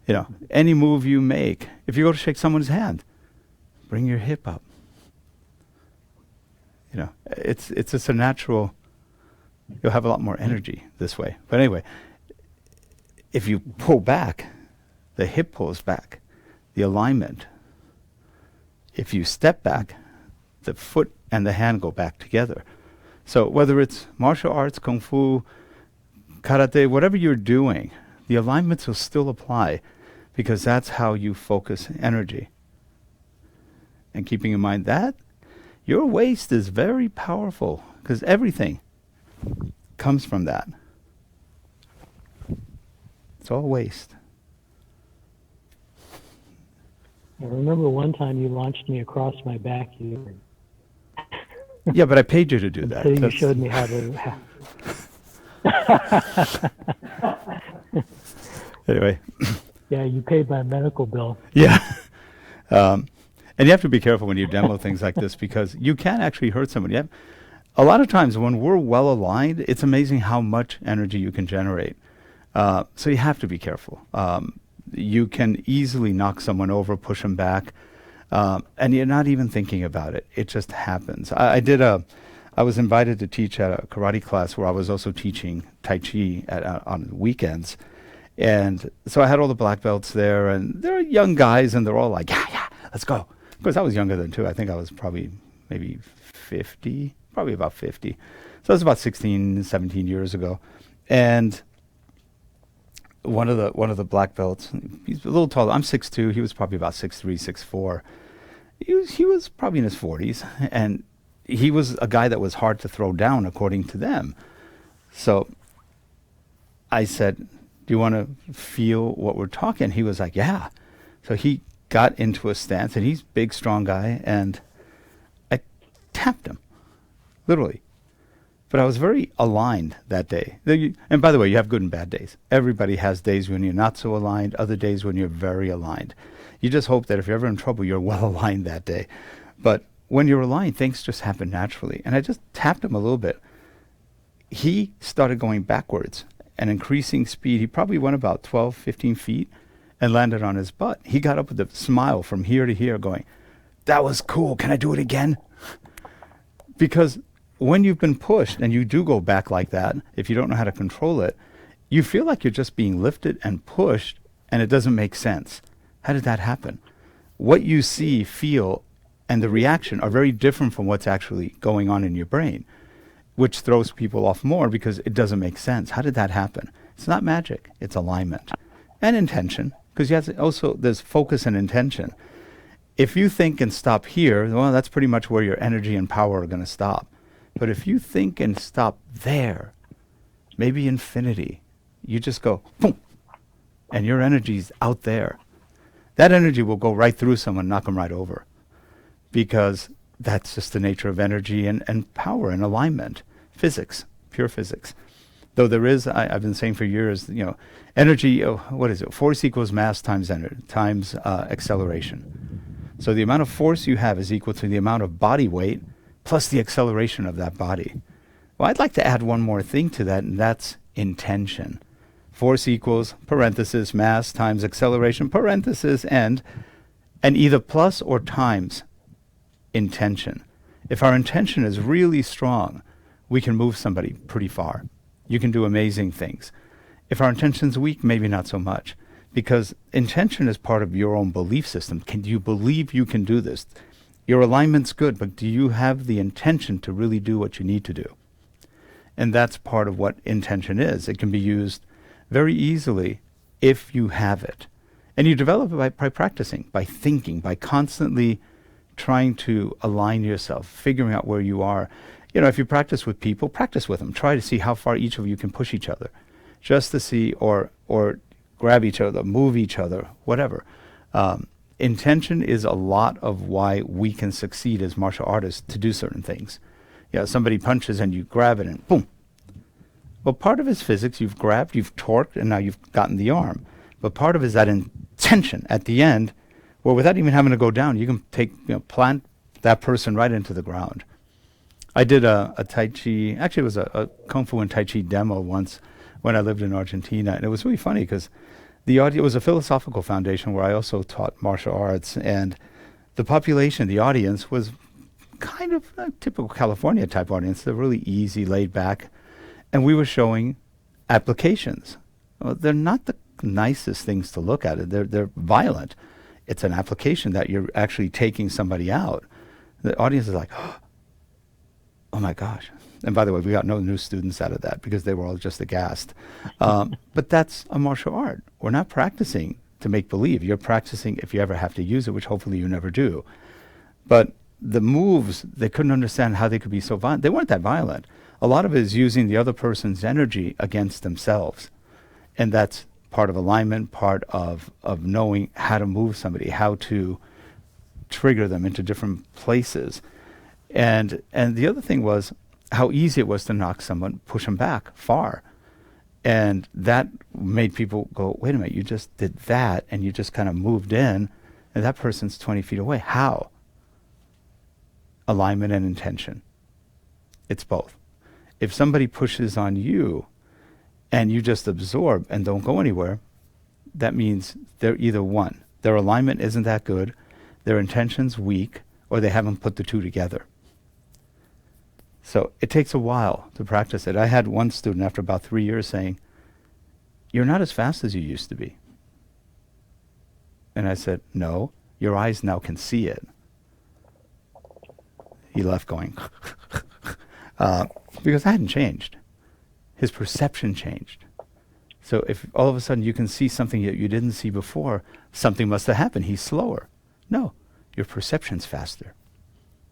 You know, any move you make, if you go to shake someone's hand, bring your hip up. You know, it's just a natural, you'll have a lot more energy this way. But anyway, if you pull back, the hip pulls back, the alignment. If you step back, the foot and the hand go back together. So whether it's martial arts, kung fu, karate, whatever you're doing, the alignments will still apply because that's how you focus energy. And keeping in mind that your waist is very powerful because everything comes from that. It's all waist. I remember one time you launched me across my backyard. Yeah, but I paid you to do that. So you That's- showed me how to. Anyway. Yeah, you paid my medical bill. Yeah. And you have to be careful when you demo things like this because you can actually hurt somebody. A lot of times when we're well aligned, it's amazing how much energy you can generate. So you have to be careful. You can easily knock someone over, push them back, and you're not even thinking about it. It just happens. I was invited to teach at a karate class where I was also teaching Tai Chi on weekends. And so I had all the black belts there, and they're young guys, and they're all like, yeah, let's go. Of course, I was younger than too. I think I was probably maybe 50, probably about 50. So that was about 16, 17 years ago. And one of the black belts, he's a little taller. I'm 6'2". He was probably about 6'3", 6'4". He was probably in his 40s, and he was a guy that was hard to throw down, according to them. So I said, do you want to feel what we're talking? He was like, yeah. So he got into a stance, and he's a big, strong guy, and I tapped him, literally. But I was very aligned that day. And by the way, you have good and bad days. Everybody has days when you're not so aligned, other days when you're very aligned. You just hope that if you're ever in trouble, you're well aligned that day. But when you're aligned, things just happen naturally. And I just tapped him a little bit. He started going backwards and increasing speed. He probably went about 12, 15 feet and landed on his butt. He got up with a smile from here to here going, that was cool. Can I do it again? Because when you've been pushed and you do go back like that, if you don't know how to control it, you feel like you're just being lifted and pushed and it doesn't make sense. How did that happen? What you see, feel, and the reaction are very different from what's actually going on in your brain, which throws people off more because it doesn't make sense. How did that happen? It's not magic. It's alignment and intention, because there's focus and intention. If you think and stop here, well, that's pretty much where your energy and power are going to stop. But if you think and stop there, maybe infinity, you just go, boom, and your energy's out there. That energy will go right through someone, knock them right over, because that's just the nature of energy and power and alignment, physics, pure physics. Though there is, I've been saying for years, energy, what is it? Force equals mass times acceleration. So the amount of force you have is equal to the amount of body weight plus the acceleration of that body. Well, I'd like to add one more thing to that, and that's intention. Force equals, parenthesis, mass times acceleration, parenthesis, and either plus or times intention. If our intention is really strong, we can move somebody pretty far. you can do amazing things. If our intention's weak, maybe not so much, because intention is part of your own belief system. Can you believe you can do this? Your alignment's good, but do you have the intention to really do what you need to do? And that's part of what intention is. It can be used very easily if you have it. And you develop it by practicing, by thinking, by constantly trying to align yourself, figuring out where you are. You know, if you practice with people, practice with them. Try to see how far each of you can push each other, just to see, or grab each other, move each other, whatever. Intention is a lot of why we can succeed as martial artists to do certain things. You know, somebody punches and you grab it and boom. Well, part of it is physics. You've grabbed, you've torqued, and now you've gotten the arm. But part of it is that intention at the end, where without even having to go down, you can take, plant that person right into the ground. I did a Tai Chi, actually it was a Kung Fu and Tai Chi demo once when I lived in Argentina. And it was really funny because it was a philosophical foundation where I also taught martial arts. And the population, the audience, was kind of a typical California type audience. They're really easy, laid back. And we were showing applications. Well, they're not the nicest things to look at. They're violent. It's an application that you're actually taking somebody out. The audience is like, oh my gosh. And by the way, we got no new students out of that because they were all just aghast. But that's a martial art. We're not practicing to make believe. You're practicing if you ever have to use it, which hopefully you never do. But the moves, they couldn't understand how they could be so violent. They weren't that violent. A lot of it is using the other person's energy against themselves. And that's part of alignment, part of knowing how to move somebody, how to trigger them into different places. And the other thing was how easy it was to knock someone, push them back far. And that made people go, wait a minute, you just did that and you just kind of moved in and that person's 20 feet away. How? Alignment and intention. It's both. If somebody pushes on you and you just absorb and don't go anywhere, that means they're either one, their alignment isn't that good, their intention's weak, or they haven't put the two together. So it takes a while to practice it. I had one student after about 3 years saying, you're not as fast as you used to be. And I said, no, your eyes now can see it. He left going, because I hadn't changed. His perception changed. So if all of a sudden you can see something that you didn't see before, something must have happened. He's slower. No, your perception's faster.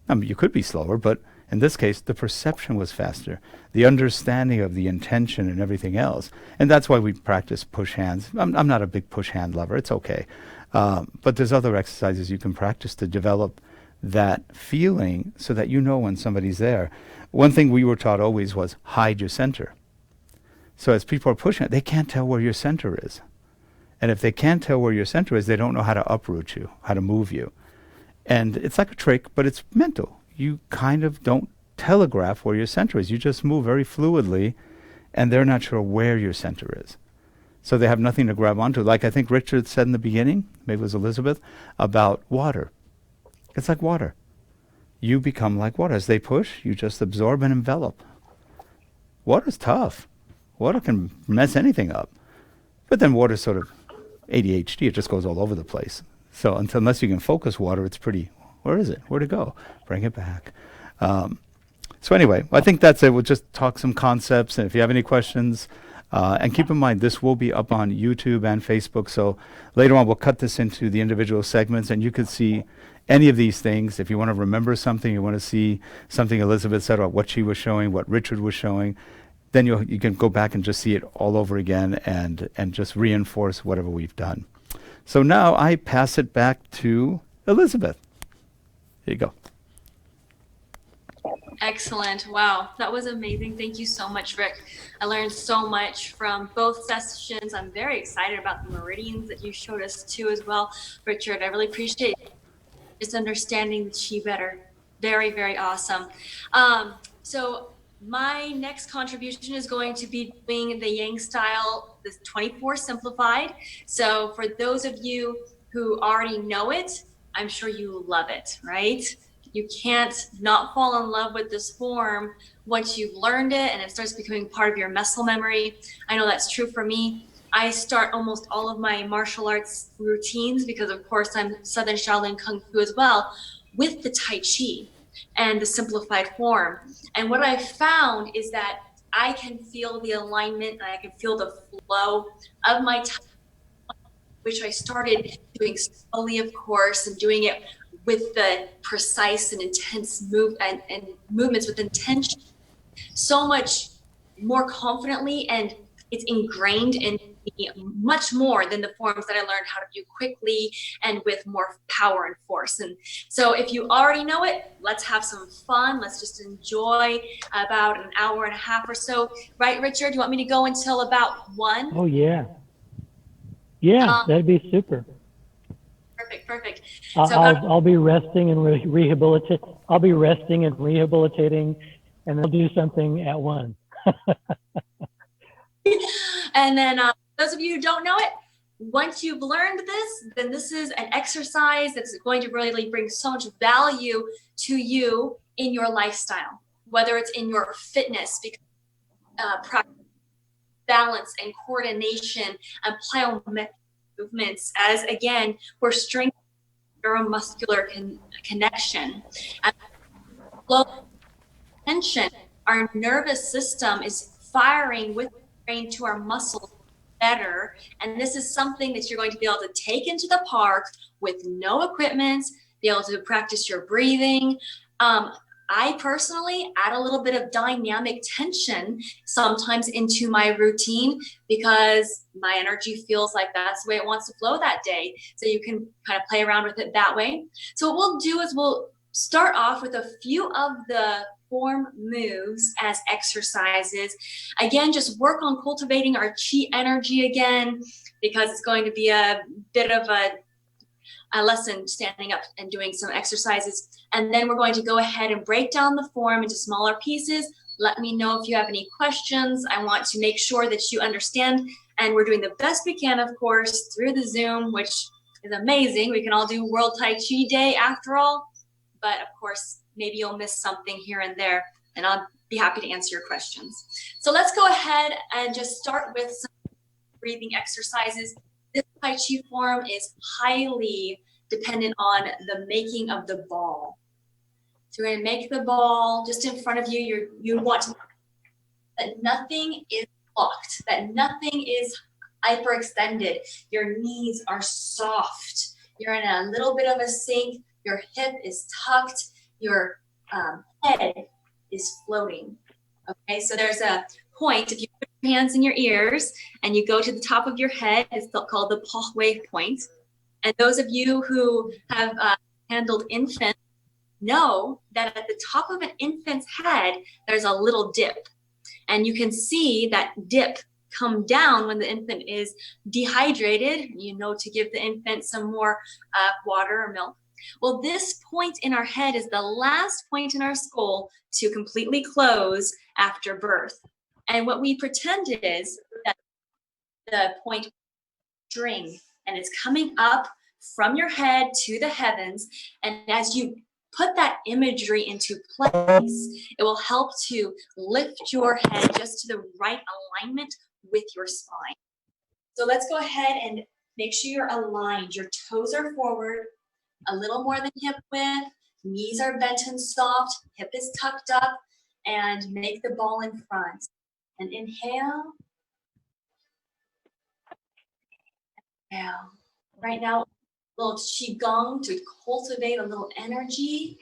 I mean, you could be slower, but in this case, the perception was faster. The understanding of the intention and everything else. And that's why we practice push hands. I'm not a big push hand lover. It's okay. But there's other exercises you can practice to develop that feeling so that you know when somebody's there. One thing we were taught always was hide your center. So as people are pushing, they can't tell where your center is. And if they can't tell where your center is, they don't know how to uproot you, how to move you. And it's like a trick, but it's mental. You kind of don't telegraph where your center is. You just move very fluidly, and they're not sure where your center is. So they have nothing to grab onto. Like I think Richard said in the beginning, maybe it was Elisabeth, about water. It's like water. You become like water. As they push, you just absorb and envelop. Water's tough. Water can mess anything up. But then water's sort of ADHD. It just goes all over the place. So unless you can focus water, it's pretty, where is it? Where'd it go? Bring it back. So anyway, I think that's it. We'll just talk some concepts. And if you have any questions, and keep in mind, this will be up on YouTube and Facebook. So later on, we'll cut this into the individual segments, and you could see any of these things. If you want to remember something, you want to see something Elisabeth said about what she was showing, what Richard was showing, then you can go back and just see it all over again and just reinforce whatever we've done. So now I pass it back to Elisabeth. Here you go. Excellent. Wow, that was amazing. Thank you so much, Rick. I learned so much from both sessions. I'm very excited about the meridians that you showed us too as well, Richard. I really appreciate just understanding the Qi better. Very, very awesome. So my next contribution is going to be doing the Yang style, the 24 Simplified. So for those of you who already know it, I'm sure you love it, right? You can't not fall in love with this form once you've learned it and it starts becoming part of your muscle memory. I know that's true for me. I start almost all of my martial arts routines, because of course I'm Southern Shaolin Kung Fu as well, with the Tai Chi and the simplified form. And what I found is that I can feel the alignment and I can feel the flow of my Tai, which I started doing slowly, of course, and doing it with the precise and intense and movements with intention, so much more confidently, and it's ingrained in me much more than the forms that I learned how to do quickly and with more power and force. And so if you already know it, let's have some fun. Let's just enjoy about an hour and a half or so. Right, Richard? You want me to go until about 1? Oh, yeah. Yeah, that'd be super. Perfect, perfect. So I'll be resting and rehabilitate. I'll be resting and rehabilitating, and I'll do something at 1. and then those of you who don't know it, once you've learned this, then this is an exercise that's going to really bring so much value to you in your lifestyle, whether it's in your fitness, because balance and coordination and plyometric movements, as again, we're strengthening neuromuscular connection. And low tension, our nervous system is firing with the brain to our muscles better. And this is something that you're going to be able to take into the park with no equipment, be able to practice your breathing. I personally add a little bit of dynamic tension sometimes into my routine, because my energy feels like that's the way it wants to flow that day. So you can kind of play around with it that way. So what we'll do is we'll start off with a few of the form moves as exercises. Again, just work on cultivating our chi energy again, because it's going to be a bit of a lesson standing up and doing some exercises. And then we're going to go ahead and break down the form into smaller pieces. Let me know if you have any questions. I want to make sure that you understand. And we're doing the best we can, of course, through the Zoom, which is amazing. We can all do World Tai Chi Day after all. But of course, maybe you'll miss something here and there, and I'll be happy to answer your questions. So let's go ahead and just start with some breathing exercises. This Tai Chi form is highly dependent on the making of the ball. So we're going to make the ball just in front of you. You want to that nothing is blocked, that nothing is hyperextended. Your knees are soft. You're in a little bit of a sink. Your hip is tucked. Your head is floating. Okay, so there's a point. If you put your hands in your ears and you go to the top of your head, it's called the Po Wave point. And those of you who have handled infants know that at the top of an infant's head, there's a little dip. And you can see that dip come down when the infant is dehydrated, to give the infant some more water or milk. Well, this point in our head is the last point in our skull to completely close after birth. And what we pretend is that the point string, and it's coming up from your head to the heavens. And as you put that imagery into place, it will help to lift your head just to the right alignment with your spine. So let's go ahead and make sure you're aligned. Your toes are forward, a little more than hip width, knees are bent and soft, hip is tucked up, and make the ball in front. And inhale. Exhale. Right now, a little qigong to cultivate a little energy.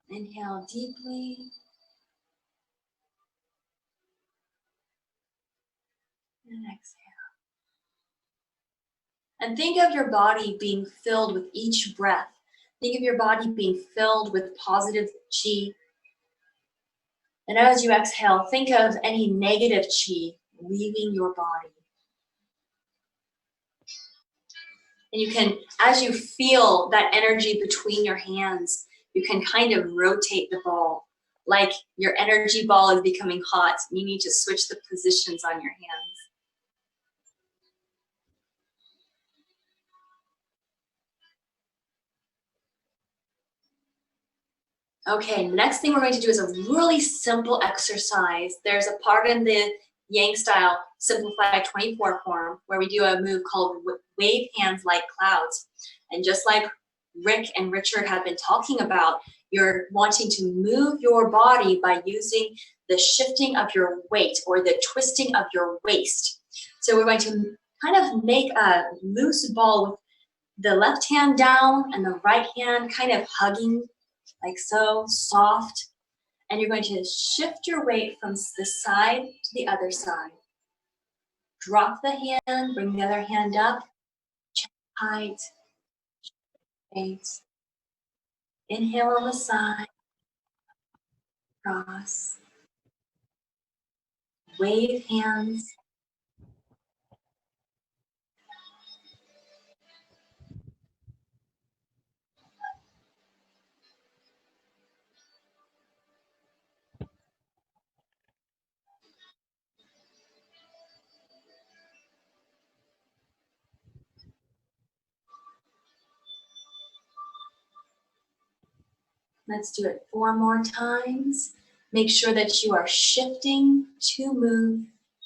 Inhale deeply. And exhale. And think of your body being filled with each breath. Think of your body being filled with positive chi. And as you exhale, think of any negative chi leaving your body. And you can, as you feel that energy between your hands, you can kind of rotate the ball. Like your energy ball is becoming hot. You need to switch the positions on your hands. Okay, next thing we're going to do is a really simple exercise. There's a part in the Yang style Simplified 24 form where we do a move called wave hands like clouds. And just like Rick and Richard have been talking about, you're wanting to move your body by using the shifting of your weight or the twisting of your waist. So we're going to kind of make a loose ball with the left hand down and the right hand kind of hugging like so, soft. And you're going to shift your weight from the side to the other side. Drop the hand, bring the other hand up, chest height, weight. Inhale on the side, cross. Wave hands. Let's do it 4 more times. Make sure that you are shifting to move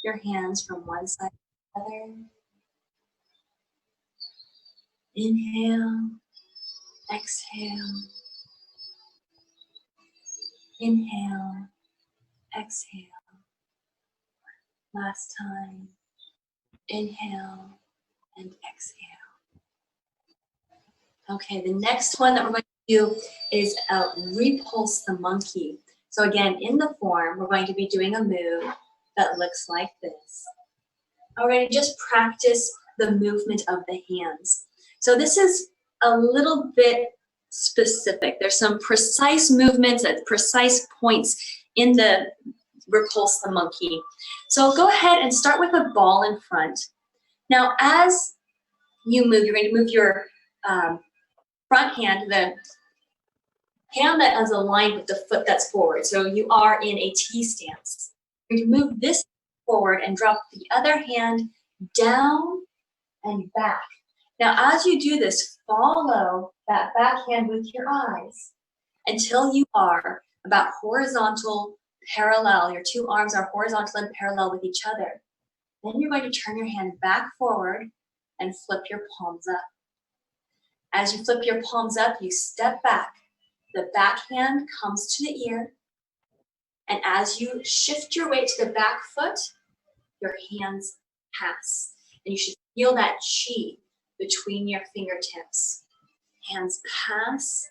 your hands from one side to the other. Inhale, exhale. Inhale, exhale. Last time. Inhale and exhale. Okay, the next one that we're going to do is repulse the monkey. So again, in the form, we're going to be doing a move that looks like this. And we're going to just practice the movement of the hands. So this is a little bit specific. There's some precise movements at precise points in the repulse the monkey. So go ahead and start with a ball in front. Now, as you move, you're going to move your front hand, the hand that is aligned with the foot that's forward. So you are in a T stance. You're going to move this forward and drop the other hand down and back. Now, as you do this, follow that back hand with your eyes until you are about horizontal, parallel. Your two arms are horizontal and parallel with each other. Then you're going to turn your hand back forward and flip your palms up. As you flip your palms up, you step back. The back hand comes to the ear. And as you shift your weight to the back foot, your hands pass. And you should feel that chi between your fingertips. Hands pass.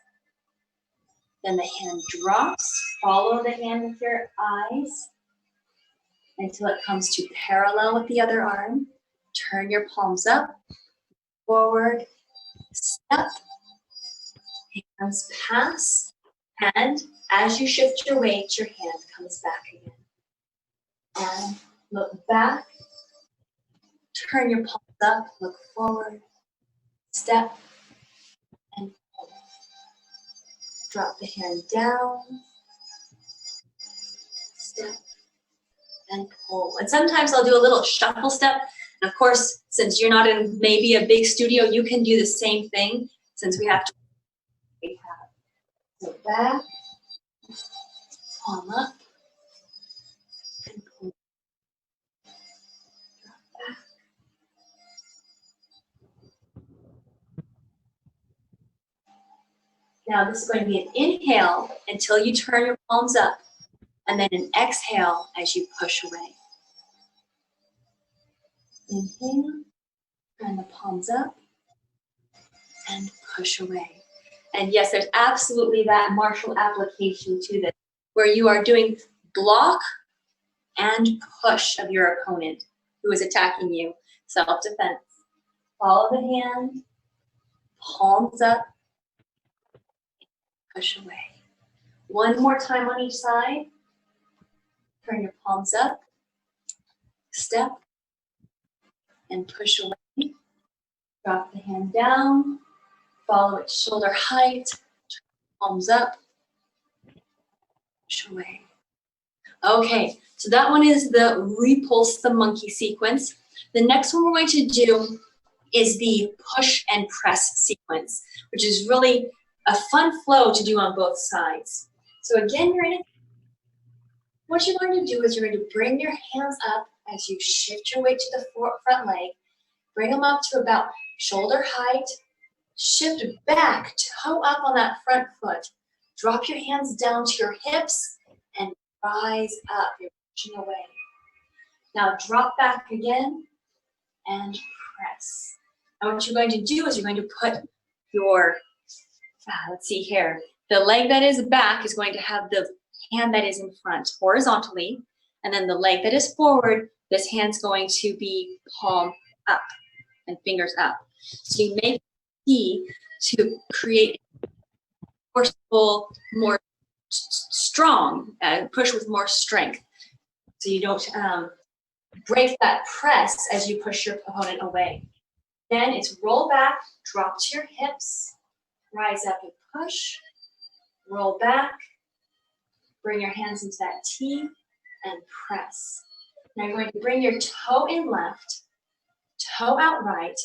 Then the hand drops. Follow the hand with your eyes until it comes to parallel with the other arm. Turn your palms up, forward, step, hands pass, and as you shift your weight, your hand comes back again. And look back, turn your palms up, look forward, step, and pull. Drop the hand down, step, and pull. And sometimes I'll do a little shuffle step. And of course, since you're not in maybe a big studio, you can do the same thing since we have to. So back, palm up, and pull. Drop back. Now this is going to be an inhale until you turn your palms up, and then an exhale as you push away. Inhale, turn the palms up, and push away. And yes, there's absolutely that martial application to this, where you are doing block and push of your opponent who is attacking you, self-defense. Follow the hand, palms up, push away. One more time on each side. Turn your palms up, step, and push away. Drop the hand down, follow it shoulder height, palms up, push away. Okay, so that one is the repulse the monkey sequence. The next one we're going to do is the push and press sequence, which is really a fun flow to do on both sides. So again, you're in it. What you're going to do is you're going to bring your hands up as you shift your weight to the front leg. Bring them up to about shoulder height. Shift back, toe up on that front foot. Drop your hands down to your hips and rise up. You're pushing away. Now drop back again and press. And what you're going to do is you're going to put your, let's see here, the leg that is back is going to have the hand that is in front horizontally, and then the leg that is forward, this hand's going to be palm up and fingers up. So you make key to create forceful, more strong, push with more strength. So you don't break that press as you push your opponent away. Then it's roll back, drop to your hips, rise up and push, roll back, bring your hands into that T and press. Now you're going to bring your toe in left, toe out right.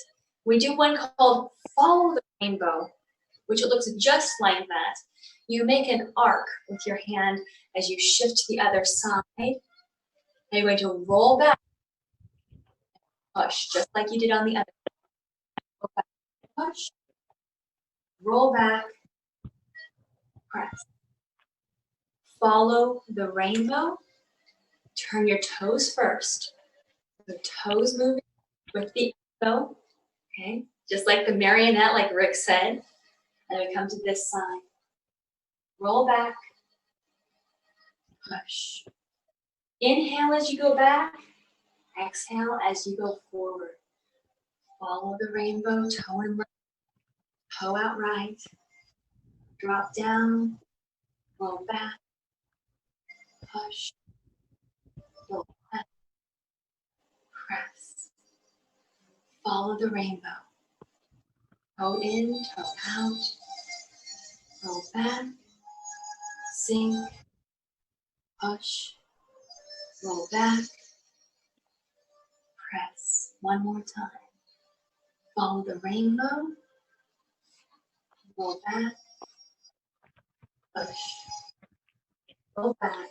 We do one called follow the rainbow, which looks just like that. You make an arc with your hand as you shift to the other side. Now you're going to roll back, push, just like you did on the other side. Roll back, push, roll back, press. Follow the rainbow. Turn your toes first. The toes moving with the elbow. Okay, just like the marionette, like Rick said. And we come to this side. Roll back, push. Inhale as you go back. Exhale as you go forward. Follow the rainbow, toe in left, toe out right. Drop down, roll back, push, roll back, press. Follow the rainbow. Toe in, toe out. Roll back, sink, push, roll back, press. One more time. Follow the rainbow, roll back, push, roll back,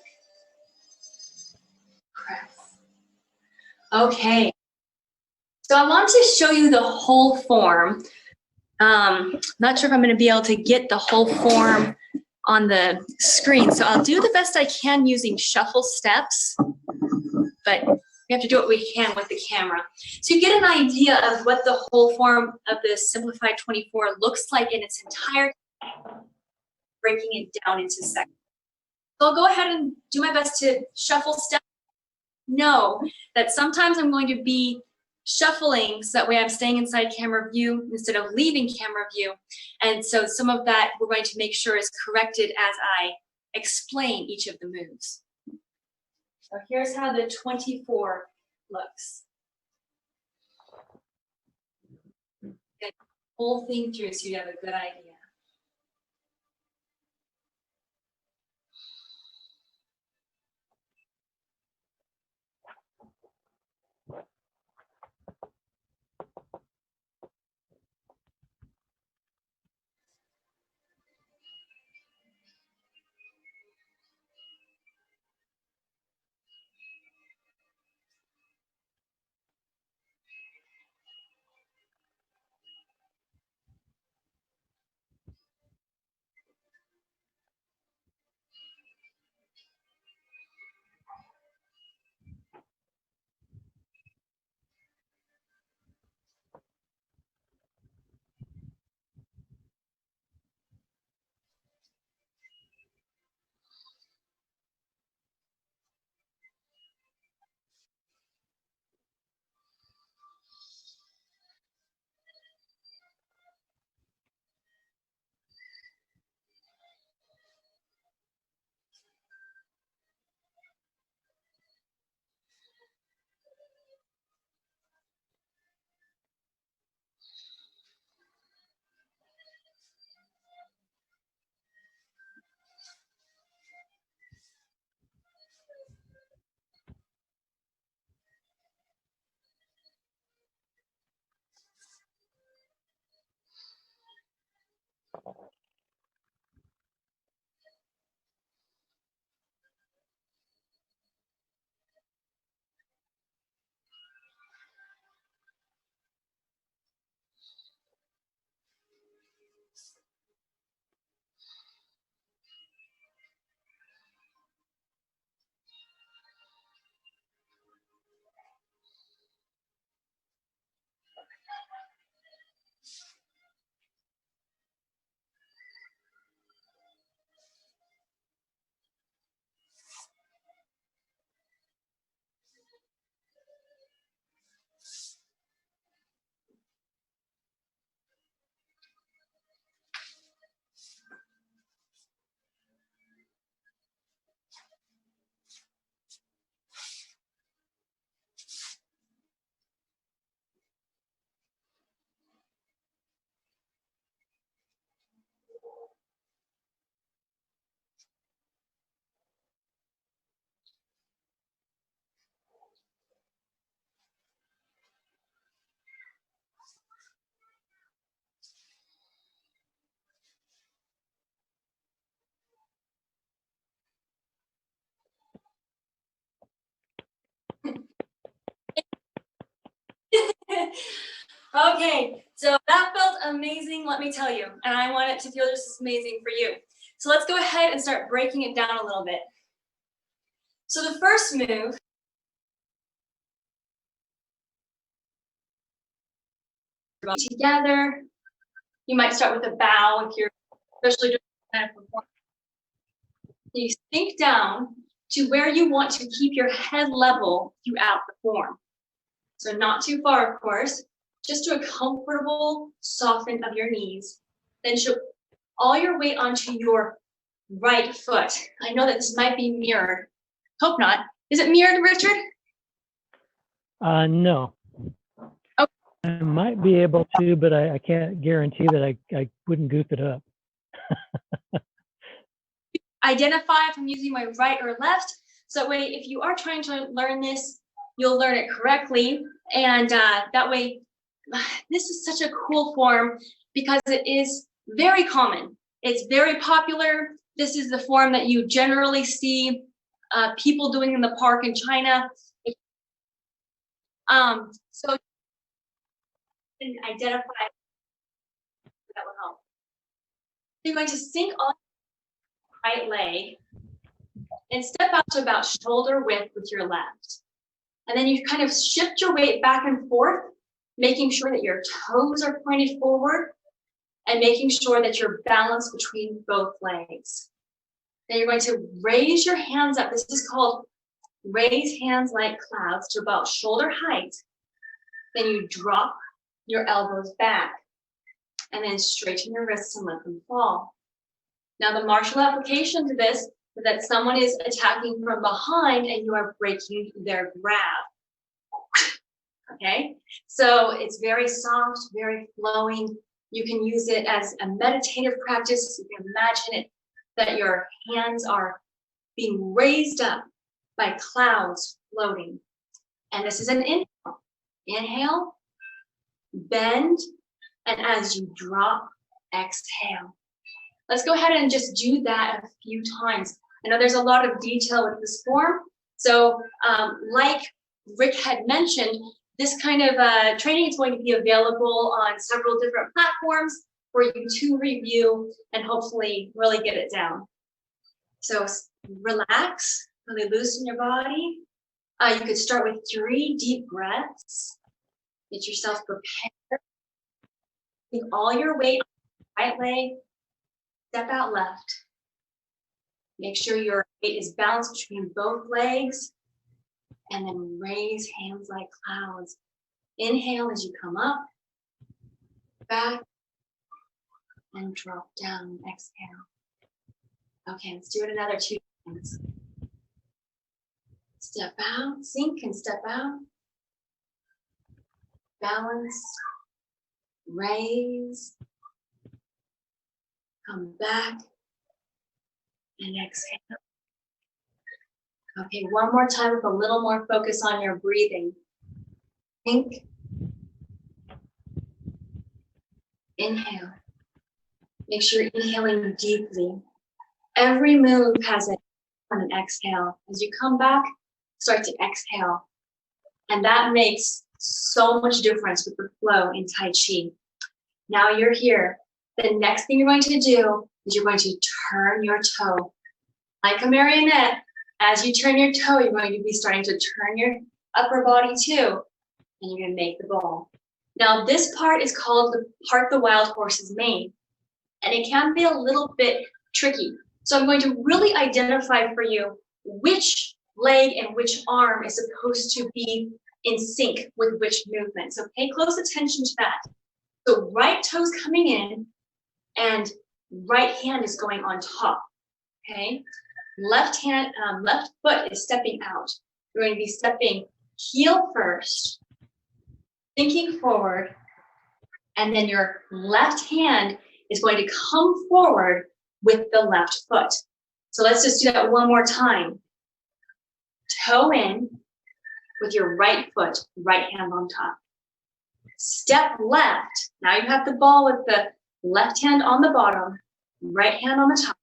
press. Okay, so I want to show you the whole form. Not sure if I'm going to be able to get the whole form on the screen, so I'll do the best I can using shuffle steps, but we have to do what we can with the camera. So you get an idea of what the whole form of the Simplified 24 looks like in its entirety, breaking it down into sections. So I'll go ahead and do my best to shuffle steps. Know that sometimes I'm going to be shuffling so that way I'm staying inside camera view instead of leaving camera view. And so some of that we're going to make sure is corrected as I explain each of the moves. So here's how the 24 looks. Get the whole thing through so you have a good idea. Okay, so that felt amazing, let me tell you, and I want it to feel just as amazing for you. So let's go ahead and start breaking it down a little bit. So the first move, together, you might start with a bow if you're especially doing kind of performance. You sink down to where you want to keep your head level throughout the form. So not too far, of course, just to a comfortable soften of your knees. Then show all your weight onto your right foot. I know that this might be mirrored. Hope not. Is it mirrored, Richard? No. Okay. I might be able to, but I can't guarantee that I wouldn't goof it up. Identify if I'm using my right or left. So that way, if you are trying to learn this, you'll learn it correctly. And that way, this is such a cool form because it is very common. It's very popular. This is the form that you generally see people doing in the park in China. So you can identify that will help. You're going to sink on your right leg and step out to about shoulder width with your left. And then you kind of shift your weight back and forth, making sure that your toes are pointed forward and making sure that you're balanced between both legs. Then you're going to raise your hands up. This is called raise hands like clouds to about shoulder height. Then you drop your elbows back and then straighten your wrists and let them fall. Now the martial application to this is that someone is attacking from behind and you are breaking their grab. Okay, so it's very soft, very flowing. You can use it as a meditative practice. You can imagine it that your hands are being raised up by clouds floating. And this is an inhale. Inhale, bend, and as you drop, exhale. Let's go ahead and just do that a few times. I know there's a lot of detail with this form. So like Rick had mentioned, this kind of training is going to be available on several different platforms for you to review and hopefully really get it down. So relax, really loosen your body. You could start with 3 deep breaths. Get yourself prepared. Take all your weight on your right leg. Step out left. Make sure your weight is balanced between both legs. And then raise hands like clouds. Inhale as you come up, back, and drop down. Exhale. Okay, let's do it another 2 times. Step out, sink and step out. Balance, raise, come back, and exhale. Okay, one more time with a little more focus on your breathing. Think. Inhale. Make sure you're inhaling deeply. Every move has an exhale. As you come back, start to exhale. And that makes so much difference with the flow in Tai Chi. Now you're here. The next thing you're going to do is you're going to turn your toe. Like a marionette, as you turn your toe, you're going to be starting to turn your upper body too. And you're going to make the ball. Now this part is called the part the wild horse's mane. And it can be a little bit tricky. So I'm going to really identify for you which leg and which arm is supposed to be in sync with which movement. So pay close attention to that. So right toe's coming in and right hand is going on top, okay? Left foot is stepping out. You're going to be stepping heel first, thinking forward, and then your left hand is going to come forward with the left foot. So let's just do that one more time. Toe in with your right foot, right hand on top. Step left. Now you have the ball with the left hand on the bottom, right hand on the top.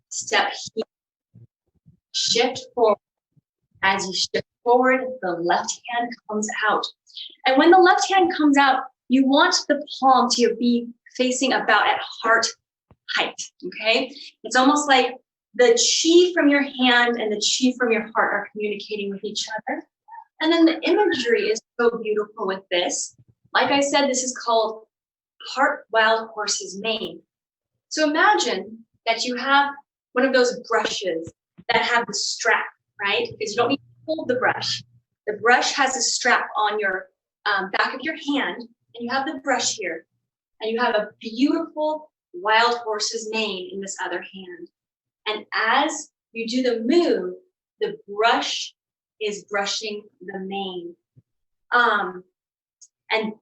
Step heel. Shift forward as you shift forward, the left hand comes out. And when the left hand comes out, you want the palm to be facing about at heart height, okay? It's almost like the chi from your hand and the chi from your heart are communicating with each other. And then the imagery is so beautiful with this. Like I said, this is called part wild horse's mane. So imagine that you have one of those brushes that have the strap, right? Because you don't need to hold the brush. The brush has a strap on your back of your hand, and you have the brush here. And you have a beautiful wild horse's mane in this other hand. And as you do the move, the brush is brushing the mane. And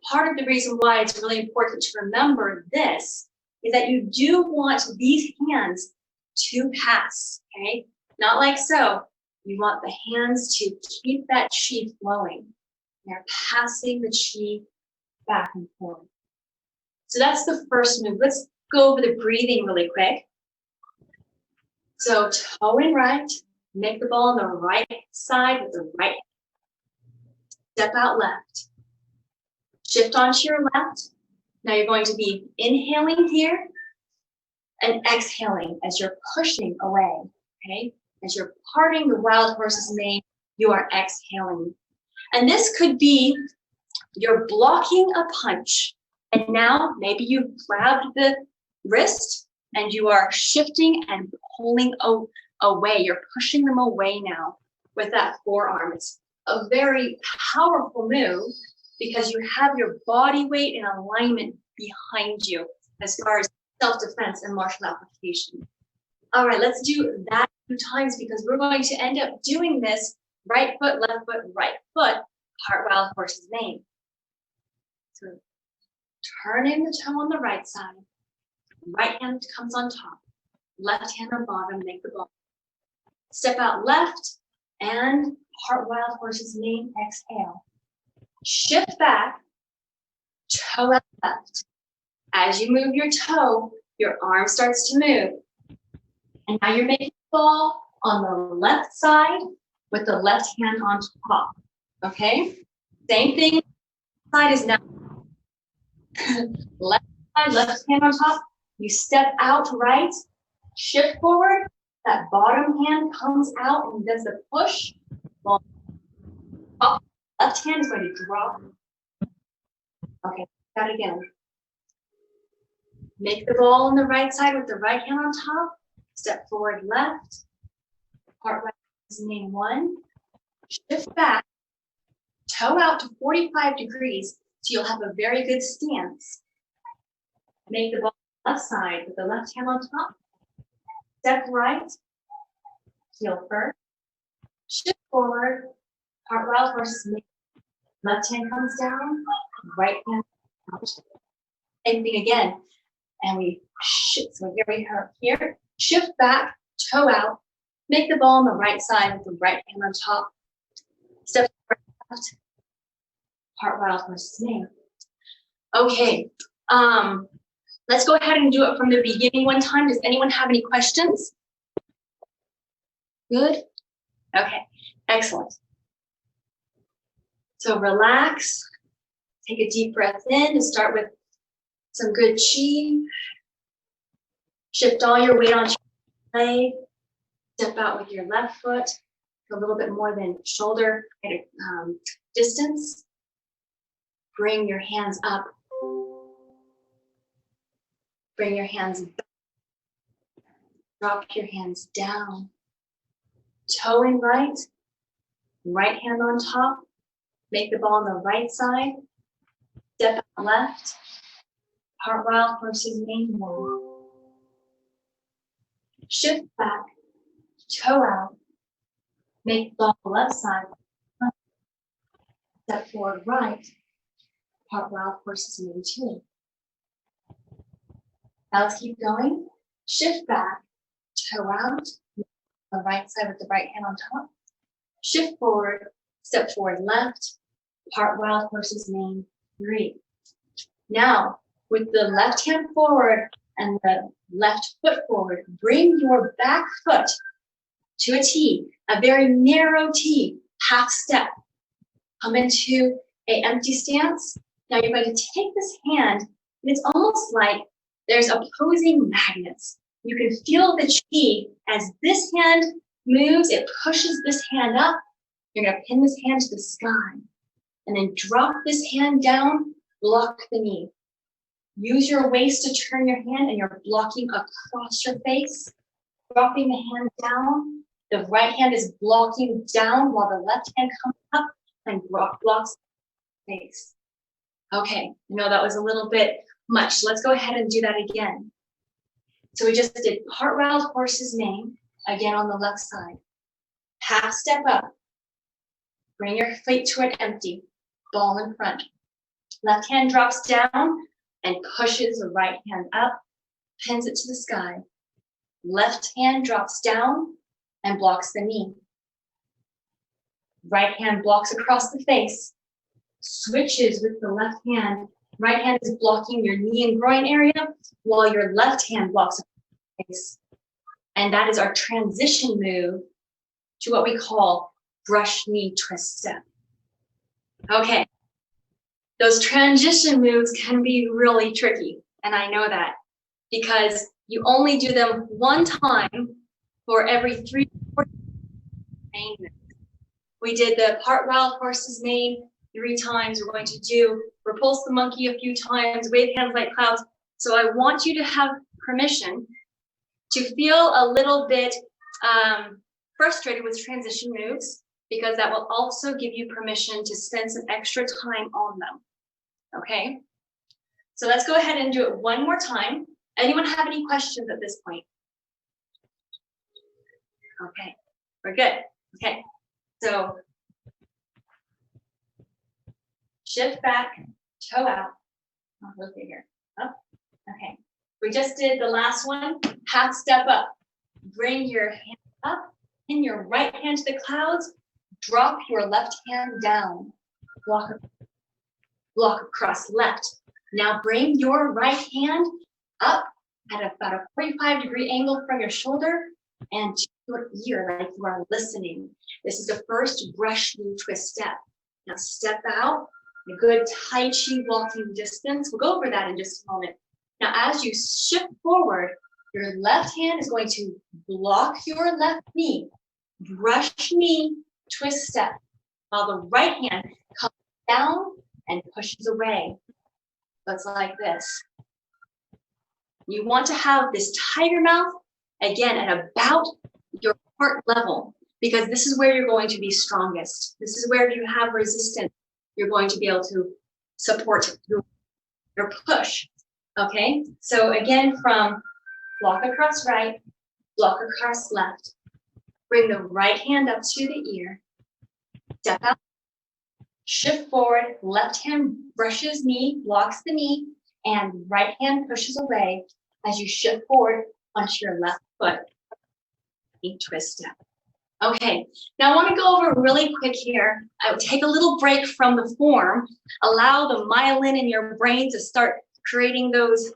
part of the reason why it's really important to remember this is that you do want these hands to pass, okay? Not like so. You want the hands to keep that chi flowing. They're passing the chi back and forth. So that's the first move. Let's go over the breathing really quick. So toe in right, make the ball on the right side with the right. Step out left. Shift onto your left. Now you're going to be inhaling here and exhaling as you're pushing away, okay? As you're parting the wild horse's mane, you are exhaling. And this could be you're blocking a punch. And now maybe you've grabbed the wrist and you are shifting and pulling away. You're pushing them away now with that forearm. It's a very powerful move because you have your body weight in alignment behind you as far as self-defense and martial application. All right, let's do that 2 times because we're going to end up doing this right foot, right foot, part wild horse's mane. So turning the toe on the right side, right hand comes on top, left hand on bottom, make the ball. Step out left and part wild horse's mane, exhale. Shift back, toe out left. As you move your toe, your arm starts to move. And now you're making the ball on the left side with the left hand on top, okay? Same thing, side is now left side, left hand on top. You step out right, shift forward, that bottom hand comes out and does the push. Well, left hand is going to drop. Okay, that again. Make the ball on the right side with the right hand on top. Step forward left. Part right is mane 1. Shift back. Toe out to 45 degrees so you'll have a very good stance. Make the ball on the left side with the left hand on top. Step right. Heel first. Shift forward. Part wild horse's mane. Left hand comes down. Right hand out. Same thing again. And we shift. So here we are here. Shift back, toe out. Make the ball on the right side with the right hand on top. Step left. Part wild horse's mane. Okay. Let's go ahead and do it from the beginning one time. Does anyone have any questions? Good? Okay. Excellent. So relax. Take a deep breath in and start with some good chi. Shift all your weight onto your leg. Step out with your left foot a little bit more than shoulder distance. Bring your hands up. Bring your hands back. Drop your hands down. Toe in right. Right hand on top. Make the ball on the right side. Step out left. Part wild horse's mane 1. Shift back, toe out, make the ball on the left side. Step forward right, part wild horse's mane 2. Now let's keep going. Shift back, toe out, the right side with the right hand on top. Shift forward, step forward left, part wild horse's mane 3. Now, with the left hand forward and the left foot forward, bring your back foot to a T, a very narrow T. half step, come into a empty stance. Now you're going to take this hand, and it's almost like there's opposing magnets. You can feel the chi as this hand moves, it pushes this hand up. You're going to pin this hand to the sky, and then drop this hand down, block the knee. Use your waist to turn your hand, and you're blocking across your face, dropping the hand down. The right hand is blocking down while the left hand comes up and blocks the face. Okay, I know that was a little bit much. Let's go ahead and do that again. So we just did part wild horse's mane, again on the left side. Half step up. Bring your feet to an empty, ball in front. Left hand drops down and pushes the right hand up, pins it to the sky. Left hand drops down and blocks the knee. Right hand blocks across the face, switches with the left hand. Right hand is blocking your knee and groin area, while your left hand blocks the face. And that is our transition move to what we call brush knee twist step. Okay, those transition moves can be really tricky, and I know that because you only do them one time for every 3 to 4 main moves. We did the part wild horse's mane 3 times. We're going to do repulse the monkey a few times, wave hands like clouds. So I want you to have permission to feel a little bit frustrated with transition moves, because that will also give you permission to spend some extra time on them. Okay? So let's go ahead and do it one more time. Anyone have any questions at this point? Okay, we're good. Okay, so shift back, toe out. I'll look here. Up. Okay, we just did the last one. Half step up. Bring your hand up, pin your right hand to the clouds, drop your left hand down. Block across left. Now bring your right hand up at about a 45-degree angle from your shoulder and to your ear like you are listening. This is the first brush knee twist step. Now step out, a good Tai Chi walking distance. We'll go over that in just a moment. Now as you shift forward, your left hand is going to block your left knee, brush knee twist step, while the right hand comes down and pushes away. So it's like this. You want to have this tiger mouth, again, at about your heart level, because this is where you're going to be strongest. This is where you have resistance. You're going to be able to support your push, okay? So again, from block across right, block across left, bring the right hand up to the ear, step out, shift forward, left hand brushes knee, blocks the knee, and right hand pushes away as you shift forward onto your left foot. Twist step. Okay, now I want to go over really quick here. I would take a little break from the form, allow the myelin in your brain to start creating those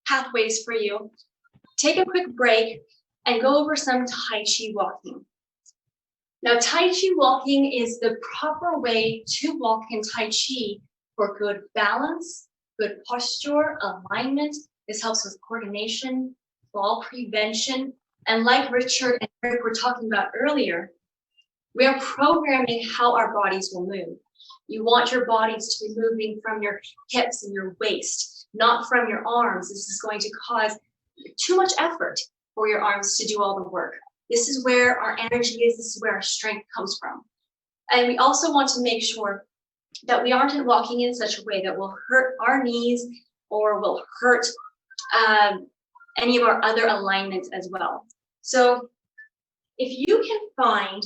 pathways for you. Take a quick break and go over some Tai Chi walking. Now, Tai Chi walking is the proper way to walk in Tai Chi for good balance, good posture, alignment. This helps with coordination, fall prevention, and like Richard and Eric were talking about earlier, we are programming how our bodies will move. You want your bodies to be moving from your hips and your waist, not from your arms. This is going to cause too much effort for your arms to do all the work. This is where our energy is. This is where our strength comes from. And we also want to make sure that we aren't walking in such a way that will hurt our knees or will hurt any of our other alignments as well. So if you can find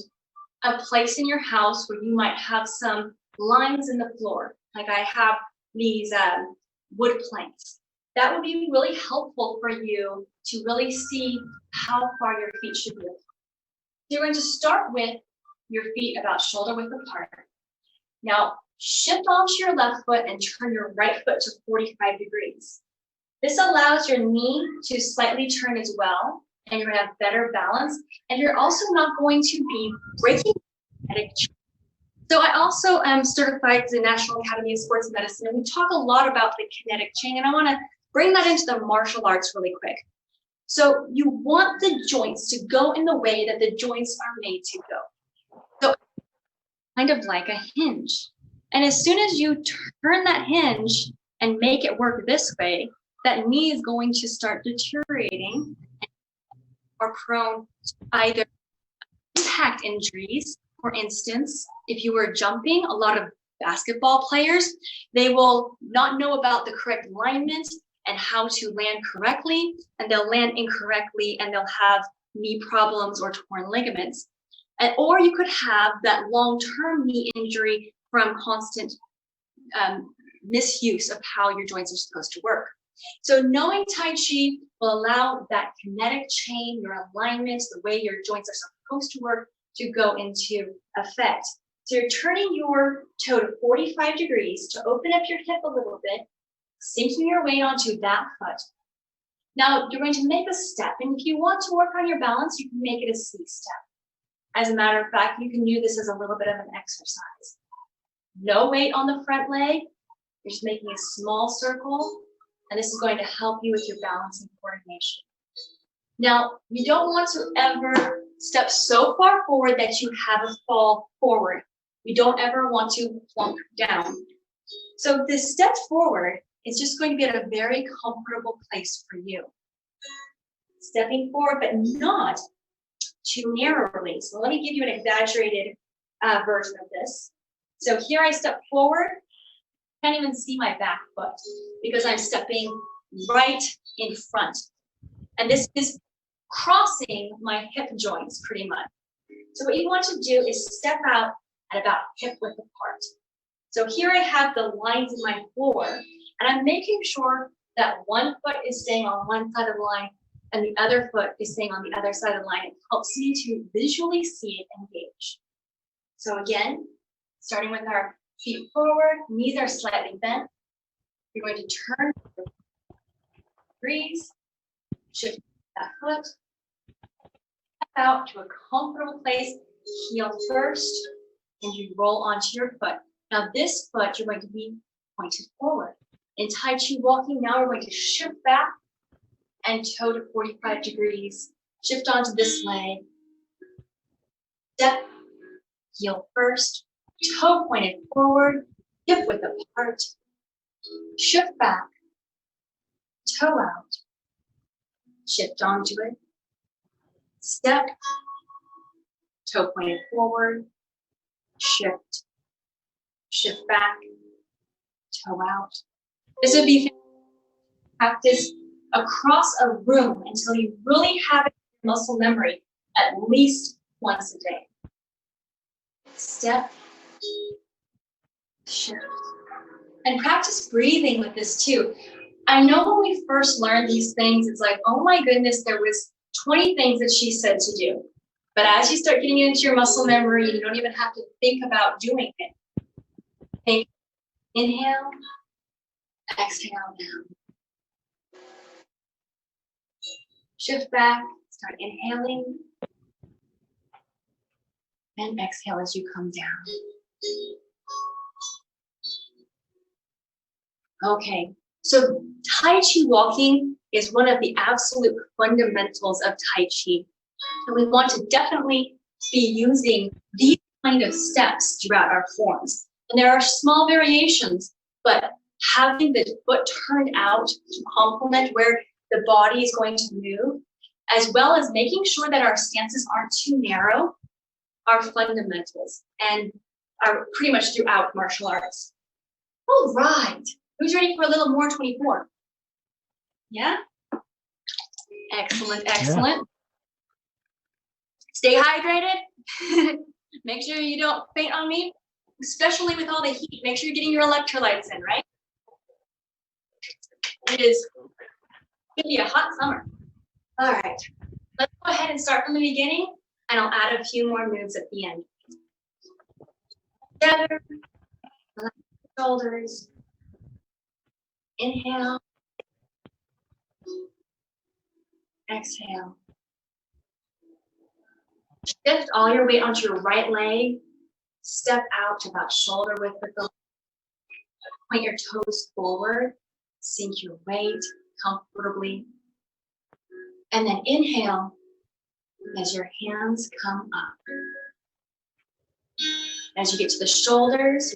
a place in your house where you might have some lines in the floor, like I have these wood planks, that would be really helpful for you to really see how far your feet should be. You're going to start with your feet about shoulder width apart. Now shift onto your left foot and turn your right foot to 45 degrees. This allows your knee to slightly turn as well, and you're going to have better balance. And you're also not going to be breaking at a So I also am certified as the National Academy of Sports Medicine, and we talk a lot about the kinetic chain, and I want to bring that into the martial arts really quick. So you want the joints to go in the way that the joints are made to go. So kind of like a hinge. And as soon as you turn that hinge and make it work this way, that knee is going to start deteriorating or prone to either impact injuries. For instance, if you were jumping, a lot of basketball players, they will not know about the correct alignment and how to land correctly, and they'll land incorrectly and they'll have knee problems or torn ligaments. Or you could have that long-term knee injury from constant misuse of how your joints are supposed to work. So knowing Tai Chi will allow that kinetic chain, your alignment, the way your joints are supposed to work, to go into effect. So you're turning your toe to 45 degrees to open up your hip a little bit, sinking your weight onto that foot. Now you're going to make a step, and if you want to work on your balance, you can make it a C step. As a matter of fact, you can use this as a little bit of an exercise. No weight on the front leg. You're just making a small circle, and this is going to help you with your balance and coordination. Now, you don't want to ever step so far forward that you have a fall forward. You don't ever want to plunk down. So this step forward is just going to be at a very comfortable place for you. Stepping forward, but not too narrowly. So let me give you an exaggerated version of this. So here I step forward. Can't even see my back foot because I'm stepping right in front. And this is crossing my hip joints pretty much. So what you want to do is step out at about hip width apart. So here I have the lines in my floor, and I'm making sure that one foot is staying on one side of the line and the other foot is staying on the other side of the line. It helps me to visually see it and engage. So again, starting with our feet forward, knees are slightly bent. You're going to turn 3 degrees, shift that foot, step out to a comfortable place, heel first, and you roll onto your foot. Now this foot, you're going to be pointed forward. In Tai Chi walking, now we're going to shift back and toe to 45 degrees, shift onto this leg, step, heel first, toe pointed forward, hip width apart, shift back, toe out, shift onto it, step, toe pointed forward, shift, shift back, toe out. This would be practice across a room until you really have it in muscle memory at least once a day. Step, shift. And practice breathing with this too. I know when we first learned these things, it's like, oh my goodness, there was 20 things that she said to do. But as you start getting into your muscle memory, you don't even have to think about doing it. Take, inhale, exhale now. Shift back, start inhaling, and exhale as you come down. Okay, so Tai Chi walking is one of the absolute fundamentals of Tai Chi. And we want to definitely be using these kind of steps throughout our forms. And there are small variations, but having the foot turned out to complement where the body is going to move, as well as making sure that our stances aren't too narrow, are fundamentals and are pretty much throughout martial arts. All right. Who's ready for a little more 24? Yeah? Excellent, excellent. Yeah. Stay hydrated. Make sure you don't faint on me, especially with all the heat. Make sure you're getting your electrolytes in, right? It is going to be a hot summer. All right. Let's go ahead and start from the beginning, and I'll add a few more moves at the end. Together, relax the shoulders. Inhale. Exhale. Shift all your weight onto your right leg. Step out about shoulder width with the left. Point your toes forward. Sink your weight comfortably. And then inhale as your hands come up. As you get to the shoulders,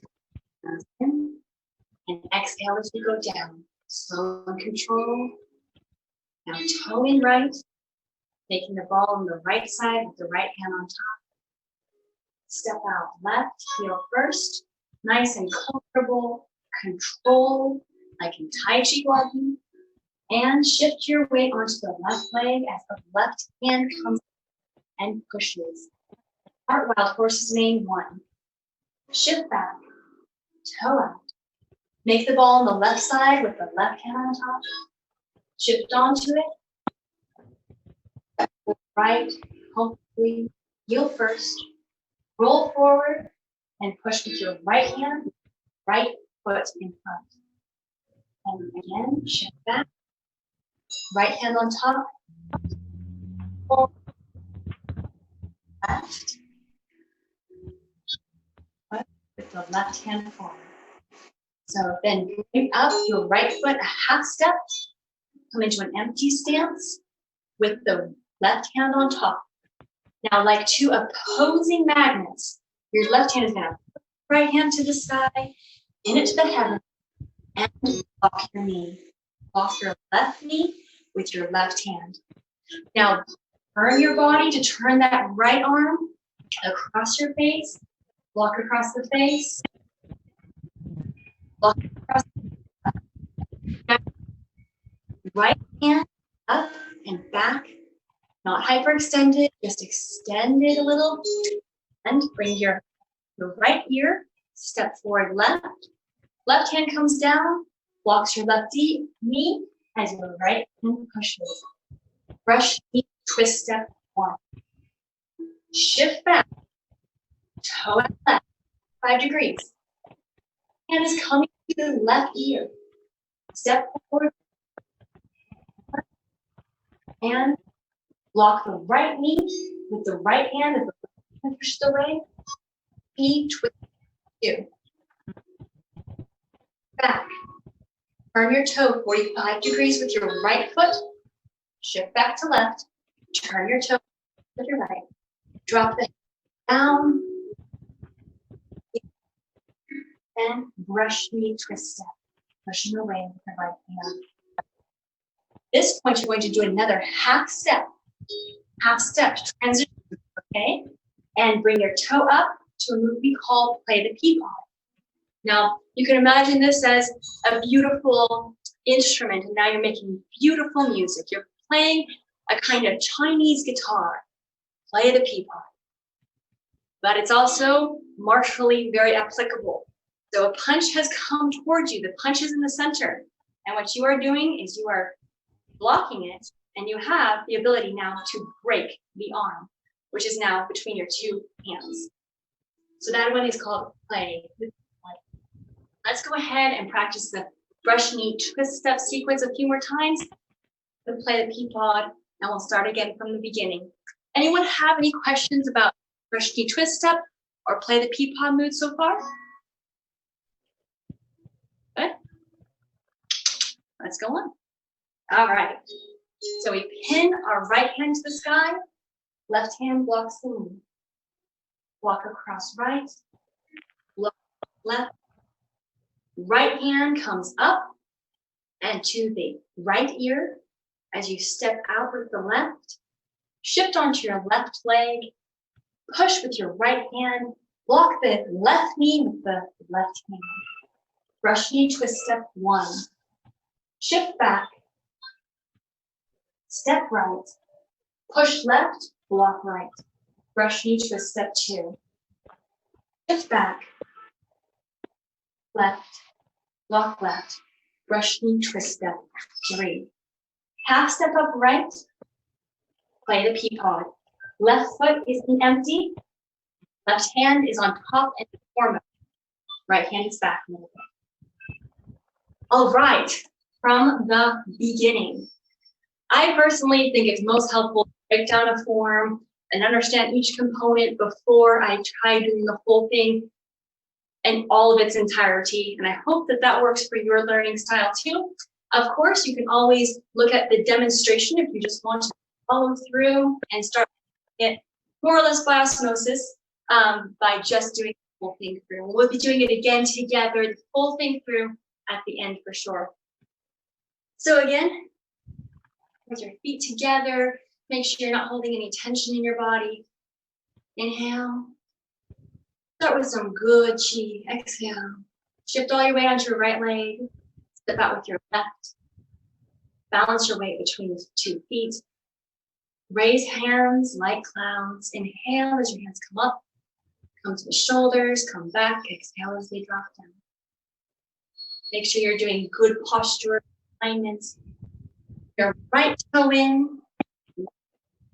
hands in, and exhale as you go down. Slow and control. Now toe in right, making the ball on the right side with the right hand on top. Step out left, heel first. Nice and comfortable, control, like in Taichichuan. And shift your weight onto the left leg as the left hand comes and pushes. Start wild horse's mane 1. Shift back, toe out. Make the ball on the left side with the left hand on top. Shift onto it. Right, hopefully, heel first. Roll forward and push with your right hand, right foot in front. And again, shift back. Right hand on top. Forward. Left. With the left hand forward. So then bring up your right foot a half step. Come into an empty stance with the left hand on top. Now, like two opposing magnets, your left hand is going to put the right hand to the sky, in it to the heaven, and lock your knee. Lock your left knee with your left hand. Now, turn your body to turn that right arm across your face, walk across the face, walk across the right hand up and back. Not hyperextended, just extend it a little. And bring your right ear, step forward left. Left hand comes down, walks your left knee as your right hand pushes. Brush knee, twist step 1. Shift back, toe at left, 5 degrees. Hand is coming to the left ear. Step forward and block the right knee with the right hand as the left hand pushes away. Twist 2. Back. Turn your toe 45 degrees with your right foot. Shift back to left. Turn your toe with your right. Drop the hand down. And brush knee twist step. Pushing away with the right hand. At this point, you're going to do another half step. Half step transition, okay? And bring your toe up to a move we call play the peapod. Now, you can imagine this as a beautiful instrument, and now you're making beautiful music. You're playing a kind of Chinese guitar, play the peapod. But it's also martially very applicable. So a punch has come towards you. The punch is in the center. And what you are doing is you are blocking it, and you have the ability now to break the arm, which is now between your 2 hands. So that one is called play. Let's go ahead and practice the brush knee twist step sequence a few more times. We'll play the peapod, and we'll start again from the beginning. Anyone have any questions about brush knee twist step or play the peapod mood so far? Good. Let's go on. All right. So we pin our right hand to the sky, left hand blocks the knee. Walk across right, look left. Right hand comes up and to the right ear as you step out with the left. Shift onto your left leg, push with your right hand, block the left knee with the left hand. Brush knee twist step 1. Shift back, step right, push left, block right. Brush knee twist step 2. Shift back, left, block left. Brush knee twist step 3. Half step up right, play the peapod. Left foot is empty, left hand is on top and foremost. Right hand is back a little bit. All right, from the beginning. I personally think it's most helpful to break down a form and understand each component before I try doing the whole thing in all of its entirety. And I hope that that works for your learning style too. Of course, you can always look at the demonstration if you just want to follow through and start it more or less by osmosis by just doing the whole thing through. We'll be doing it again together, the whole thing through at the end for sure. So again, with your feet together, make sure you're not holding any tension in your body. Inhale. Start with some good chi. Exhale. Shift all your weight onto your right leg. Step out with your left. Balance your weight between the 2 feet. Raise hands like clouds. Inhale as your hands come up. Come to the shoulders. Come back. Exhale as they drop down. Make sure you're doing good posture alignment. Your right toe in.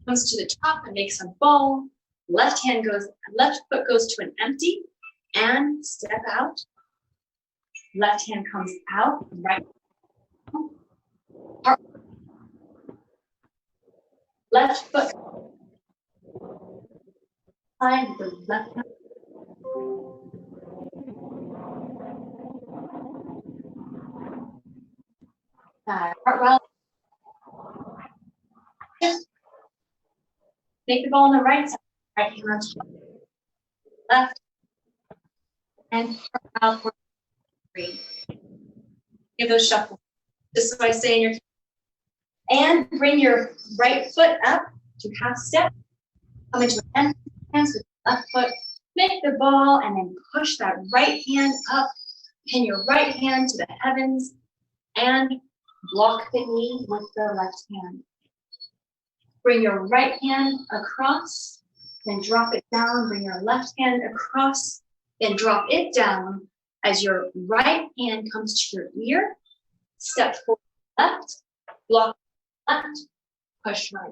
Comes to the top and makes a ball. Left foot goes to an empty and step out. Left hand comes out, right. Left foot side, the left hand. Cartwheel. Make the ball on the right side. Right hand on top. Left. And cartwheel for 3. Give those shuffles. Just so I say in your. And bring your right foot up to half step. Come into an empty hands with the left foot. Make the ball and then push that right hand up. Pin your right hand to the heavens and block the knee with the left hand. Bring your right hand across, then drop it down. Bring your left hand across, then drop it down as your right hand comes to your ear. Step forward left, block left, push right.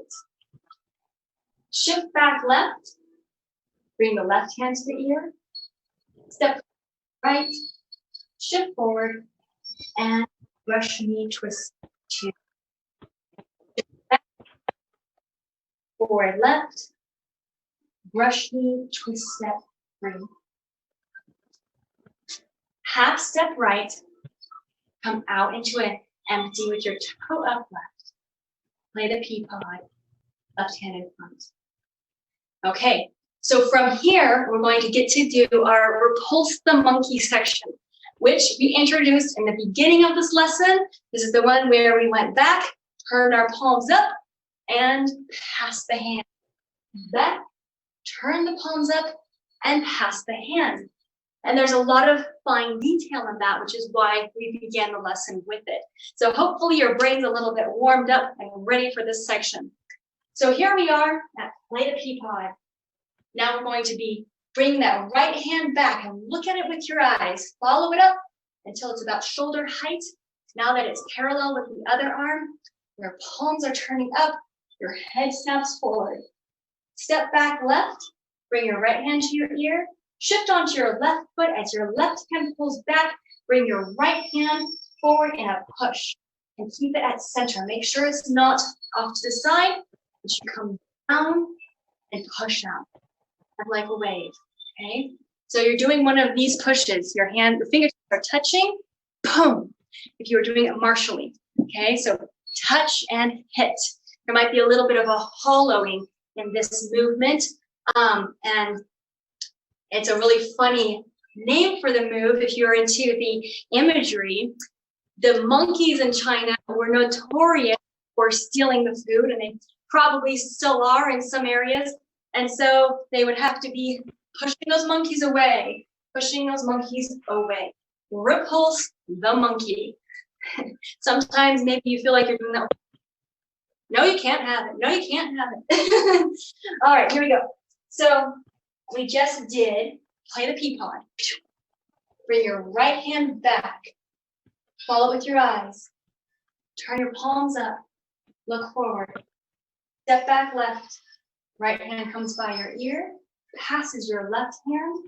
Shift back left, bring the left hand to the ear. Step right, shift forward, and brush knee twist 2. Forward left, brush knee, twist step 3. Half step right, come out into an empty with your toe up left. Play the pea pod, left hand in front. Okay, so from here, we're going to get to do our repulse the monkey section, which we introduced in the beginning of this lesson. This is the one where we went back, turned our palms up, and pass the hand. Back, turn the palms up, and pass the hand. And there's a lot of fine detail in that, which is why we began the lesson with it. So hopefully your brain's a little bit warmed up and ready for this section. So here we are at play the pea pod. Now we're going to be bringing that right hand back and look at it with your eyes. Follow it up until it's about shoulder height. Now that it's parallel with the other arm, your palms are turning up, your head snaps forward. Step back left, bring your right hand to your ear, shift onto your left foot as your left hand pulls back, bring your right hand forward in a push and keep it at center. Make sure it's not off to the side, it should come down and push out like a wave, okay? So you're doing one of these pushes, your fingertips are touching, boom, if you were doing it martially, okay? So touch and hit. There might be a little bit of a hollowing in this movement, and it's a really funny name for the move if you're into the imagery. The monkeys in China were notorious for stealing the food, and they probably still are in some areas. And so they would have to be pushing those monkeys away, Repulse the monkey. Sometimes maybe you feel like you're doing that. No, you can't have it. No, you can't have it. All right, here we go. So we just did play the pea pod. Bring your right hand back. Follow with your eyes. Turn your palms up. Look forward. Step back left. Right hand comes by your ear, passes your left hand,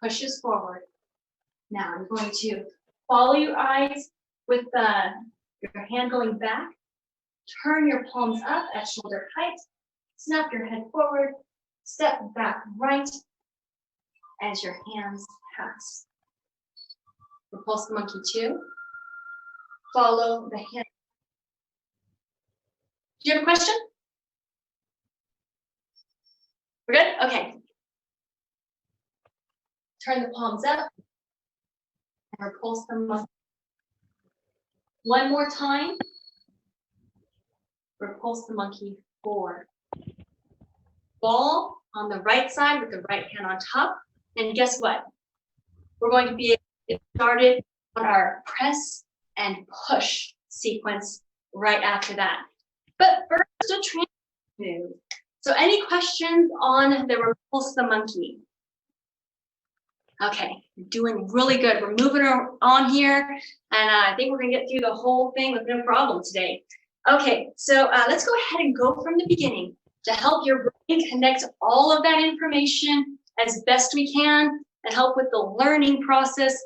pushes forward. Now you're going to follow your eyes with your hand going back. Turn your palms up at shoulder height. Snap your head forward. step back right as your hands pass. Repulse the monkey 2. Follow the hand. Do you have a question? We're good? Okay. Turn the palms up and repulse the monkey. One more time. Repulse the monkey 4. Ball on the right side with the right hand on top. And guess what? We're going to be able to get started on our press and push sequence right after that. But first, a transition move. So any questions on the repulse the monkey? Okay, you're doing really good. We're moving on here, and I think we're gonna get through the whole thing with no problem today. Okay, so let's go ahead and go from the beginning to help your brain connect all of that information as best we can and help with the learning process.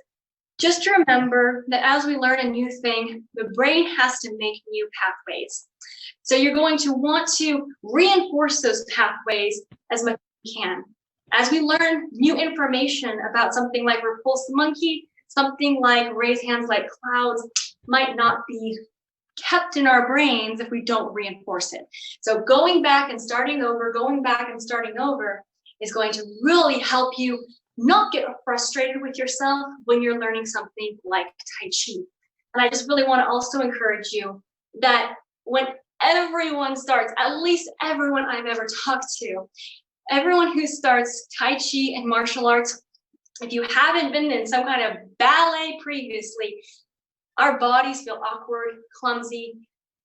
Just to remember that as we learn a new thing, the brain has to make new pathways. So you're going to want to reinforce those pathways as much as you can. As we learn new information about something like repulse the monkey, something like raise hands like clouds might not be kept in our brains if we don't reinforce it. So going back and starting over is going to really help you not get frustrated with yourself when you're learning something like Tai Chi. And I just really want to also encourage you that when everyone starts, at least everyone I've ever talked to, everyone who starts Tai Chi and martial arts, if you haven't been in some kind of ballet previously, our bodies feel awkward, clumsy,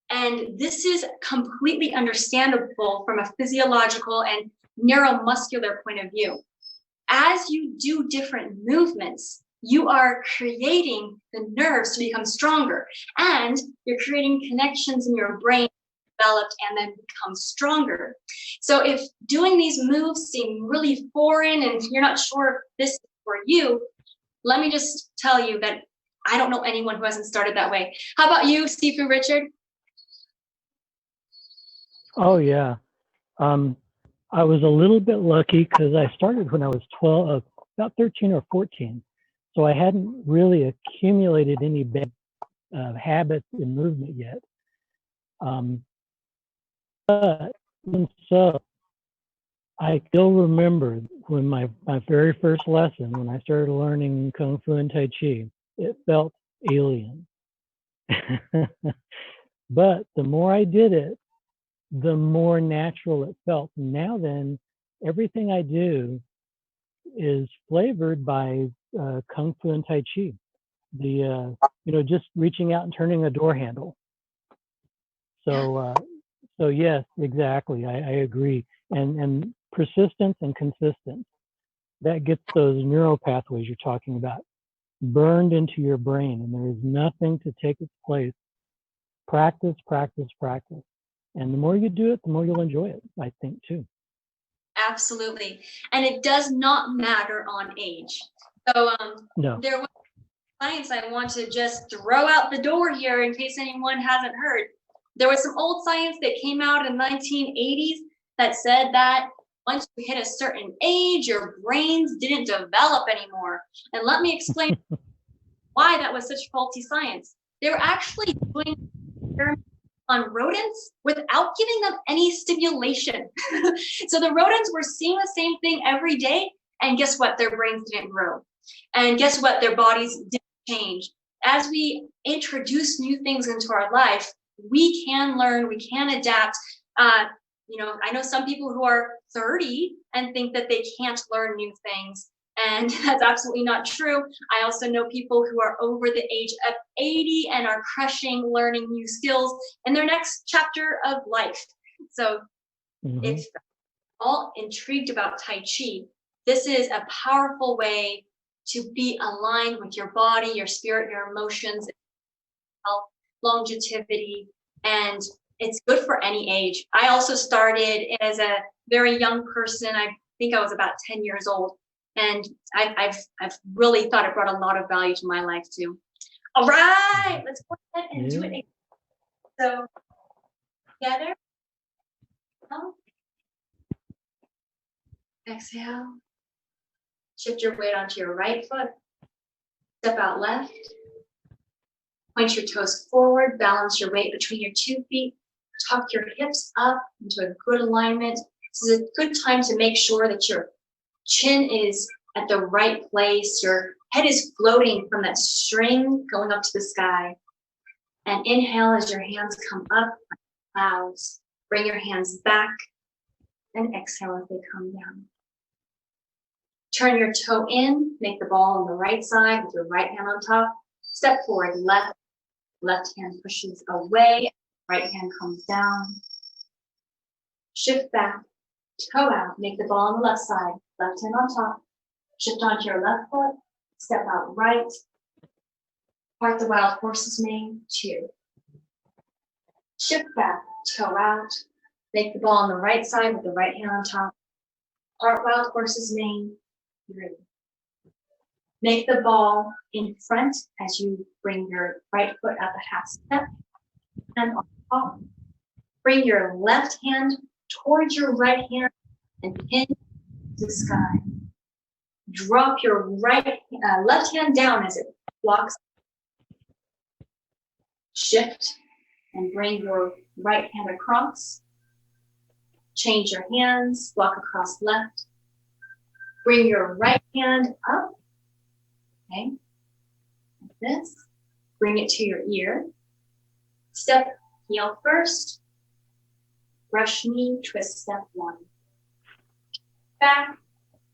and this is completely understandable from a physiological and neuromuscular point of view. As you do different movements, you are creating the nerves to become stronger, and you're creating connections in your brain developed and then become stronger. So if doing these moves seem really foreign and you're not sure if this is for you, let me just tell you that I don't know anyone who hasn't started that way. How about you, Sifu Richard? Oh, yeah. I was a little bit lucky because I started when I was 12, about 13 or 14. So I hadn't really accumulated any bad habits in movement yet. But even so, I still remember when my very first lesson, when I started learning Kung Fu and Tai Chi, it felt alien. But the more I did it, the more natural it felt. Now then, everything I do is flavored by Kung Fu and Tai Chi. Just reaching out and turning a door handle. So yes, exactly. I agree. And persistence and consistence, that gets those neural pathways you're talking about burned into your brain, and there is nothing to take its place. Practice, practice, practice. And the more you do it, the more you'll enjoy it, I think, too. Absolutely. And it does not matter on age. So No. there was science I want to just throw out the door here in case anyone hasn't heard. There was some old science that came out in the 1980s that said that once you hit a certain age, your brains didn't develop anymore. And let me explain why that was such faulty science. They were actually doing experiments on rodents without giving them any stimulation. So the rodents were seeing the same thing every day, and guess what? Their brains didn't grow. And guess what? Their bodies didn't change. As we introduce new things into our life, we can learn, we can adapt. I know some people who are 30 and think that they can't learn new things, and that's absolutely not true. I also know people who are over the age of 80 and are crushing learning new skills in their next chapter of life. So if you're all intrigued about Tai Chi, this is a powerful way to be aligned with your body, your spirit, your emotions, health, longevity, and it's good for any age. I also started as a very young person. I think I was about 10 years old. And I've really thought it brought a lot of value to my life too. All right, let's go ahead and do it again. So together. Exhale. Shift your weight onto your right foot. Step out left. Point your toes forward. Balance your weight between your 2 feet. Tuck your hips up into a good alignment. This is a good time to make sure that your chin is at the right place. Your head is floating from that string going up to the sky. And inhale as your hands come up like clouds. Bring your hands back and exhale as they come down. Turn your toe in, make the ball on the right side with your right hand on top. Step forward, left hand pushes away, right hand comes down. Shift back, toe out, make the ball on the left side, left hand on top. Shift onto your left foot, step out right. Part the wild horse's mane, 2. Shift back, toe out, make the ball on the right side with the right hand on top. Part wild horse's mane, 3. Make the ball in front as you bring your right foot up a half step and on top. Bring your left hand towards your right hand and pin to the sky. Drop your left hand down as it blocks. Shift and bring your right hand across. Change your hands, block across left. Bring your right hand up, okay, like this. Bring it to your ear. Step heel first. Brush knee, twist step 1. Back,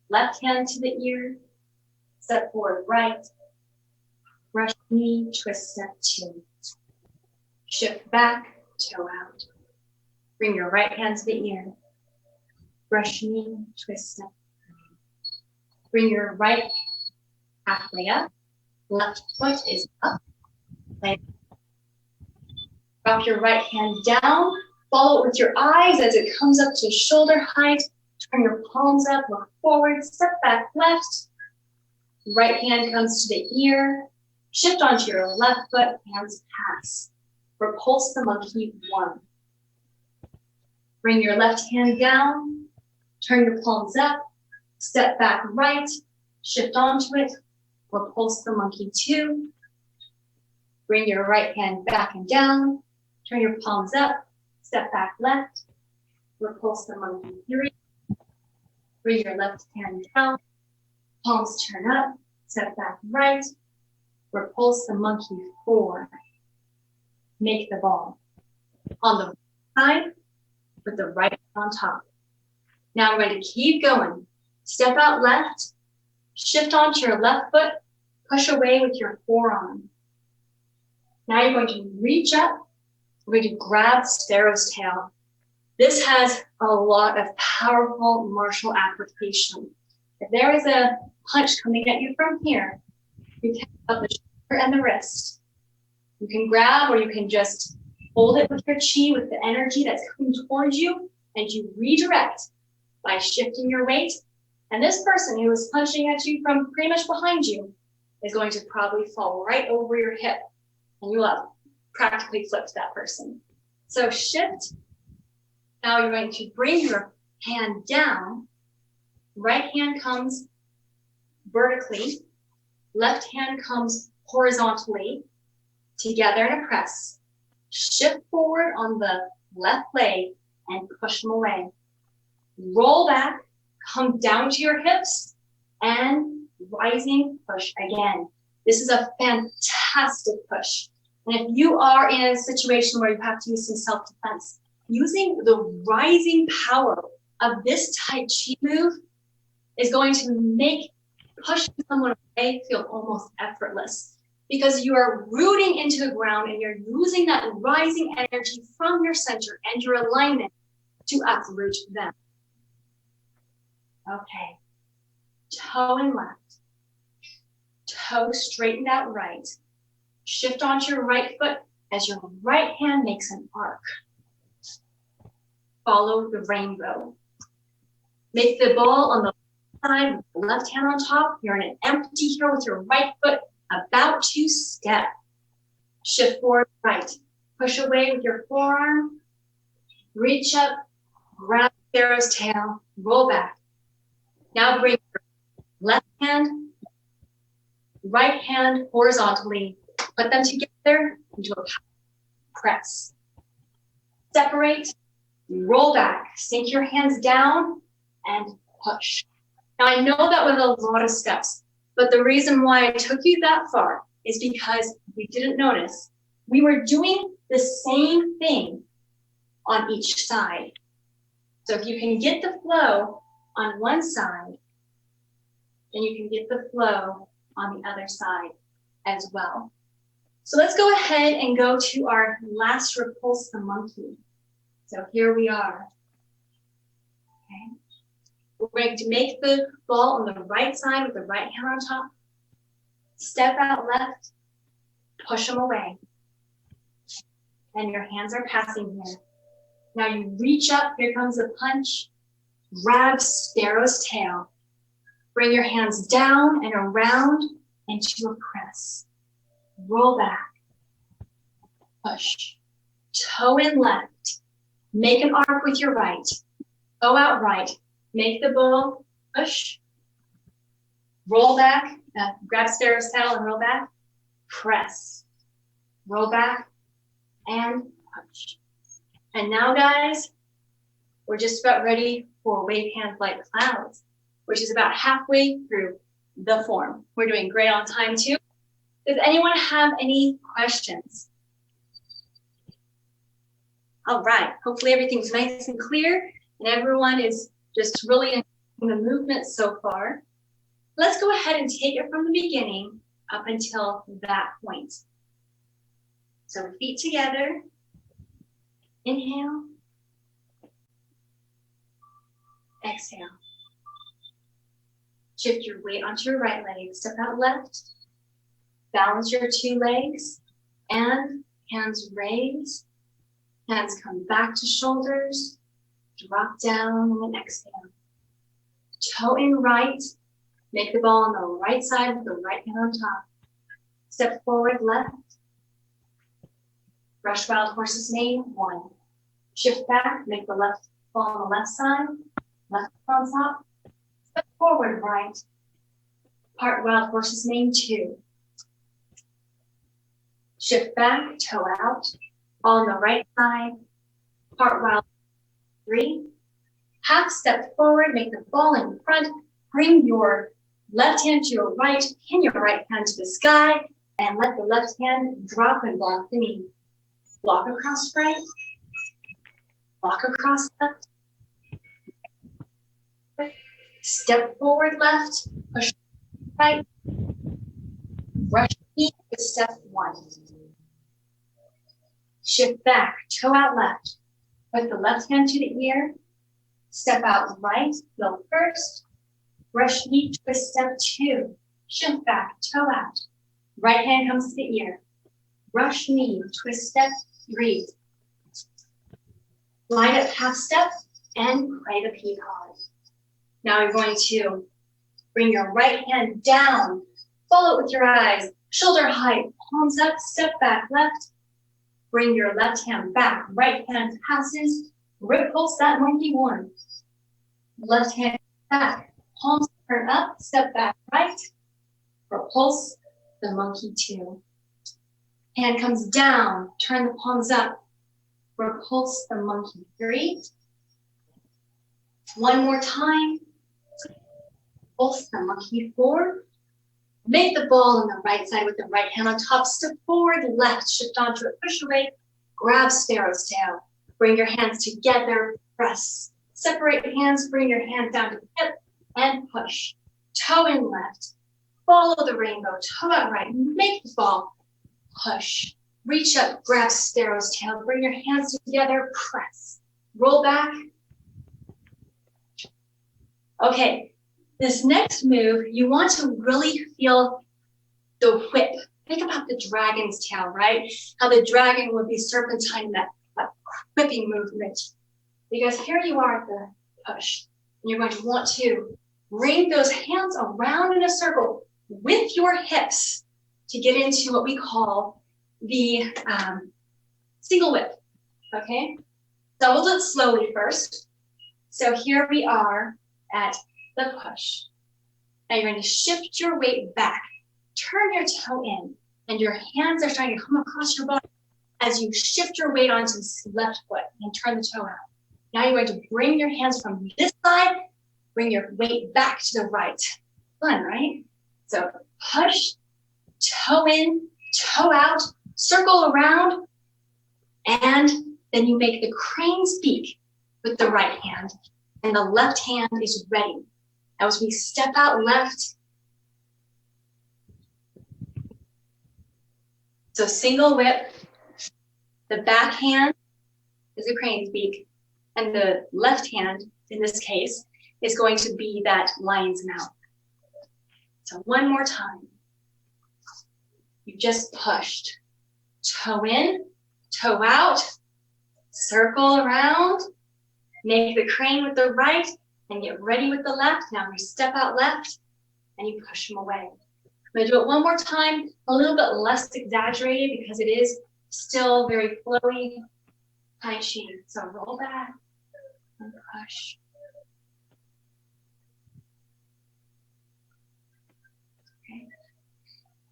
left hand to the ear. Step forward right. Brush knee, twist step 2. Shift back, toe out. Bring your right hand to the ear. Brush knee, twist step. Bring your right halfway up. Left foot is up. Drop your right hand down. Follow it with your eyes as it comes up to shoulder height. Turn your palms up, look forward, step back left. Right hand comes to the ear. Shift onto your left foot, hands pass. Repulse the monkey 1. Bring your left hand down. Turn your palms up. Step back right, shift onto it, repulse the monkey 2. Bring your right hand back and down, turn your palms up, step back left, repulse the monkey 3. Bring your left hand down, palms turn up, step back right, repulse the monkey 4. Make the ball on the right side with the right on top. Now we're going to keep going. Step out left, shift onto your left foot, push away with your forearm. Now you're going to reach up, we're going to grab sparrow's tail. This has a lot of powerful martial application. If there is a punch coming at you from here, you can up the shoulder and the wrist. You can grab or you can just hold it with your chi, with the energy that's coming towards you, and you redirect by shifting your weight. And this person who is punching at you from pretty much behind you is going to probably fall right over your hip, and you'll have practically flipped that person. So shift. Now you're going to bring your hand down. Right hand comes vertically. Left hand comes horizontally. Together in a press. Shift forward on the left leg and push them away. Roll back. Come down to your hips and rising push again. This is a fantastic push. And if you are in a situation where you have to use some self-defense, using the rising power of this Tai Chi move is going to make pushing someone away feel almost effortless because you are rooting into the ground and you're using that rising energy from your center and your alignment to uproot them. Okay, toe in left, toe straightened out right. Shift onto your right foot as your right hand makes an arc. Follow the rainbow. Make the ball on the side with the left hand on top. You're in an empty here with your right foot about to step. Shift forward right. Push away with your forearm. Reach up, grab Pharaoh's tail, roll back. Now bring your left hand, right hand horizontally. Put them together into a press. Separate, roll back, sink your hands down, and push. Now I know that was a lot of steps, but the reason why I took you that far is because we didn't notice. We were doing the same thing on each side. So if you can get the flow on one side, then you can get the flow on the other side as well. So let's go ahead and go to our last repulse the monkey. So here we are. Okay. We're going to make the ball on the right side with the right hand on top. Step out left, push them away. And your hands are passing here. Now you reach up, here comes a punch. Grab sparrow's tail. Bring your hands down and around into a press. Roll back. Push. Toe in left. Make an arc with your right. Toe out right. Make the ball. Push. Roll back. Grab sparrow's tail and roll back. Press. Roll back. And punch. And now, guys, we're just about ready for wave hands like clouds, which is about halfway through the form. We're doing great on time, too. Does anyone have any questions? All right. Hopefully everything's nice and clear and everyone is just really enjoying the movement so far. Let's go ahead and take it from the beginning up until that point. So feet together. Inhale. Exhale. Shift your weight onto your right leg. Step out left. Balance your two legs and hands raise. Hands come back to shoulders. Drop down and exhale. Toe in right. Make the ball on the right side with the right hand on top. Step forward left. Brush wild horse's mane, 1. Shift back, make the left ball on the left side. Left on top. Step forward right. Part wild horse's mane, 2. Shift back, toe out. Ball on the right side. Part wild, 3. Half step forward, make the ball in front. Bring your left hand to your right, pin your right hand to the sky, and let the left hand drop and block the knee. Block across right, block across left. Step forward left, push right, rush knee with step 1. Shift back, toe out left. Put the left hand to the ear, step out right, go first. Brush knee, twist step 2. Shift back, toe out. Right hand comes to the ear. Brush knee, twist step 3. Line up half step and play the peacock. Now you're going to bring your right hand down. Follow it with your eyes. Shoulder height, palms up, step back left. Bring your left hand back. Right hand passes. Repulse that monkey 1. Left hand back. Palms turn up, step back right. Repulse the monkey 2. Hand comes down, turn the palms up. Repulse the monkey 3. One more time. Repulse the monkey 4. Make the ball on the right side with the right hand on top. Step forward, left, shift onto it, push away. Grab sparrow's tail. Bring your hands together, press. Separate hands, bring your hand down to the hip and push. Toe in left. Follow the rainbow, toe out right. Make the ball. Push. Reach up, grab sparrow's tail. Bring your hands together, press. Roll back. Okay. This next move, you want to really feel the whip. Think about the dragon's tail, right? How the dragon would be serpentine, that whipping movement. Because here you are at the push. And you're going to want to bring those hands around in a circle with your hips to get into what we call the single whip, okay? So we'll do it slowly first. So here we are at the push. Now you're going to shift your weight back. Turn your toe in, and your hands are starting to come across your body as you shift your weight onto this left foot and turn the toe out. Now you're going to bring your hands from this side, bring your weight back to the right. Fun, right? So push, toe in, toe out, circle around, and then you make the crane's beak with the right hand, and the left hand is ready. Now as we step out left, so single whip, the back hand is a crane's beak, and the left hand, in this case, is going to be that lion's mouth. So one more time. You just pushed. Toe in, toe out, circle around, make the crane with the right, and get ready with the left. Now we step out left, and you push them away. I'm going to do it one more time, a little bit less exaggerated because it is still very flowy Tai Chi. So roll back and push.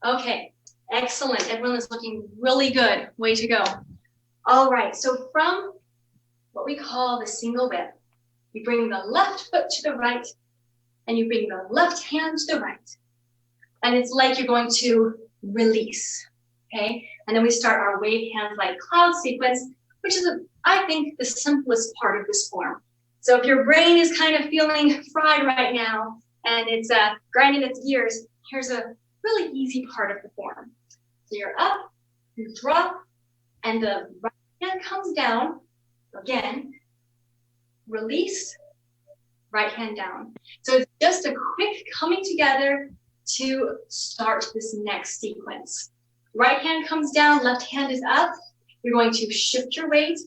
Okay, excellent. Everyone is looking really good. Way to go. All right, so from what we call the single whip, you bring the left foot to the right, and you bring the left hand to the right. And it's like you're going to release, okay? And then we start our wave hands like cloud sequence, which is, I think, the simplest part of this form. So if your brain is kind of feeling fried right now, and it's grinding its gears, here's a really easy part of the form. So you're up, you drop, and the right hand comes down. Again, release, right hand down. So it's just a quick coming together to start this next sequence. Right hand comes down, left hand is up. You're going to shift your weight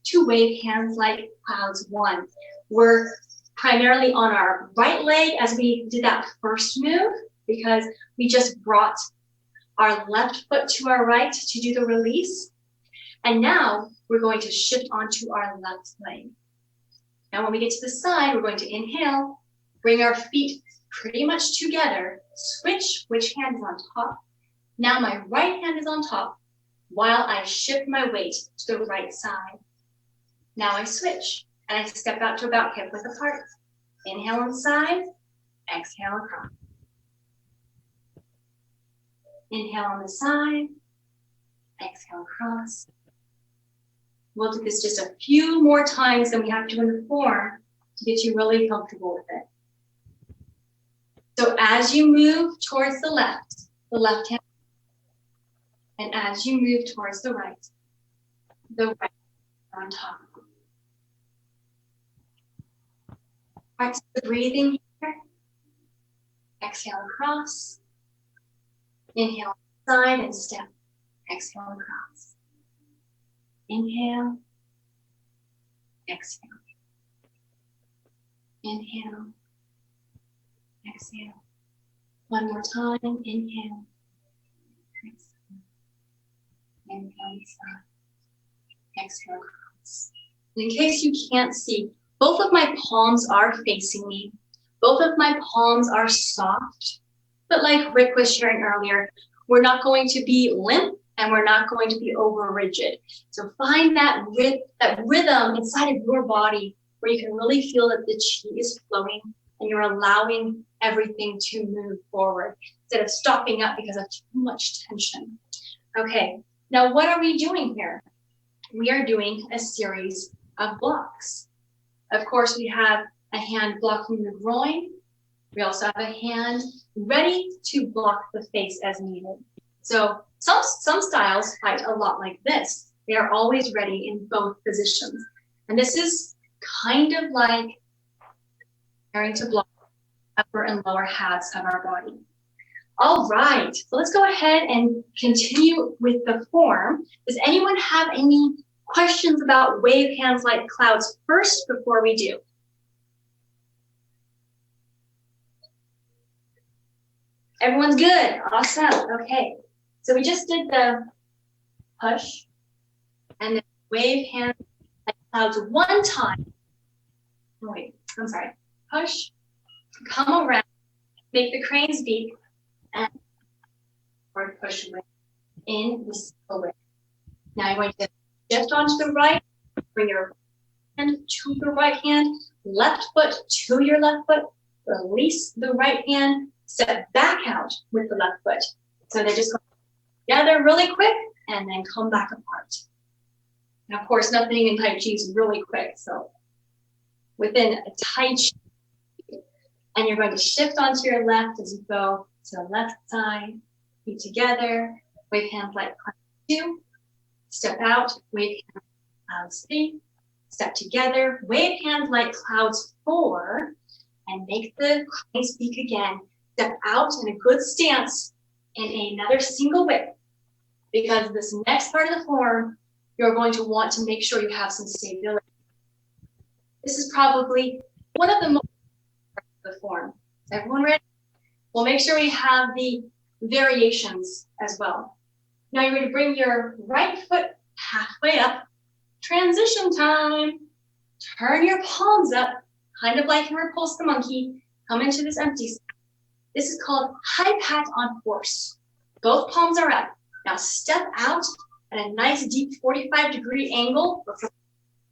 to wave hands like clouds one. We're primarily on our right leg as we did that first move, because we just brought our left foot to our right to do the release. And now we're going to shift onto our left leg. Now when we get to the side, we're going to inhale, bring our feet pretty much together, switch which hand is on top. Now my right hand is on top while I shift my weight to the right side. Now I switch and I step out to about hip width apart. Inhale inside, exhale across. Inhale on the side, exhale across. We'll do this just a few more times than we have to in the form to get you really comfortable with it. So as you move towards the left hand, and as you move towards the right on top. Practice the breathing here. Exhale across. Inhale side and step. Exhale across. Inhale. Exhale. Inhale. Exhale. One more time. Inhale. Exhale. Inhale side. Exhale across. And in case you can't see, both of my palms are facing me. Both of my palms are soft. But like Rick was sharing earlier, we're not going to be limp and we're not going to be over rigid. So find that rhythm inside of your body where you can really feel that the chi is flowing and you're allowing everything to move forward instead of stopping up because of too much tension. Okay, now what are we doing here? We are doing a series of blocks. Of course, we have a hand blocking the groin. We also have a hand ready to block the face as needed. So some styles fight a lot like this. They are always ready in both positions. And this is kind of like preparing to block upper and lower halves of our body. All right, so let's go ahead and continue with the form. Does anyone have any questions about wave hands like clouds first before we do? Everyone's good, awesome, okay. So we just did the push and then wave hands like clouds one time. Oh, wait, I'm sorry, push come around, make the crane's beak, and forward push away in the single whip. Now you're going to shift onto the right, bring your hand to your right hand, left foot to your left foot, release the right hand, step back out with the left foot. So they just go together really quick and then come back apart. And of course, nothing in Tai Chi is really quick. So within a Tai Chi, and you're going to shift onto your left as you go to the left side, feet together, wave hands like 2, step out, wave hands clouds 3, step together, wave hands like clouds 4, and make the crane speak again. Step out in a good stance in another single whip, because this next part of the form, you're going to want to make sure you have some stability. This is probably one of the most parts of the form. Is everyone ready? We'll make sure we have the variations as well. Now you're going to bring your right foot halfway up. Transition time. Turn your palms up, kind of like you repulse the monkey. Come into this empty space. This is called high pat on horse. Both palms are up. Now step out at a nice deep 45-degree angle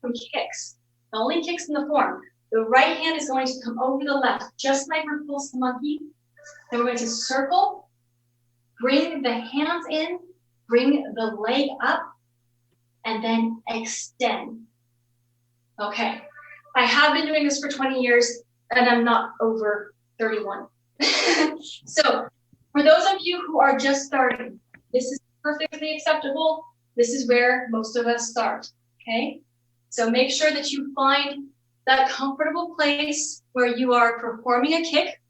from kicks. The only kicks in the form. The right hand is going to come over the left, just like repulse the monkey. Then we're going to circle, bring the hands in, bring the leg up, and then extend. Okay, I have been doing this for 20 years, and I'm not over 31. So for those of you who are just starting, this is perfectly acceptable. This is where most of us start, okay? So make sure that you find that comfortable place where you are performing a kick,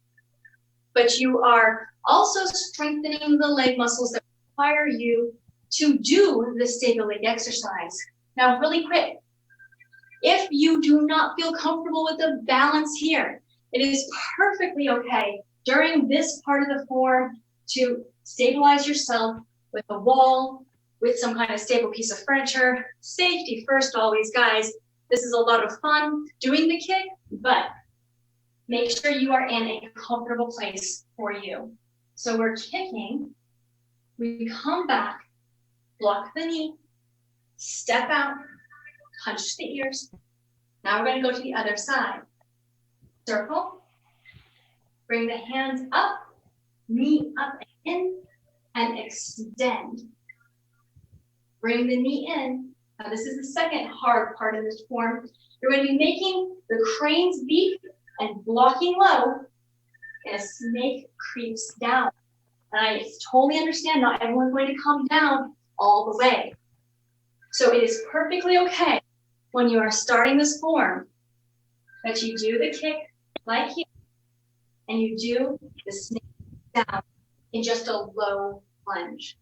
but you are also strengthening the leg muscles that require you to do the stability exercise. Now, really quick, if you do not feel comfortable with the balance here, it is perfectly okay during this part of the form to stabilize yourself with a wall, with some kind of stable piece of furniture. Safety first always, guys. This is a lot of fun doing the kick, but make sure you are in a comfortable place for you. So we're kicking, we come back, block the knee, step out, punch the ears. Now we're going to go to the other side. Circle, bring the hands up, knee up and in, and extend. Bring the knee in. Now this is the second hard part of this form. You're going to be making the crane's beak and blocking low, and a snake creeps down. And I totally understand not everyone's going to come down all the way. So it is perfectly okay when you are starting this form that you do the kick like here, and you do the snake down in just a low lunge.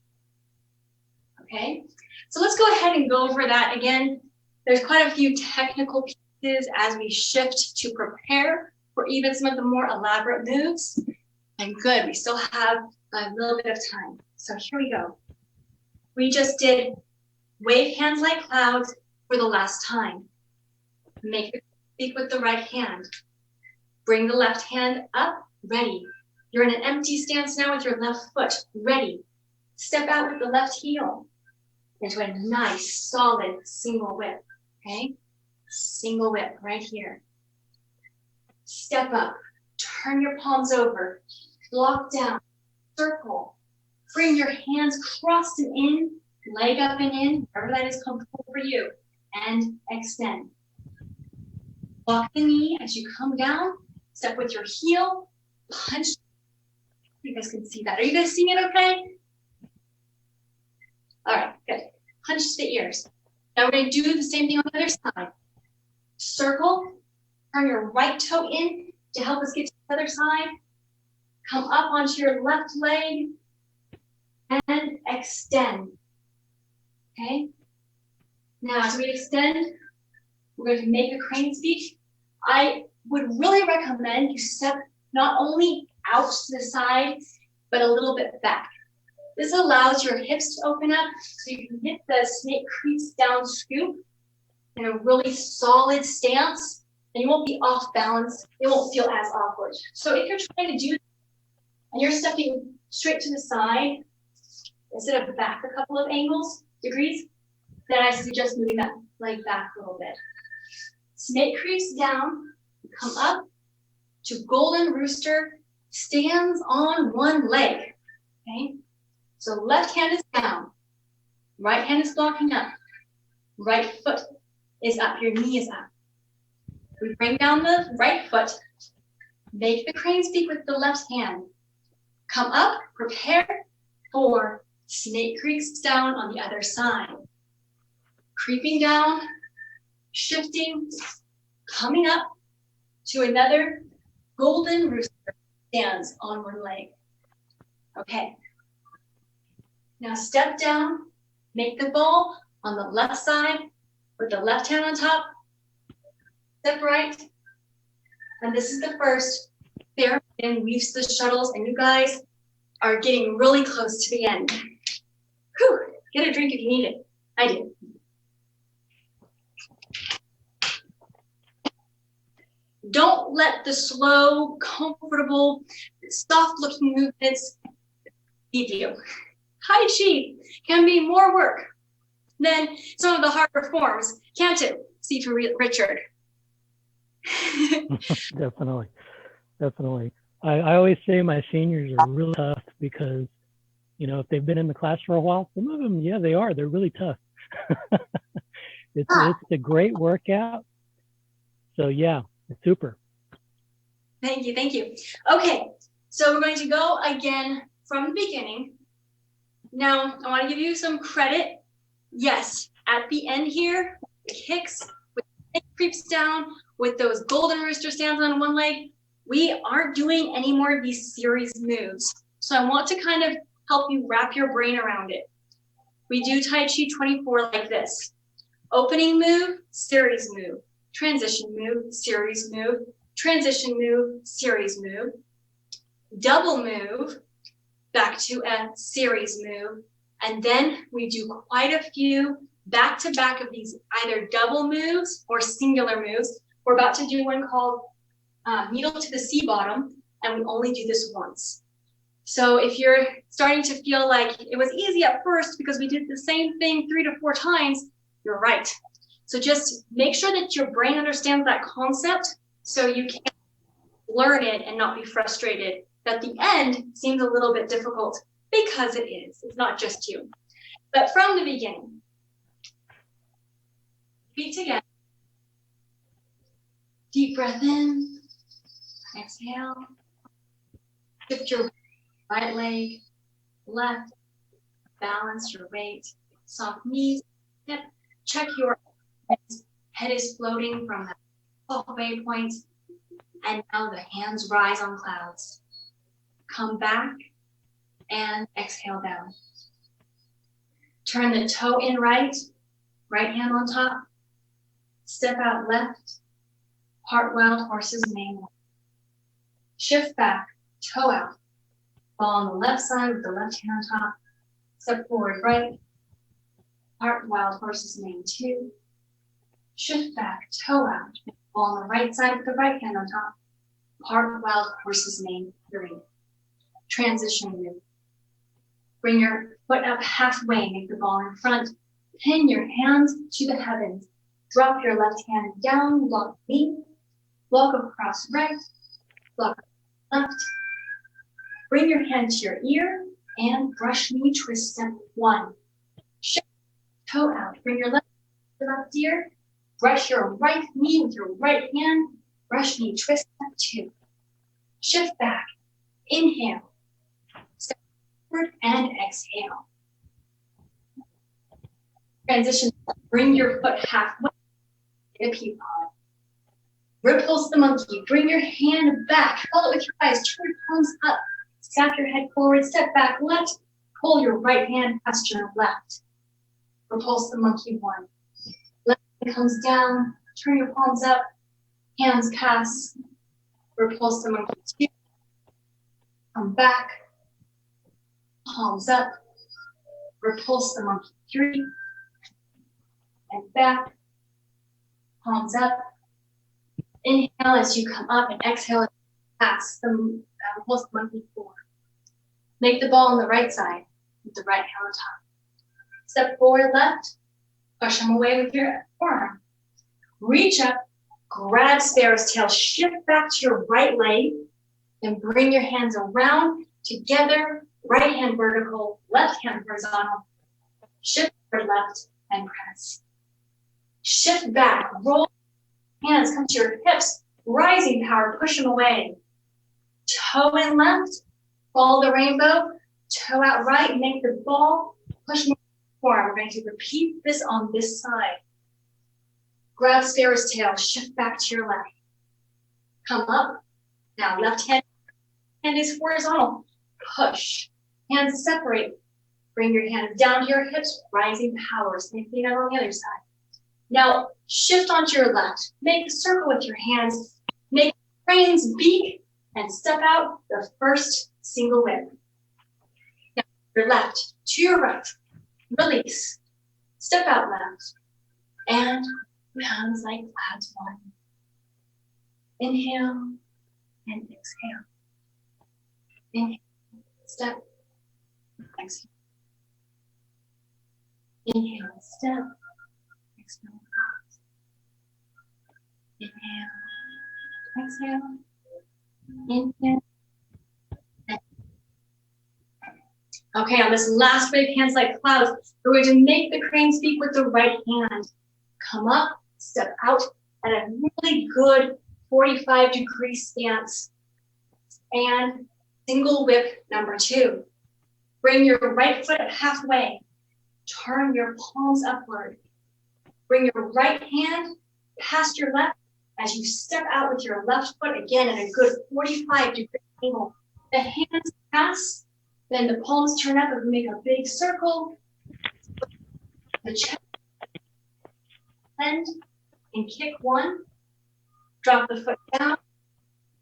Okay, so let's go ahead and go over that again. There's quite a few technical pieces as we shift to prepare for even some of the more elaborate moves. And good, we still have a little bit of time. So here we go. We just did wave hands like clouds for the last time. Make the speak with the right hand. Bring the left hand up, ready. You're in an empty stance now with your left foot, ready. Step out with the left heel into a nice, solid single whip, okay? Single whip right here. Step up, turn your palms over, block down, circle. Bring your hands crossed and in, leg up and in, wherever that is comfortable for you, and extend. Block the knee as you come down, step with your heel, punch. You guys can see that. Are you guys seeing it okay? All right, good. Punch the ears. Now we're going to do the same thing on the other side. Circle, turn your right toe in to help us get to the other side. Come up onto your left leg and extend. Okay? Now, as we extend, we're going to make a crane's beak. I would really recommend you step not only out to the side, but a little bit back. This allows your hips to open up so you can hit the snake creeps down scoop in a really solid stance and you won't be off balance. It won't feel as awkward. So if you're trying to do, and you're stepping straight to the side, instead of back a couple of degrees, then I suggest moving that leg back a little bit. Snake creeps down, come up to golden rooster, stands on one leg, okay? So left hand is down, right hand is blocking up, right foot is up, your knee is up. We bring down the right foot, make the crane's beak with the left hand. Come up, prepare for snake creeps down on the other side. Creeping down, shifting, coming up to another golden rooster, stands on one leg. Okay. Now step down, make the ball on the left side with the left hand on top. Step right. And this is the first. There and weaves the shuttles, and you guys are getting really close to the end. Whew, get a drink if you need it. I do. Don't let the slow, comfortable, soft-looking movements leave you. Tai Chi can be more work than some of the harder forms, can't it, Sifu Richard? Definitely. Definitely. I always say my seniors are really tough because, you know, if they've been in the class for a while, some of them, yeah, they are. They're really tough. It's a great workout. So, yeah, it's super. Thank you. Thank you. Okay, so we're going to go again from the beginning. Now, I want to give you some credit. Yes, at the end here, the kicks, with the creeps down, with those golden rooster stands on one leg, we aren't doing any more of these series moves. So I want to kind of help you wrap your brain around it. We do Tai Chi 24 like this. Opening move, series move. Transition move, series move. Transition move, series move. Double move, back to a series move. And then we do quite a few back-to-back of these either double moves or singular moves. We're about to do one called needle to the sea bottom, and we only do this once. So if you're starting to feel like it was easy at first because we did the same thing 3 to 4 times, you're right. So just make sure that your brain understands that concept so you can learn it and not be frustrated that the end seems a little bit difficult, because it is. It's not just you. But from the beginning, feet together. Deep breath in. Exhale. Shift your right leg, left. Balance your weight. Soft knees, hip. Check your head is floating from that halfway point. And now the hands rise on clouds. Come back and exhale down. Turn the toe in right hand on top. Step out left, part wild horse's mane. Shift back, toe out. Ball on the left side with the left hand on top. Step forward right, part wild horse's mane 2. Shift back, toe out. Ball on the right side with the right hand on top. Part wild horse's mane 3. Transition move. Bring your foot up halfway, make the ball in front. Pin your hands to the heavens. Drop your left hand down, block knee. Walk across right, block left. Bring your hand to your ear and brush knee twist step 1. Shift toe out. Bring your left ear. Brush your right knee with your right hand. Brush knee twist step 2. Shift back. Inhale. Step forward and exhale. Transition. Bring your foot halfway. Get a pew pod. Repulse the monkey. Bring your hand back. Hold it with your eyes. Turn your palms up. Snap your head forward. Step back left. Pull your right hand past your left. Repulse the monkey 1. Left hand comes down. Turn your palms up. Hands pass. Repulse the monkey 2. Come back. Palms up. Repulse the monkey 3. And back. Palms up. Inhale as you come up and exhale as you pass the most monkey form. Make the ball on the right side with the right hand on top. Step forward left, push them away with your forearm. Reach up, grab sparrow's tail, shift back to your right leg, and bring your hands around together, right hand vertical, left hand horizontal. Shift forward left and press. Shift back, roll hands, come to your hips, rising power, push them away. Toe in left, follow the rainbow, toe out right, make the ball, push them forward. We're going to repeat this on this side. Grab sparrow's tail, shift back to your left. Come up. Now left hand is horizontal. Push. Hands separate. Bring your hands down to your hips, rising power. Same thing on the other side. Now shift onto your left. Make a circle with your hands. Make crane's beak and step out the first single whip. Now your left to your right. Release. Step out left. And hands like clouds one. Inhale and exhale. Inhale, step, exhale. Inhale, step, exhale, pause. Inhale, exhale, inhale. Okay, on this last wave, hands like clouds, we're going to make the crane's beak with the right hand. Come up, step out at a really good 45-degree stance. And single whip number 2. Bring your right foot halfway. Turn your palms upward. Bring your right hand past your left as you step out with your left foot again at a good 45-degree angle. The hands pass, then the palms turn up and make a big circle. The chest bend and kick 1. Drop the foot down,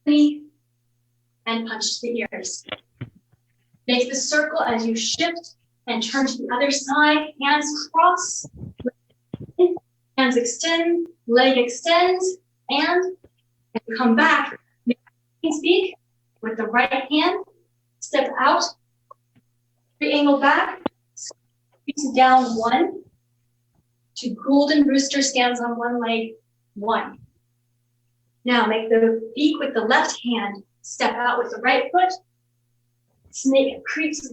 knee, and punch the ears. Make the circle as you shift and turn to the other side. Hands cross, hands extend, leg extends, and come back. Make speak with the right hand. Step out, angle back, down 1. To golden rooster, stands on one leg, 1. Now make the beak with the left hand. Step out with the right foot. Snake creeps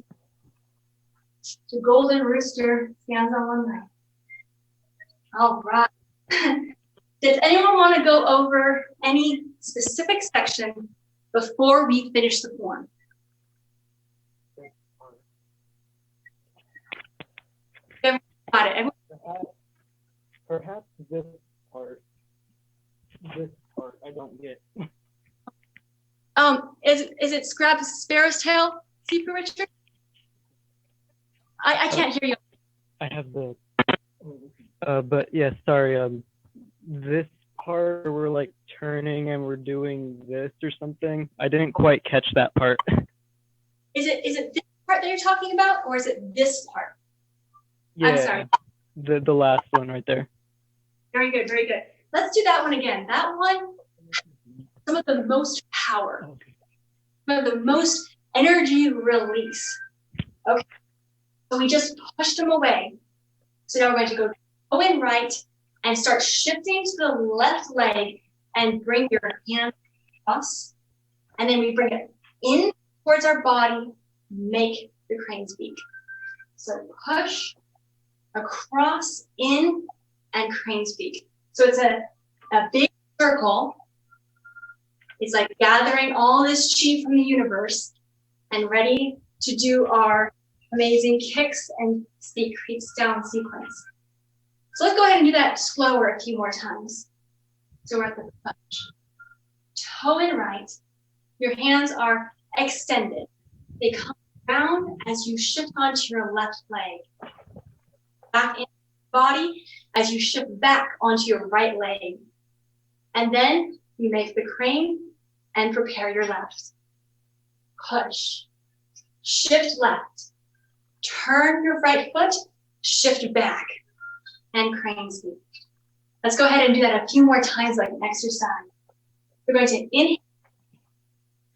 to golden rooster, stands on one leg. All right. Does anyone want to go over any specific section before we finish the form? Everyone got it. Everyone? Perhaps this part I don't get. Is it grab sparrow's tail, Sifu, Richard? I can't hear you. I have the. But yeah, sorry. This part where we're like turning and we're doing this or something. I didn't quite catch that part. Is it this part that you're talking about, or is it this part? Yeah. I'm sorry. The last one right there. Very good, very good. Let's do that one again. That one, some of the most power, some of the most energy release. Okay, so we just pushed them away. So now we're going to go in right and start shifting to the left leg and bring your hand across. And then we bring it in towards our body, make the crane's beak. So push, across, in, and crane's beak. So it's a big circle. It's like gathering all this chi from the universe and ready to do our amazing kicks and speak creeps down sequence. So let's go ahead and do that slower a few more times. So we're at the punch. Toe in right. Your hands are extended. They come down as you shift onto your left leg. Back in the body as you shift back onto your right leg. And then you make the crane and prepare your left. Push. Shift left. Turn your right foot, shift back, and crane speak. Let's go ahead and do that a few more times like an exercise. We're going to inhale.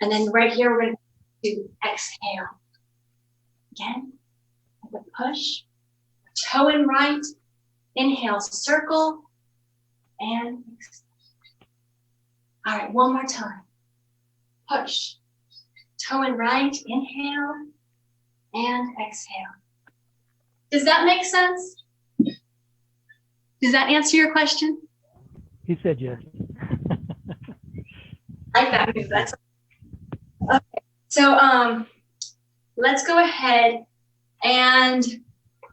And then right here, we're going to exhale. Again, with a push. Toe in right. Inhale, circle. And exhale. All right, one more time. Push. Toe in right. Inhale. And exhale. Does that make sense? Does that answer your question? He said yes. Like that. That's okay. So let's go ahead and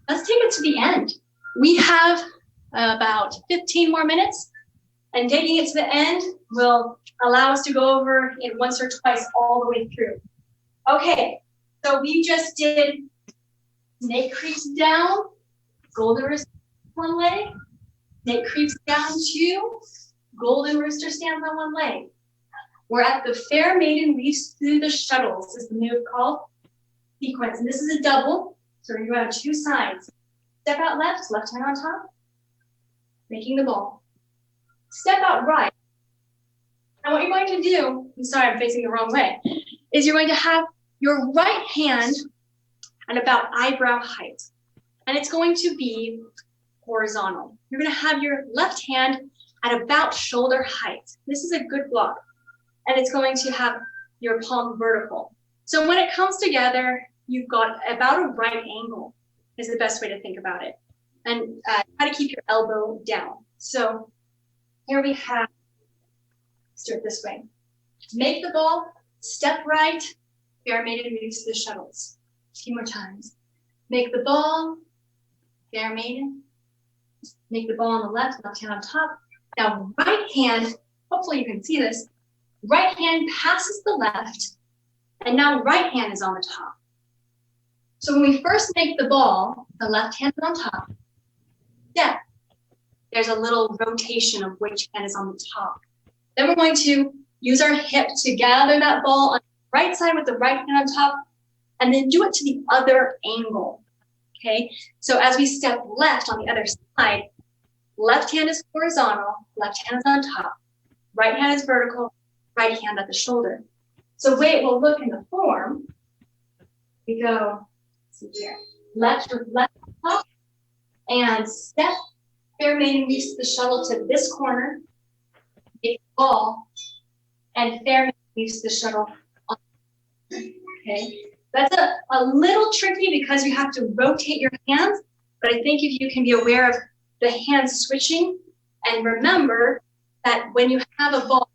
let's take it to the end. We have about 15 more minutes, and taking it to the end will allow us to go over it once or twice all the way through. Okay, so we just did snake creeps down, golden rooster one leg, snake creeps down two, golden rooster stands on one leg. We're at the fair maiden leaps through the shuttles, is the move called sequence. And this is a double, so we're going to have two sides. Step out left hand on top, making the ball. Step out right. And what you're going to do, I'm sorry, I'm facing the wrong way, is you're going to have your right hand at about eyebrow height. And it's going to be horizontal. You're going to have your left hand at about shoulder height. This is a good block. And it's going to have your palm vertical. So when it comes together, you've got about a right angle is the best way to think about it. And try to keep your elbow down. So here we have, let's do it this way. Make the ball, step right, fair maiden moves the shuttles. A few more times. Make the ball, fair maiden. Make the ball on the left hand on top. Now right hand, hopefully you can see this, right hand passes the left, and now right hand is on the top. So when we first make the ball, the left hand is on top. Step. There's a little rotation of which hand is on the top. Then we're going to use our hip to gather that ball on the right side with the right hand on top, and then do it to the other angle. Okay, so as we step left on the other side, left hand is horizontal, left hand is on top, right hand is vertical, right hand at the shoulder. So the way it will look in the form, we go, see here, left with left top, and step, fair maiden reaches the shuttle to this corner, make the ball, and fair maiden reaches the shuttle on. Okay, that's a little tricky because you have to rotate your hands, but I think if you can be aware of the hands switching, and remember that when you have a ball,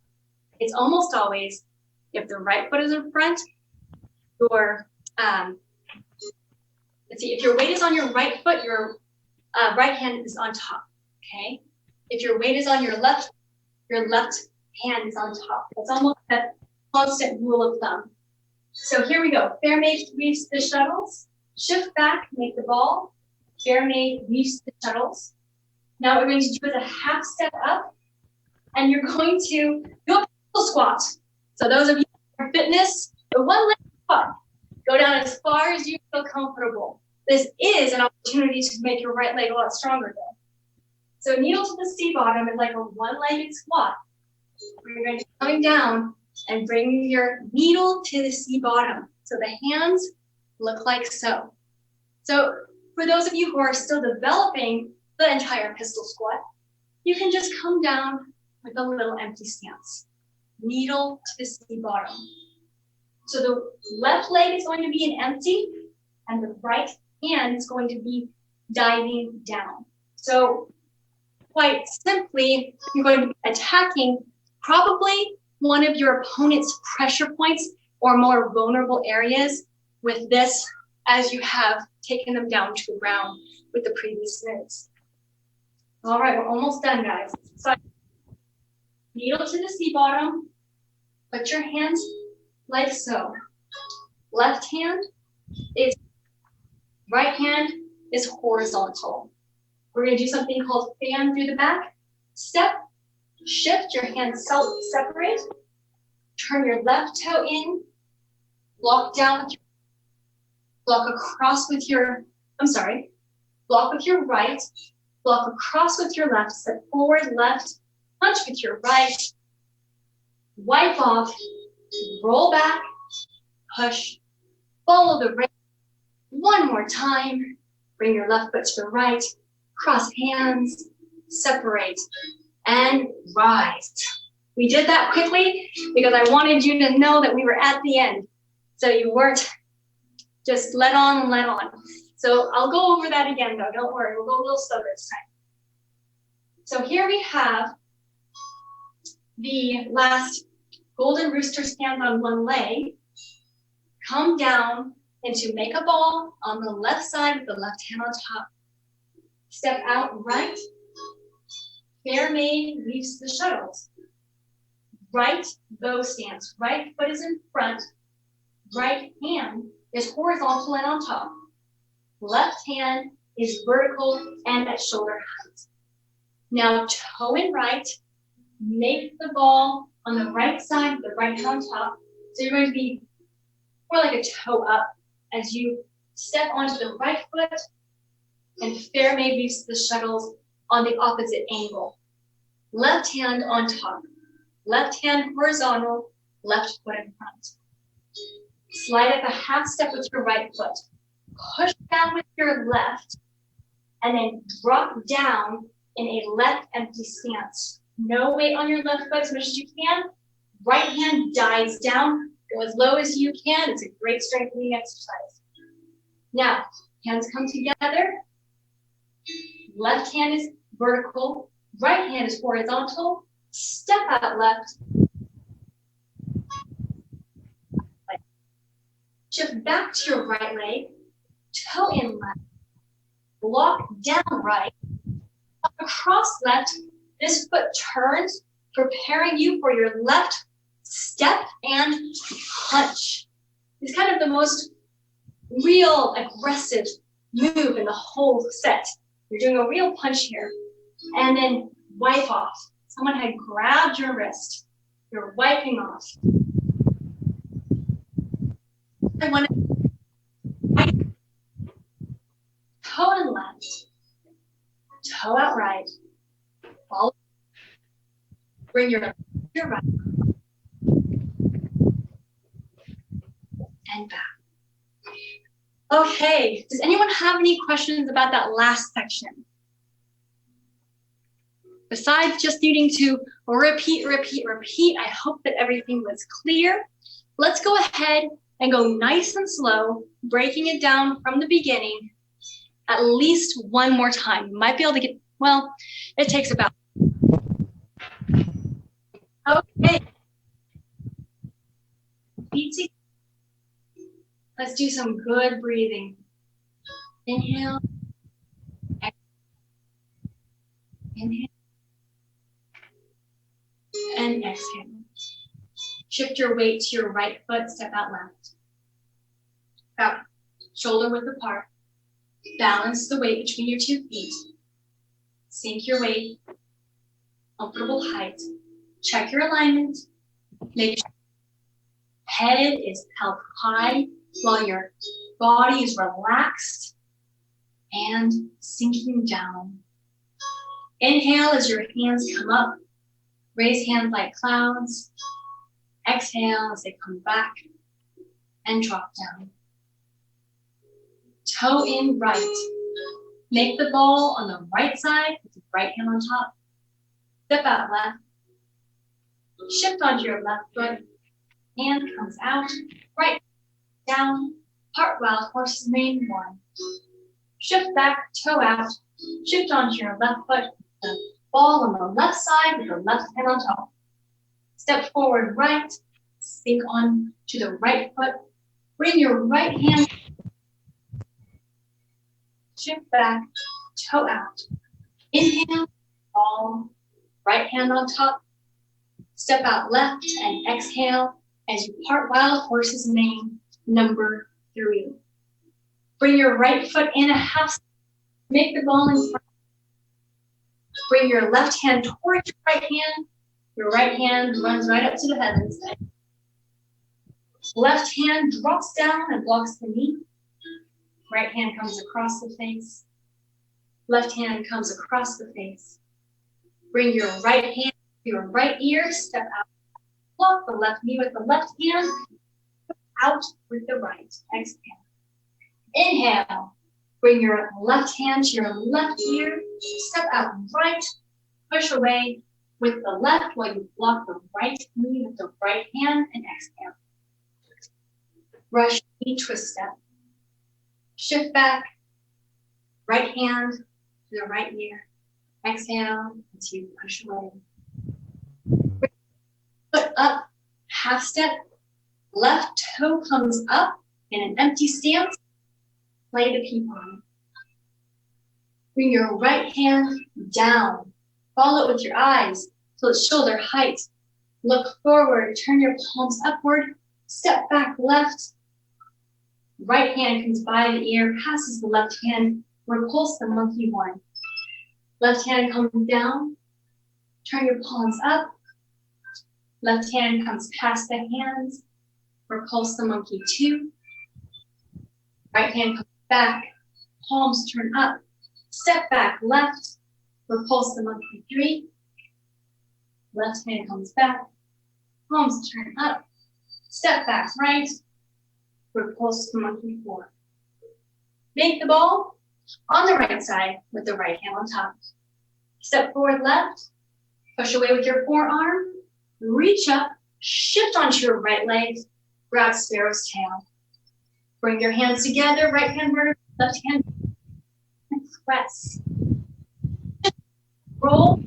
it's almost always, if the right foot is in front, your, let's see, if your weight is on your right foot, your right hand is on top, okay? If your weight is on your left hand is on top. That's almost a constant rule of thumb. So here we go. Fair maid weaves the shuttles. Shift back, make the ball. Fair maid weaves the shuttles. Now what we're going to do is a half step up, and you're going to do a pistol squat. So those of you for fitness, the one leg squat. Go down as far as you feel comfortable. This is an opportunity to make your right leg a lot stronger though. So needle to the C bottom is like a one-legged squat. We're going to be coming down and bring your needle to the C bottom. So the hands look like so. So for those of you who are still developing the entire pistol squat, you can just come down with a little empty stance. Needle to the C bottom. So the left leg is going to be an empty, and the right hand is going to be diving down. So quite simply, you're going to be attacking probably one of your opponent's pressure points or more vulnerable areas with this, as you have taken them down to the ground with the previous moves. All right, we're almost done, guys. So needle to the C bottom, put your hands like so. Left hand is, right hand is horizontal. We're gonna do something called fan through the back. Step, shift, your hands separate. Turn your left toe in, block down with your, block across with your, block with your right, block across with your left, step forward, left, punch with your right, wipe off, roll back, push, follow the rhythm. One more time. Bring your left foot to the right, cross hands, separate, and rise. We did that quickly because I wanted you to know that we were at the end. So you weren't just let on. So I'll go over that again though, don't worry, we'll go a little slower this time. So here we have the last golden rooster stand on one leg, come down into make a ball on the left side with the left hand on top. Step out right, fair maid leaves the shuttles. Right bow stance, right foot is in front, right hand is horizontal and on top. Left hand is vertical and at shoulder height. Now toe in right, make the ball on the right side with the right hand on top. So you're going to be more like a toe up as you step onto the right foot and fair maid leaves the shuttles on the opposite angle. Left hand on top. Left hand horizontal, left foot in front. Slide up a half step with your right foot. Push down with your left, and then drop down in a left empty stance. No weight on your left foot as much as you can. Right hand dives down, go as low as you can. It's a great strengthening exercise. Now, hands come together. Left hand is vertical, right hand is horizontal. Step out left. Shift back to your right leg. Toe in left. Block down right. Across left. This foot turns, preparing you for your left step and punch. It's kind of the most real aggressive move in the whole set. You're doing a real punch here. And then wipe off. Someone had grabbed your wrist. You're wiping off. I want to toe in left, toe out right, follow, bring your left to your right, and back. Okay, does anyone have any questions about that last section? Besides just needing to repeat, I hope that everything was clear. Let's go ahead and go nice and slow, breaking it down from the beginning at least one more time. You might be able to get, well, it takes about. Okay. Let's do some good breathing. Inhale. Inhale. And exhale. Shift your weight to your right foot, step out left. Out, shoulder width apart. Balance the weight between your 2 feet. Sink your weight, comfortable height. Check your alignment. Make sure head is held high while your body is relaxed and sinking down. Inhale as your hands come up. Raise hands like clouds. Exhale as they come back and drop down. Toe in right. Make the ball on the right side with the right hand on top. Step out left. Shift onto your left foot. Hand comes out. Right down. Heart wild horse's mane 1. Shift back, toe out. Shift onto your left foot. The ball on the left side with the left hand on top. Step forward right. Sink on to the right foot. Bring your right hand. Shift back, toe out. Inhale, ball, right hand on top. Step out left and exhale as you part wild horse's mane, number 3. Bring your right foot in a half step. Make the ball in front. Bring your left hand towards your right hand. Your right hand runs right up to the heavens. Left hand drops down and blocks the knee. Right hand comes across the face. Left hand comes across the face. Bring your right hand to your right ear, step out. Block the left knee with the left hand. Out with the right. Exhale. Inhale. Bring your left hand to your left ear. Step out right. Push away with the left while you block the right knee with the right hand and exhale. Brush knee twist step. Shift back. Right hand to the right ear. Exhale as you push away. Foot up, half step. Left toe comes up in an empty stance. Play the ping-pong. Bring your right hand down. Follow it with your eyes till it's shoulder height. Look forward, turn your palms upward. Step back left. Right hand comes by the ear, passes the left hand. Repulse the monkey one. Left hand comes down. Turn your palms up. Left hand comes past the hands. Repulse the monkey two. Right hand comes back. Palms turn up. Step back left. Repulse the monkey three. Left hand comes back. Palms turn up. Step back right. Repulse the monkey four. Make the ball on the right side with the right hand on top. Step forward left. Push away with your forearm. Reach up. Shift onto your right leg. Grab sparrow's tail. Bring your hands together. Right hand vertical. Left hand. And press. Roll.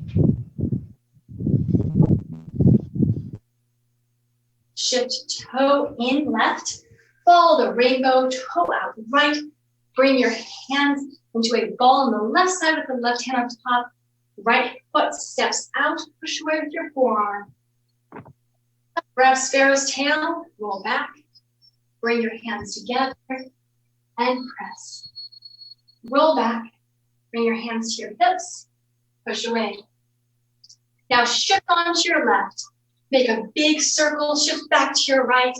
Shift toe in left. Follow the rainbow, toe out right. Bring your hands into a ball on the left side with the left hand on top. Right foot steps out. Push away with your forearm. Grab sparrow's tail. Roll back. Bring your hands together and press. Roll back. Bring your hands to your hips. Push away. Now shift onto your left. Make a big circle. Shift back to your right.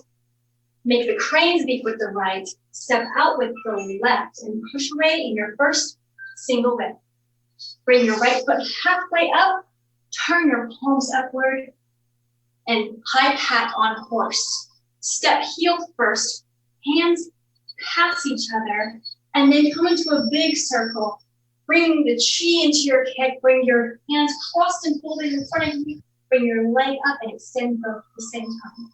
Make the crane's beak with the right. Step out with the left and push away in your first single whip. Bring your right foot halfway up. Turn your palms upward and high pat on horse. Step heel first. Hands pass each other and then come into a big circle. Bring the chi into your kick. Bring your hands crossed and folded in front of you. Bring your leg up and extend both at the same time.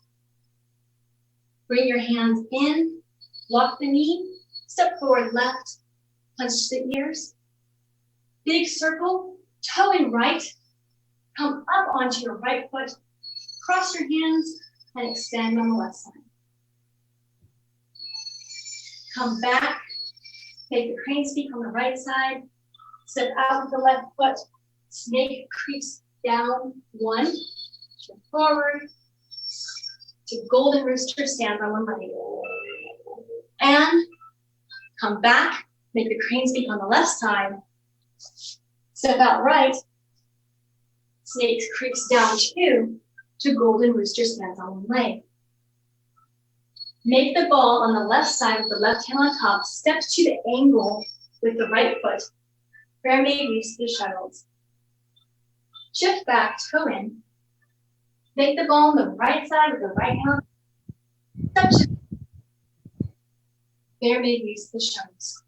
Bring your hands in, block the knee, step forward left, punch the ears. Big circle, toe in right, come up onto your right foot, cross your hands and extend on the left side. Come back, make the crane's beak on the right side, step out with the left foot, snake creeps down one, forward, to golden rooster, stand on one leg. And come back, make the crane's beak on the left side, step out right, snake creeps down two, to golden rooster, stands on one leg. Make the ball on the left side with the left hand on top, step to the angle with the right foot. Prayer made use the shuttles. Shift back, toe in. Make the ball on the right side with the right hand. Step to prayer made use the shuttles.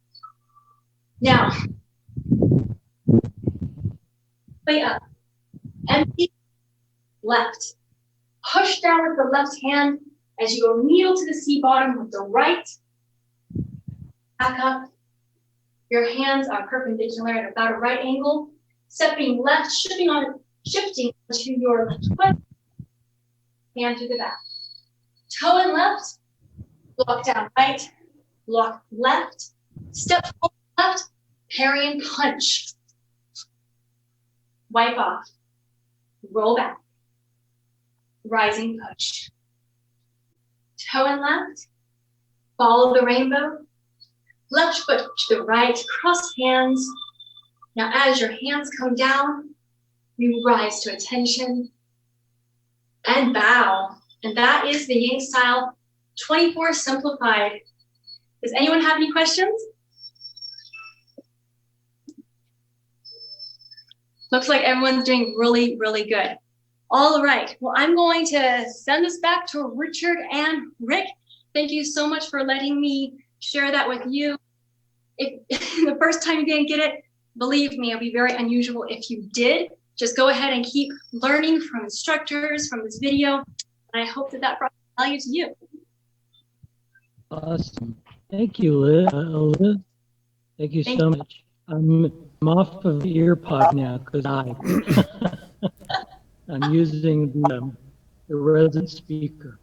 Now, way up. Empty left. Push down with the left hand as you go needle to the sea bottom with the right. Back up. Your hands are perpendicular at about a right angle. Stepping left, shifting to your left foot. Hand to the back. Toe in left. Block down right. Block left. Step forward left. Parry and punch. Wipe off. Roll back. Rising push. Toe in left. Follow the rainbow. Left foot to the right. Cross hands. Now as your hands come down, you rise to attention and bow. And that is the Yang style 24 simplified. Does anyone have any questions? Looks like everyone's doing really, really good. All right. Well, I'm going to send this back to Richard and Rick. Thank you so much for letting me share that with you. If the first time you didn't get it, believe me, it'll be very unusual. If you did, just go ahead and keep learning from instructors, from this video. And I hope that that brought value to you. Awesome. Thank you, Liz. Thank you so much. I'm off of the ear pod now because I'm using the resident speaker.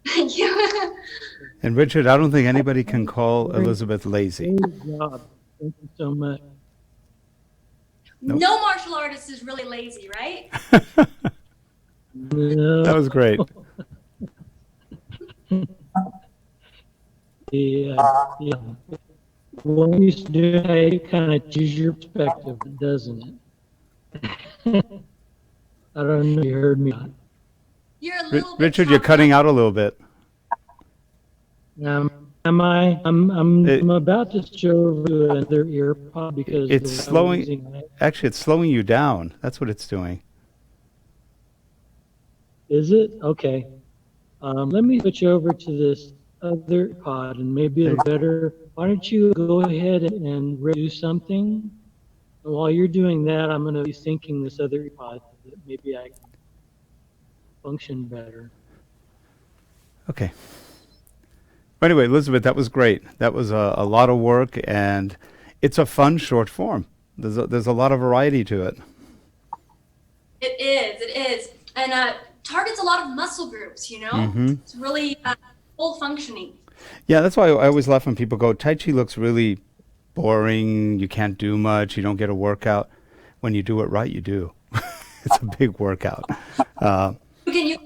Thank you. And Richard, I don't think anybody can call Elisabeth lazy. Great job. Thank you so much. Nope. No martial artist is really lazy, right? That was great. Yeah. When you do it, it kind of changes your perspective, doesn't it? I don't know if you heard me. You're a little bit Richard, you're cutting out a little bit. Am I? I'm about to show over to another ear pod because It's slowing. Actually, it's slowing you down. That's what it's doing. Is it? Okay. Let me switch over to this other pod and maybe it'll better. Why don't you go ahead and do something? While you're doing that, I'm going to be syncing this other pod so that maybe I can function better. Okay. Anyway, Elisabeth, that was great. That was a lot of work, and it's a fun short form. There's a lot of variety to it. It is. And targets a lot of muscle groups, you know? Mm-hmm. It's really full functioning. Yeah, that's why I always laugh when people go, Tai Chi looks really boring, you can't do much, you don't get a workout. When you do it right, you do. It's a big workout. You can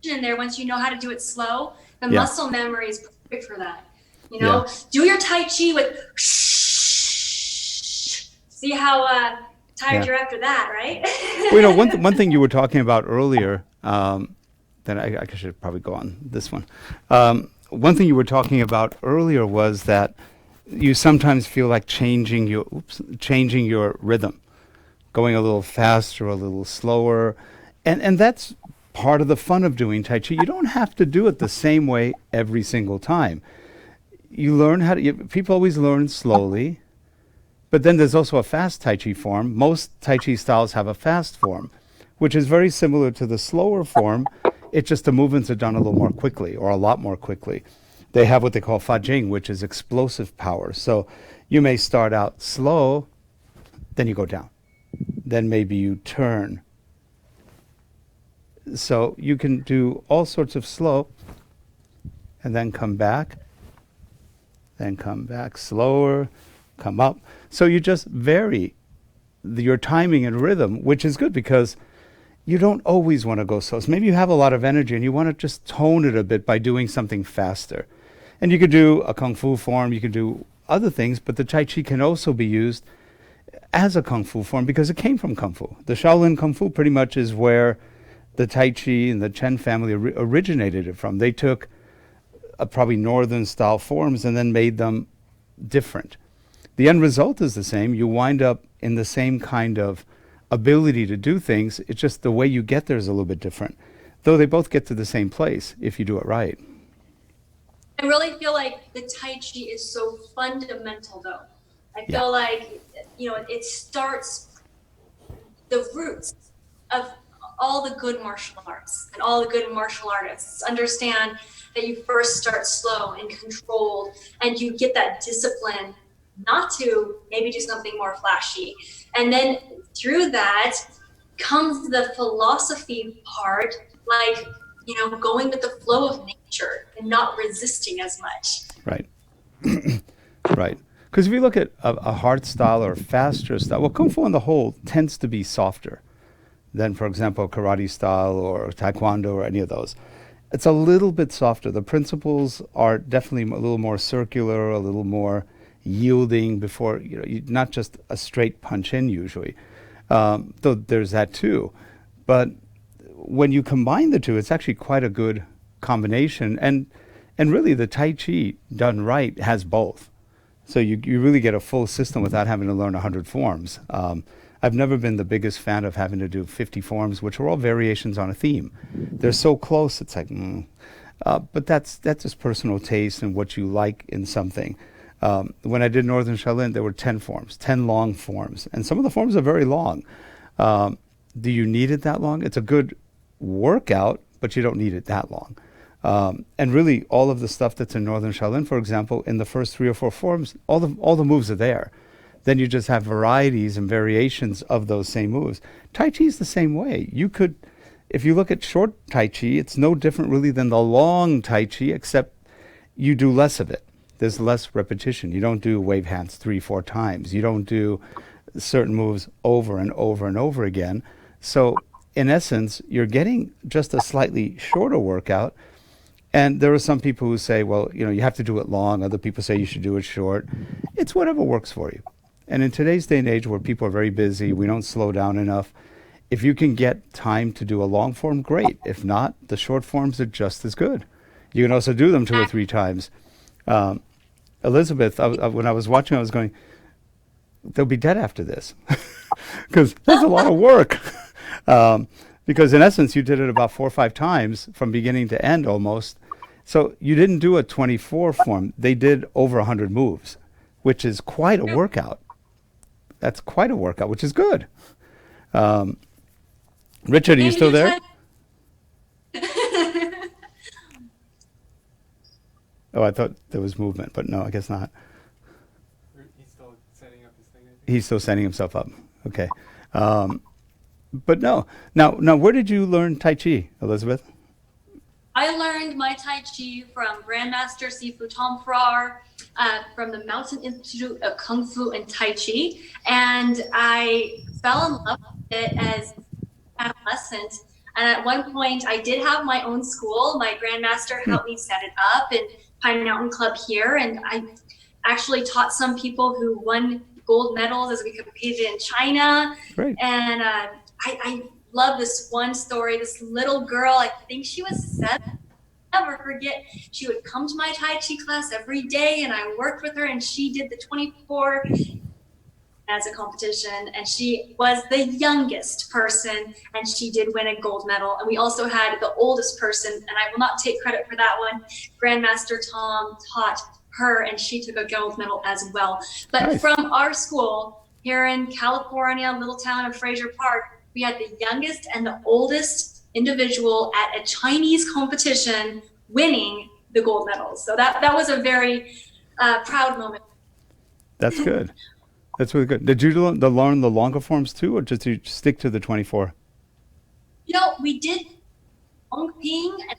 in there once you know how to do it slow. The muscle memory is perfect for that. You know, do your Tai Chi with see how tired you're after that, right? Well, you know, one thing you were talking about earlier, then I should probably go on this one. One thing you were talking about earlier was that you sometimes feel like changing your rhythm, going a little faster, a little slower, and that's part of the fun of doing Tai Chi. You don't have to do it the same way every single time. You learn how to. People always learn slowly, but then there's also a fast Tai Chi form. Most Tai Chi styles have a fast form, which is very similar to the slower form. It's just the movements are done a little more quickly or a lot more quickly. They have what they call Fa Jing, which is explosive power. So you may start out slow, then you go down. Then maybe you turn. So you can do all sorts of slow and then come back slower, come up. So you just vary your timing and rhythm, which is good because you don't always want to go slow. So maybe you have a lot of energy and you want to just tone it a bit by doing something faster. And you could do a Kung Fu form, you could do other things, but the Tai Chi can also be used as a Kung Fu form because it came from Kung Fu. The Shaolin Kung Fu pretty much is where the Tai Chi and the Chen family originated it from. They took probably northern style forms and then made them different. The end result is the same. You wind up in the same kind of ability to do things. It's just the way you get there is a little bit different, though they both get to the same place if you do it right. I really feel like the Tai Chi is so fundamental, though. I feel like, you know, it starts the roots of all the good martial arts, and all the good martial artists understand that you first start slow and controlled, and you get that discipline not to maybe do something more flashy. And then through that comes the philosophy part, like, you know, going with the flow of nature and not resisting as much. Right. Right. Because if you look at a hard style or a faster style, well, Kung Fu on the whole tends to be softer than, for example, karate style or taekwondo or any of those. It's a little bit softer. The principles are definitely a little more circular, a little more yielding before, you know, not just a straight punch in usually. Though there's that too. But when you combine the two, it's actually quite a good combination. And really the Tai Chi done right has both. So you really get a full system without having to learn 100 forms. I've never been the biggest fan of having to do 50 forms, which are all variations on a theme. They're so close, it's like, but that's just personal taste and what you like in something. When I did Northern Shaolin, there were 10 forms, 10 long forms, and some of the forms are very long. Do you need it that long? It's a good workout, but you don't need it that long. And really, all of the stuff that's in Northern Shaolin, for example, in the first 3 or 4 forms, all the moves are there. Then you just have varieties and variations of those same moves. Tai Chi is the same way. You could, if you look at short Tai Chi, it's no different really than the long Tai Chi, except you do less of it. There's less repetition. You don't do wave hands 3, 4 times. You don't do certain moves over and over and over again. So in essence, you're getting just a slightly shorter workout. And there are some people who say, well, you have to do it long. Other people say you should do it short. It's whatever works for you. And in today's day and age where people are very busy, we don't slow down enough. If you can get time to do a long form, great. If not, the short forms are just as good. You can also do them 2 or 3 times. Elisabeth, when I was watching, I was going, they'll be dead after this. Because that's a lot of work. Because in essence, you did it about 4 or 5 times from beginning to end almost. So you didn't do a 24 form. They did over 100 moves, which is quite a workout. That's quite a workout, which is good. Richard, are you still there? Oh, I thought there was movement, but no, I guess not. He's still setting up his thing, I think. He's still setting himself up. Okay. But no. Now, where did you learn Tai Chi, Elisabeth? I learned my Tai Chi from Grandmaster Sifu Tom Farrar, from the Mountain Institute of Kung Fu and Tai Chi, and I fell in love with it as an adolescent. And at one point, I did have my own school. My Grandmaster helped me set it up in Pine Mountain Club here, and I actually taught some people who won gold medals as we competed in China. Great. And I love this one story. This little girl, I think she was 7. I'll never forget. She would come to my Tai Chi class every day, and I worked with her, and she did the 24 as a competition, and she was the youngest person, and she did win a gold medal. And we also had the oldest person, and I will not take credit for that one. Grandmaster Tom taught her, and she took a gold medal as well. But Nice. From our school here in California, little town of Fraser Park, we had the youngest and the oldest individual at a Chinese competition winning the gold medals. So that was a very proud moment. That's good. That's really good. Did you learn the longer forms too, or just you stick to the 24? We did Hong Ping and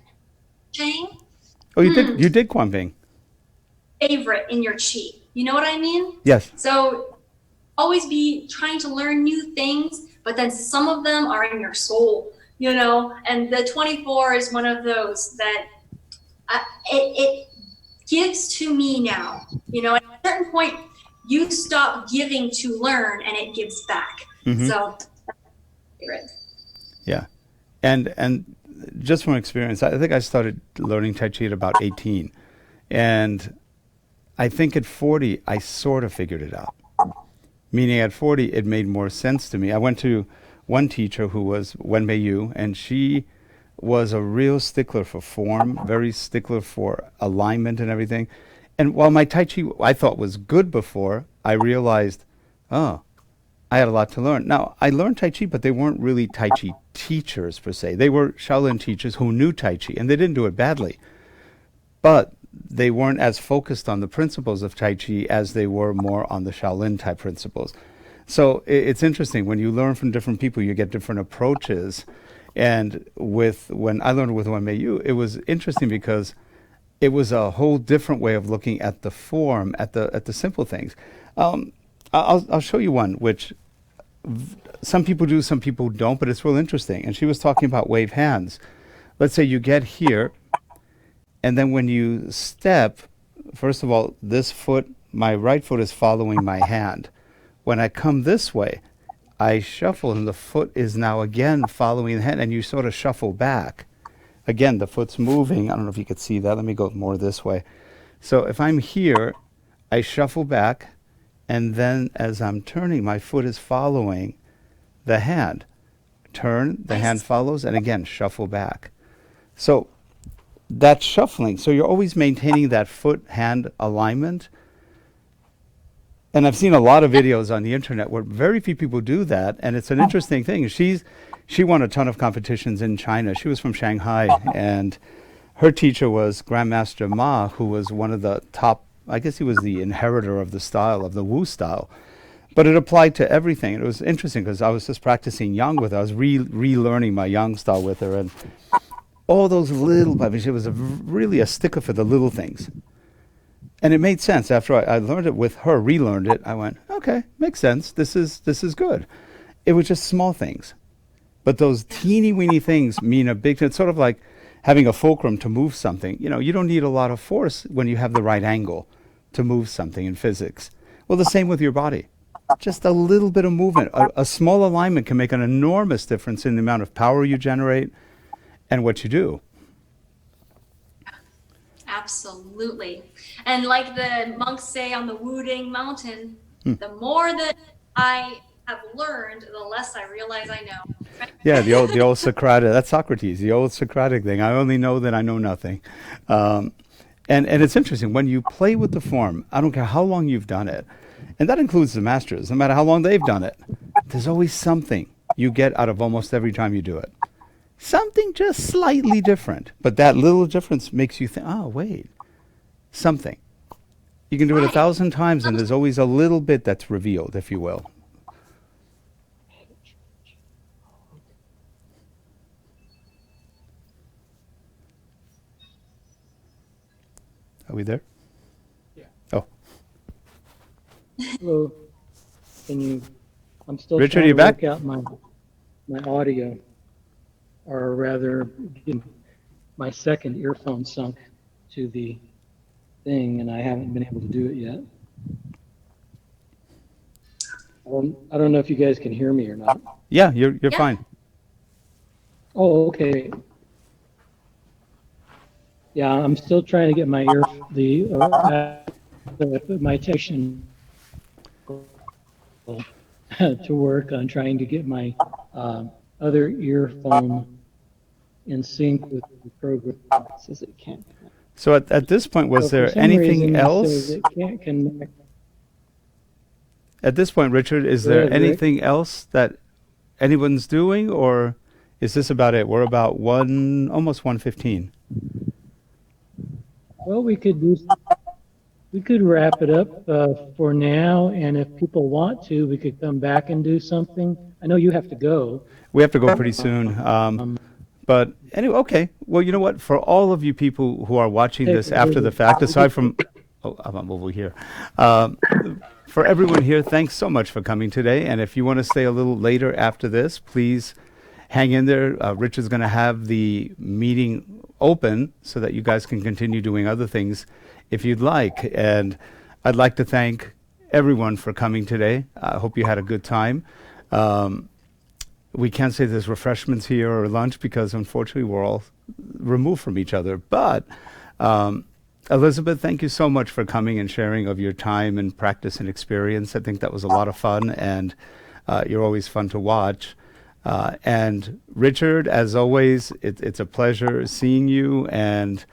Chang. Oh, you did Quan Ping. Favorite in your chi. You know what I mean? Yes. So always be trying to learn new things, but then some of them are in your soul, and the 24 is one of those that it gives to me now. At a certain point, you stop giving to learn, and it gives back. Mhm. So that's my favorite. Yeah. And just from experience, I think I started learning Tai Chi at about 18. And I think at 40, I sort of figured it out. Meaning at 40, it made more sense to me. I went to one teacher who was Wen Mei Yu, and she was a real stickler for form, very stickler for alignment and everything. And while my Tai Chi I thought was good before, I realized, I had a lot to learn. Now, I learned Tai Chi, but they weren't really Tai Chi teachers per se. They were Shaolin teachers who knew Tai Chi, and they didn't do it badly. But they weren't as focused on the principles of Tai Chi as they were more on the Shaolin type principles. So it's interesting. When you learn from different people, you get different approaches. And when I learned with Wen Mei Yu, it was interesting because it was a whole different way of looking at the form, at the simple things. I'll show you one, which some people do, some people don't, but it's real interesting. And she was talking about wave hands. Let's say you get here, and then when you step, first of all, this foot, my right foot is following my hand. When I come this way, I shuffle, and the foot is now again following the hand, and you sort of shuffle back. Again, the foot's moving. I don't know if you could see that. Let me go more this way. So if I'm here, I shuffle back, and then as I'm turning, my foot is following the hand. Turn, the hand follows, and again, shuffle back. So that's shuffling. So you're always maintaining that foot-hand alignment. And I've seen a lot of videos on the internet where very few people do that, and it's an interesting thing. She won a ton of competitions in China. She was from Shanghai, and her teacher was Grandmaster Ma, who was one of the top, I guess he was the inheritor of the style, of the Wu style. But it applied to everything. It was interesting because I was just practicing Yang with her. I was relearning my Yang style with her, and all those little, I mean, she was really a sticker for the little things. And it made sense after I learned it with her, relearned it. I went, okay, makes sense. This is good. It was just small things. But those teeny weeny things mean a big, it's sort of like having a fulcrum to move something. You know, you don't need a lot of force when you have the right angle to move something in physics. Well, the same with your body. Just a little bit of movement. A small alignment can make an enormous difference in the amount of power you generate and what you do. Absolutely. And like the monks say on the Wuding Mountain, the more that I have learned, the less I realize I know. Yeah, the old Socratic, that's Socrates, the old Socratic thing. I only know that I know nothing. And it's interesting, when you play with the form, I don't care how long you've done it, and that includes the masters, no matter how long they've done it, there's always something you get out of almost every time you do it. Something just slightly different, but that little difference makes you think, oh, wait, something. You can do it 1,000 times, and there's always a little bit that's revealed, if you will. Are we there? Yeah. Oh. Hello. I'm still Richard, trying are you to back? work out my audio, or rather, my second earphone sunk to the thing, and I haven't been able to do it yet. I don't know if you guys can hear me or not. Yeah, you're fine. Oh, okay. Yeah, I'm still trying to get my my technician to work on trying to get my other earphone in sync with the program. It says it can't connect. So at this point, was So for there some anything reason, it else? says it can't connect. At this point, Richard, is Go there ahead, Rick. anything else that anyone's doing, or is this about it? We're about almost 1:15. Well, we could wrap it up for now, and if people want to, we could come back and do something. I know you have to go. We have to go pretty soon. But anyway, okay. Well, you know what? For all of you people who are watching this after the fact, aside from, I'm over here. For everyone here, thanks so much for coming today. And if you want to stay a little later after this, please hang in there. Richard's going to have the meeting open so that you guys can continue doing other things if you'd like. And I'd like to thank everyone for coming today. I hope you had a good time. We can't say there's refreshments here or lunch because unfortunately we're all removed from each other. But Elisabeth, thank you so much for coming and sharing of your time and practice and experience. I think that was a lot of fun, and you're always fun to watch. And Richard, as always, it's a pleasure seeing you, and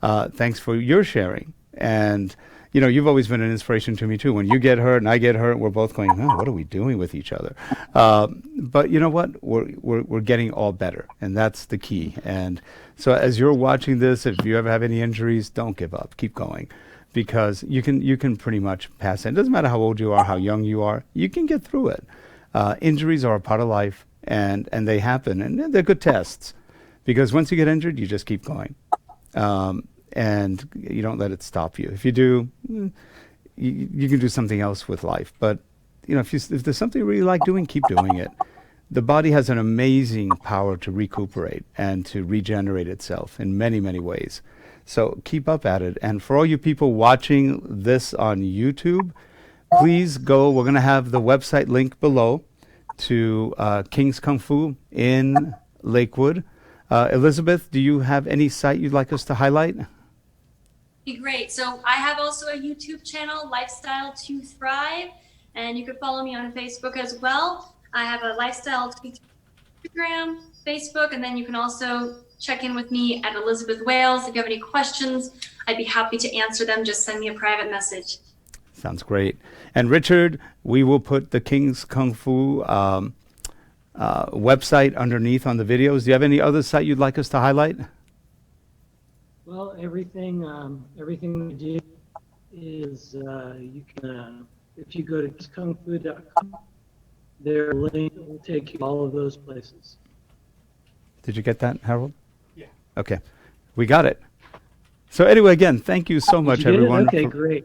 thanks for your sharing. And you know, you've always been an inspiration to me too. When you get hurt and I get hurt, we're both going, oh, what are we doing with each other? But you know what? We're getting all better, and that's the key. And so, as you're watching this, if you ever have any injuries, don't give up. Keep going, because you can pretty much pass it. It doesn't matter how old you are, how young you are. You can get through it. Injuries are a part of life, and they happen, and they're good tests, because once you get injured, you just keep going. And you don't let it stop you. If you do, you can do something else with life. But you know, if there's something you really like doing, keep doing it. The body has an amazing power to recuperate and to regenerate itself in many, many ways. So keep up at it. And for all you people watching this on YouTube, please go. We're going to have the website link below to King's Kung Fu in Lakewood. Elisabeth, do you have any site you'd like us to highlight? Be great. So I have also a YouTube channel, Lifestyle to Thrive, and you can follow me on Facebook as well. I have a lifestyle tweak Instagram, Facebook, and then you can also check in with me at Elisabeth Wales. If you have any questions, I'd be happy to answer them. Just send me a private message. Sounds great. And Richard, we will put the King's Kung Fu website underneath on the videos. Do you have any other site you'd like us to highlight? Well, everything we do is you can if you go to kungfu.com, there are links that will take you to all of those places. Did you get that, Harold? Yeah. Okay, we got it. So anyway, again, thank you so much, Did you get it? everyone. Okay, great.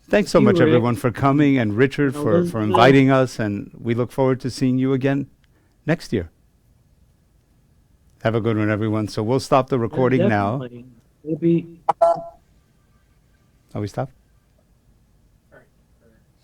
Thanks so Thank much, you, Rick. everyone, for coming, and Richard for Elizabeth. inviting us, and we look forward to seeing you again next year. Have a good one, everyone. So we'll stop the recording now. Definitely. We'll be Are we stopped?